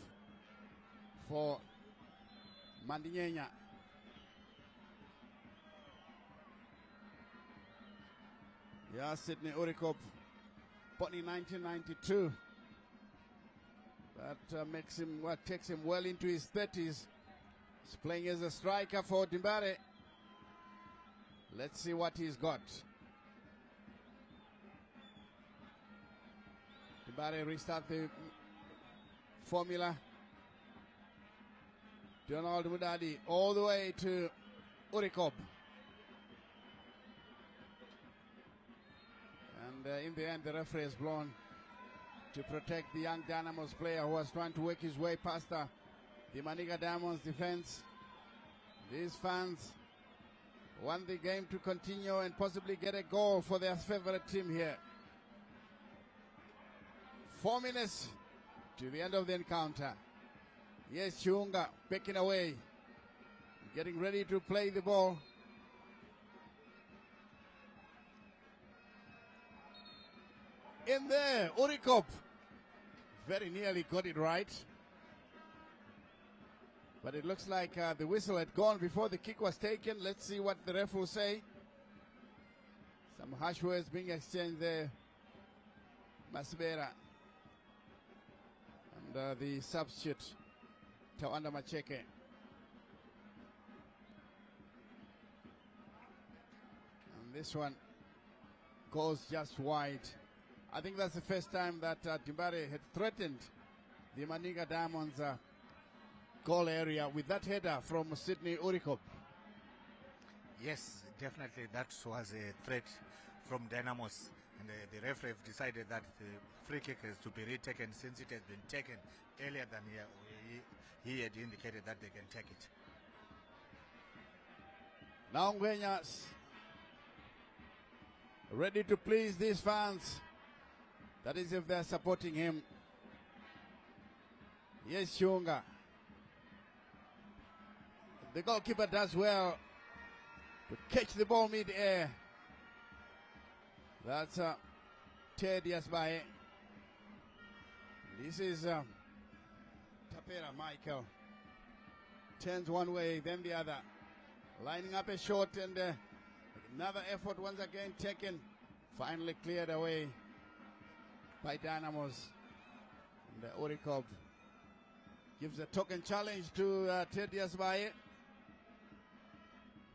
for Mandinyanya. Yeah, Sydney Urikop, born in 1992. That makes him, takes him well into his 30s. He's playing as a striker for Dimbare. Let's see what he's got. Dimbare restart the formula. Donald Mudadi all the way to Urikop. And in the end, the referee has blown to protect the young Dynamos player who was trying to work his way past the Manica Diamonds defense. These fans want the game to continue and possibly get a goal for their favorite team here. 4 minutes to the end of the encounter. Yes, Chiunga backing away, getting ready to play the ball. In there, Urikop very nearly got it right. But it looks like the whistle had gone before the kick was taken. Let's see what the ref will say. Some harsh words being exchanged there. Masbera and the substitute, Tawanda Macheke. And this one goes just wide. I think that's the first time that Dimbare had threatened the Manica Diamonds goal area with that header from Sydney Urikop. Yes, definitely that was a threat from Dynamos, and the referee decided that the free kick is to be retaken since it has been taken earlier than he had indicated that they can take it. Now Ngwenyas ready to please these fans. That is if they're supporting him. Yes, Shunga. The goalkeeper does well to catch the ball mid-air. That's Ted Yasbae. This is Tapera Michael. Turns one way, then the other. Lining up a shot, and another effort once again taken. Finally cleared away by Dynamos. And Urikov gives a token challenge to Ted Yasbae,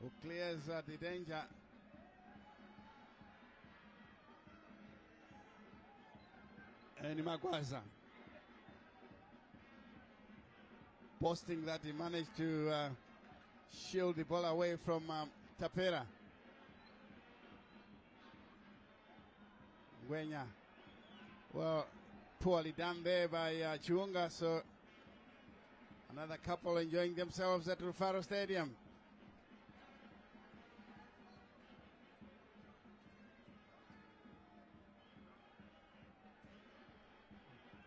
who clears the danger. And Magwaza posting that he managed to shield the ball away from Tapera. Gwenya, well, poorly done there by Chiunga, so another couple enjoying themselves at Rufaro Stadium.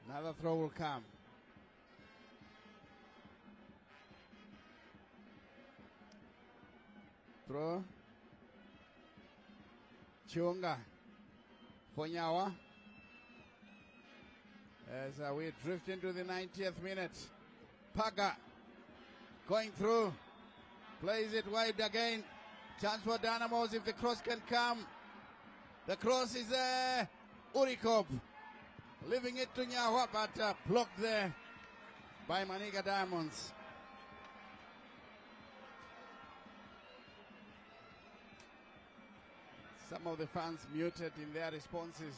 Another throw will come. Throw. Chiunga. Fonyawa. As we drift into the 90th minute. Paga going through. Plays it wide again. Chance for Dynamos if the cross can come. The cross is there. Urikop leaving it to Nyawa, but blocked there by Manica Diamonds. Some of the fans muted in their responses.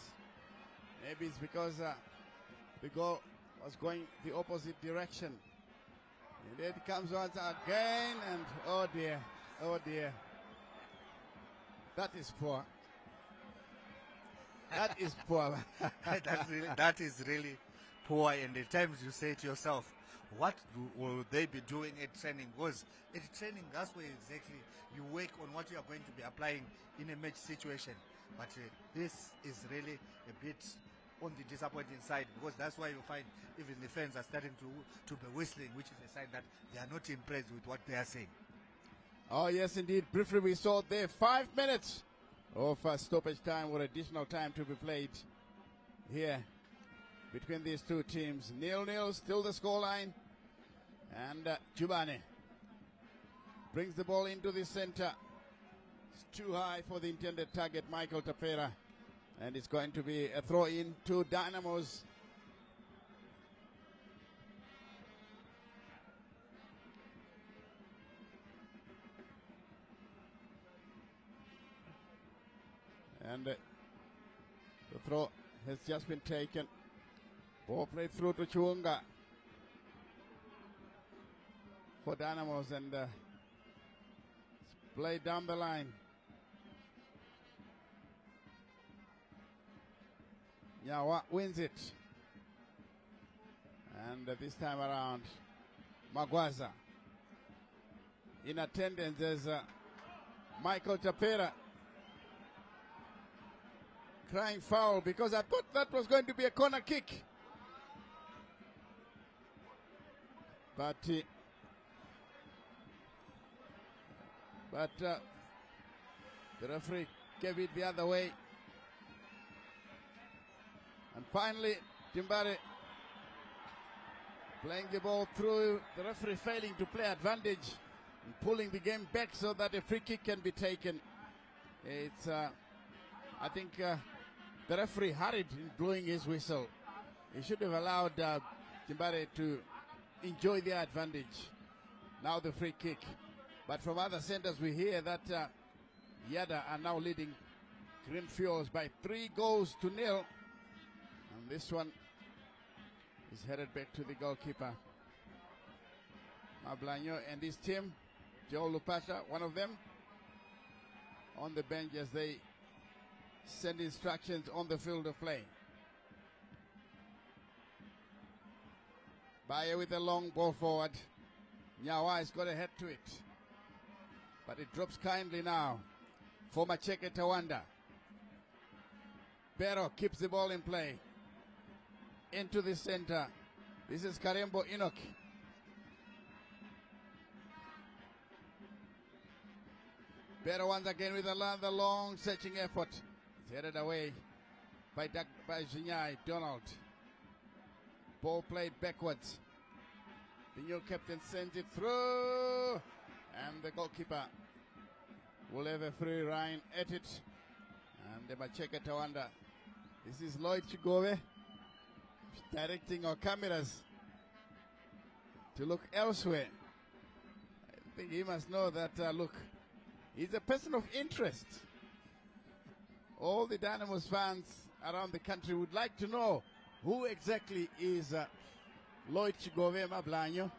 Maybe it's because the goal was going the opposite direction. And it comes once again, and oh dear, oh dear. That is poor. That is poor. that is really poor, and at times you say to yourself, what will they be doing at training? Because at training, that's where exactly you work on what you are going to be applying in a match situation. But this is really a bit on the disappointing side, because that's why you find even the fans are starting to be whistling, which is a sign that they are not impressed with what they are saying. Oh yes, indeed. Briefly we saw there 5 minutes of stoppage time or additional time to be played here between these two teams. 0-0, still the scoreline. And Jubane brings the ball into the center. It's too high for the intended target, Michael Tapera. And it's going to be a throw in to Dynamos. And the throw has just been taken. Ball played through to Chiunga for Dynamos, and played down the line. Nyawa wins it. And this time around, Magwaza in attendance as Michael Tapera crying foul, because I thought that was going to be a corner kick. But the referee gave it the other way. And finally, Timbare Playing the ball through, the referee failing to play advantage, and pulling the game back so that a free kick can be taken. It's, I think the referee hurried in blowing his whistle. He should have allowed Jimbare to enjoy the advantage. Now the free kick. But from other centers we hear that Yada are now leading Greenfields by 3-0. And this one is headed back to the goalkeeper. Mablanyo and his team, Joe Lupata, one of them, on the bench as they send instructions on the field of play. Bayer with a long ball forward. Nyawa has got a head to it. But it drops kindly now for Macheke Tawanda. Bero keeps the ball in play. Into the center. This is Karembo Enoch. Bero once again with another long searching effort. It's headed away by Zinyai Donald. Ball played backwards. The new captain sends it through. And the goalkeeper will have a free run at it. And the Macheke Tawanda. This is Lloyd Chigove directing our cameras to look elsewhere. I think he must know that, look, he's a person of interest. All the Dynamos fans around the country would like to know who exactly is Lloyd Chigove Mablanyo.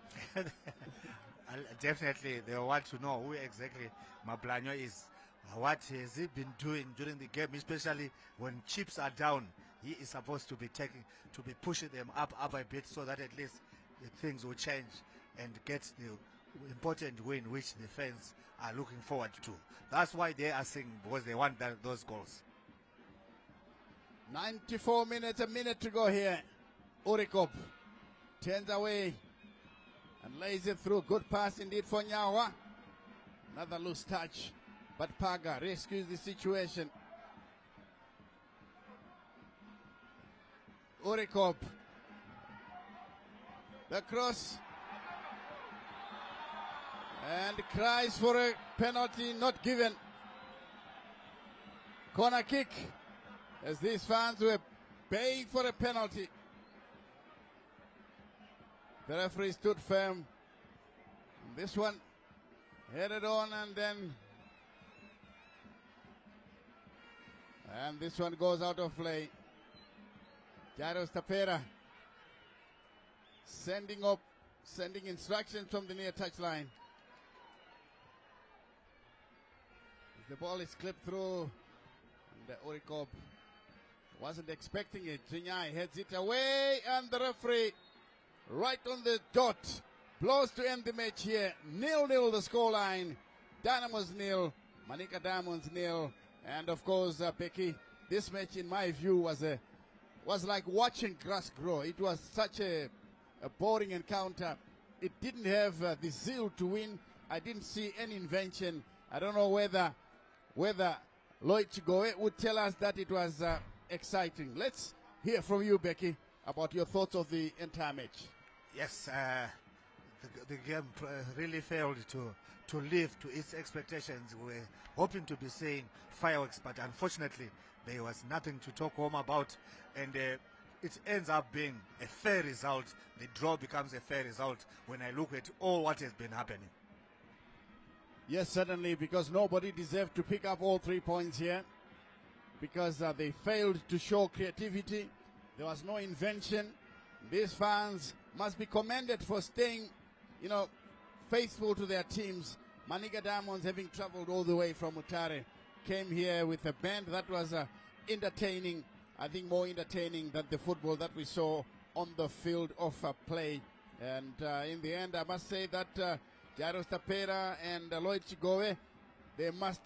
Definitely, they want to know who exactly Mablanyo is. What has he been doing during the game, especially when chips are down? He is supposed to be pushing them up a bit so that at least the things will change and get the important win which the fans are looking forward to. That's why they are singing, because they want those goals. 94 minutes, a minute to go here. Urikop turns away and lays it through. Good pass indeed for Nyawa. Another loose touch, but Paga rescues the situation. Urikop. The cross. And cries for a penalty not given. Corner kick, as these fans were baying for a penalty. The referee stood firm. This one headed on and this one goes out of play. Jairus Tapera sending instructions from the near touchline. The ball is clipped through, and the Urikop wasn't expecting it. Zinyai heads it away, and the referee right on the dot blows to end the match here. 0-0 the scoreline. Dynamos 0, Manica Diamonds 0, and of course, Becky, this match in my view was like watching grass grow. It was such a boring encounter. It didn't have the zeal to win. I didn't see any invention. I don't know whether Lloyd Chigoe would tell us that it was exciting. Let's hear from you, Becky, about your thoughts of the entire match. Yes, the game really failed to live to its expectations. We were hoping to be seeing fireworks, but unfortunately there was nothing to talk home about, and it ends up being a fair result. The draw becomes a fair result when I look at all what has been happening. Yes, certainly, because nobody deserved to pick up all 3 points here, because they failed to show creativity. There was no invention. These fans must be commended for staying, faithful to their teams. Manica Diamonds, having traveled all the way from Mutare, came here with a band that was entertaining, I think more entertaining than the football that we saw on the field of play. And in the end, I must say that Jairus Tapera and Lloyd Chigoe, they must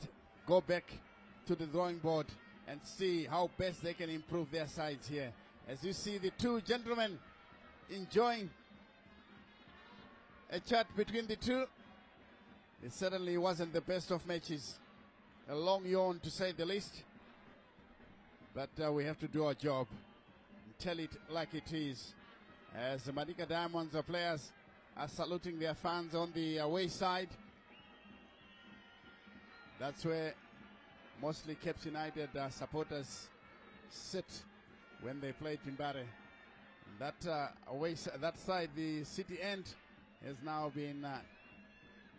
go back to the drawing board and see how best they can improve their sides here. As you see the two gentlemen enjoying a chat between the two. It certainly wasn't the best of matches. A long yawn to say the least. But we have to do our job and tell it like it is. as the Manica Diamonds players are saluting their fans on the away side. That's where mostly Cape United supporters sit when they play Timbare. That that side, the city end, has now been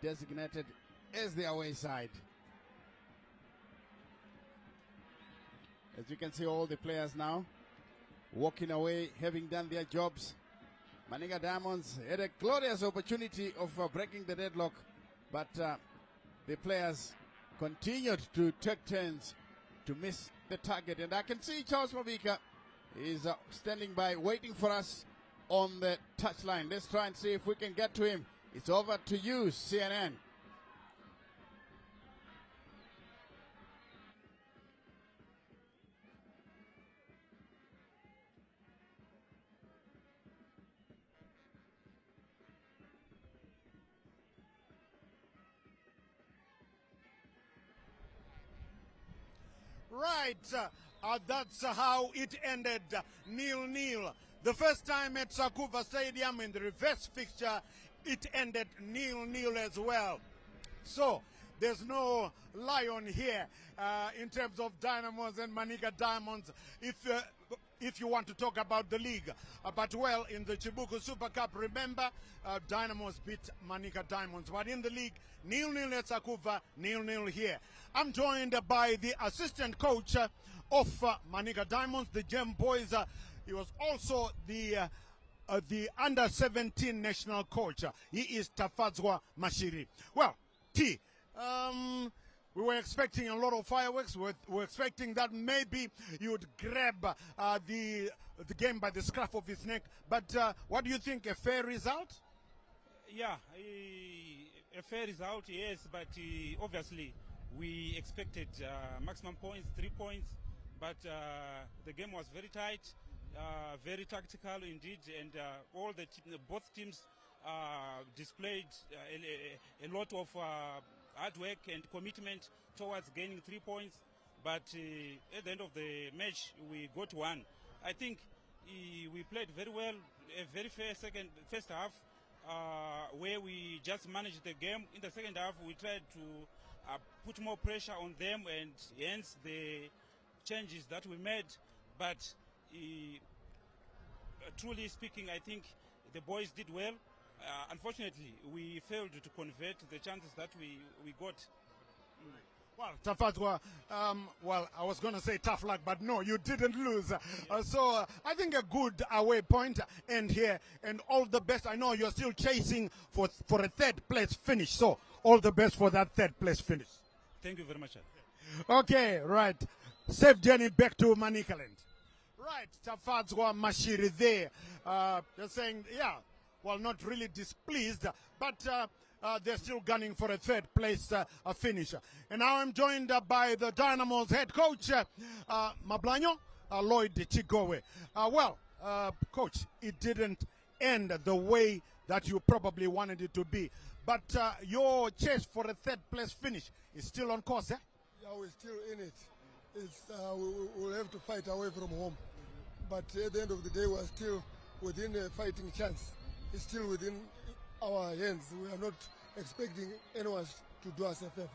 designated as the away side. As you can see, all the players now walking away, having done their jobs. Manica Diamonds had a glorious opportunity of breaking the deadlock, but the players continued to take turns to miss the target. And I can see Charles Mabika is standing by, waiting for us on the touchline. Let's try and see if we can get to him. It's over to you, CNN. Right, that's how it ended, 0-0. The first time at Sakuva Stadium in the reverse fixture, it ended 0-0 as well. So there's no lion here in terms of Dynamos and Manica Diamonds if you want to talk about the league. But well, in the Chibuku Super Cup, remember, Dynamos beat Manica Diamonds. But in the league, 0-0 at Sakuva, 0-0 here. I'm joined by the assistant coach of Manica Diamonds, the Gem Boys. He was also the under-17 national coach. He is Tafadzwa Mashiri. Well, T, we were expecting a lot of fireworks. We're expecting that maybe you would grab the game by the scruff of his neck. But what do you think, a fair result? Yeah, a fair result, yes. But obviously, we expected maximum points, 3 points. But the game was very tight, very tactical indeed. And both teams displayed a lot of hard work and commitment towards gaining 3 points, but at the end of the match we got one. I think we played very well, a very fair first half, where we just managed the game. In the second half we tried to put more pressure on them, and hence the changes that we made. But truly speaking, I think the boys did well. Unfortunately, we failed to convert the chances that we got. Well, Tafadzwa, well, I was going to say tough luck, but no, you didn't lose. So I think a good away point end here, and all the best. I know you're still chasing for a third place finish, so all the best for that third place finish. Thank you very much. Okay, right. Safe journey back to Manicaland. Right, Tafadzwa Mashiri there. They're saying, yeah, well, not really displeased, but they're still gunning for a third place finish. And now I'm joined by the Dynamos head coach, Mablanyo, Lloyd Chigowe. Well, coach, it didn't end the way that you probably wanted it to be, but your chase for a third place finish is still on course, eh? Yeah, we're still in it. It's, we'll have to fight away from home. But at the end of the day, we're still within a fighting chance. It's still within our hands. We are not expecting anyone to do us a favor.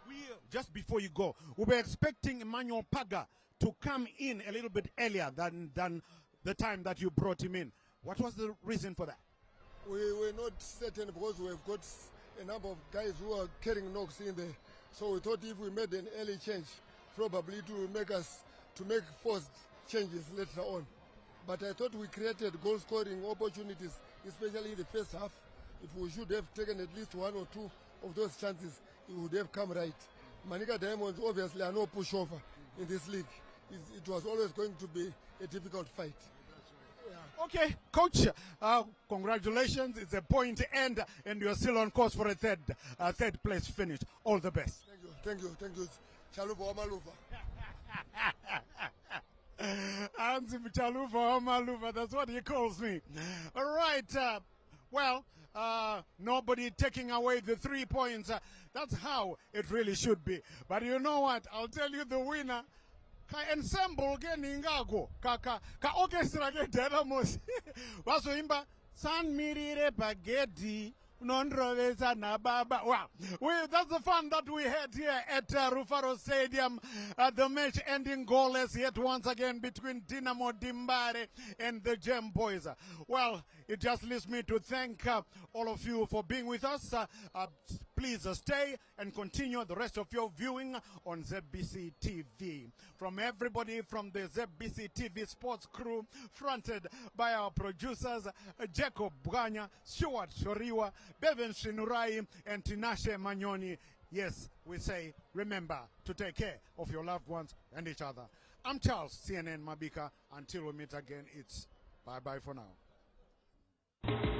Okay. Just before you go, we were expecting Emmanuel Paga to come in a little bit earlier than the time that you brought him in. What was the reason for that? We were not certain because we have got a number of guys who are carrying knocks in there. So we thought if we made an early change, probably it will make us to make forced changes later on. But I thought we created goal scoring opportunities, especially in the first half. If we should have taken at least one or two of those chances, it would have come right. Manica Diamonds obviously are no pushover in this league. It was always going to be a difficult fight. Yeah. Okay, coach, congratulations. It's a point end, and you're still on course for a third place finish. All the best. Thank you. Chaluva Omaluva. Chaluva Omaluva, that's what he calls me. All right, well, nobody taking away the 3 points. That's how it really should be. But you know what? I'll tell you the winner ensemble ke ningako ka orchestra ke Dynamos vazoimba Sanmirire Bagedi Nondrovesa na baba. Wow, that's the fun that we had here at Rufaro Stadium. The match ending goalless yet once again between Dynamo Dimbare and the Gem Boys. Well, it just leaves me to thank all of you for being with us. Please stay and continue the rest of your viewing on ZBC TV. From everybody from the ZBC TV sports crew, fronted by our producers, Jacob Buganya, Stuart Shoriwa, Bevan Shinurai, and Tinashe Manyoni. Yes, we say, remember to take care of your loved ones and each other. I'm Charles, CNN Mabika. Until we meet again, it's bye-bye for now.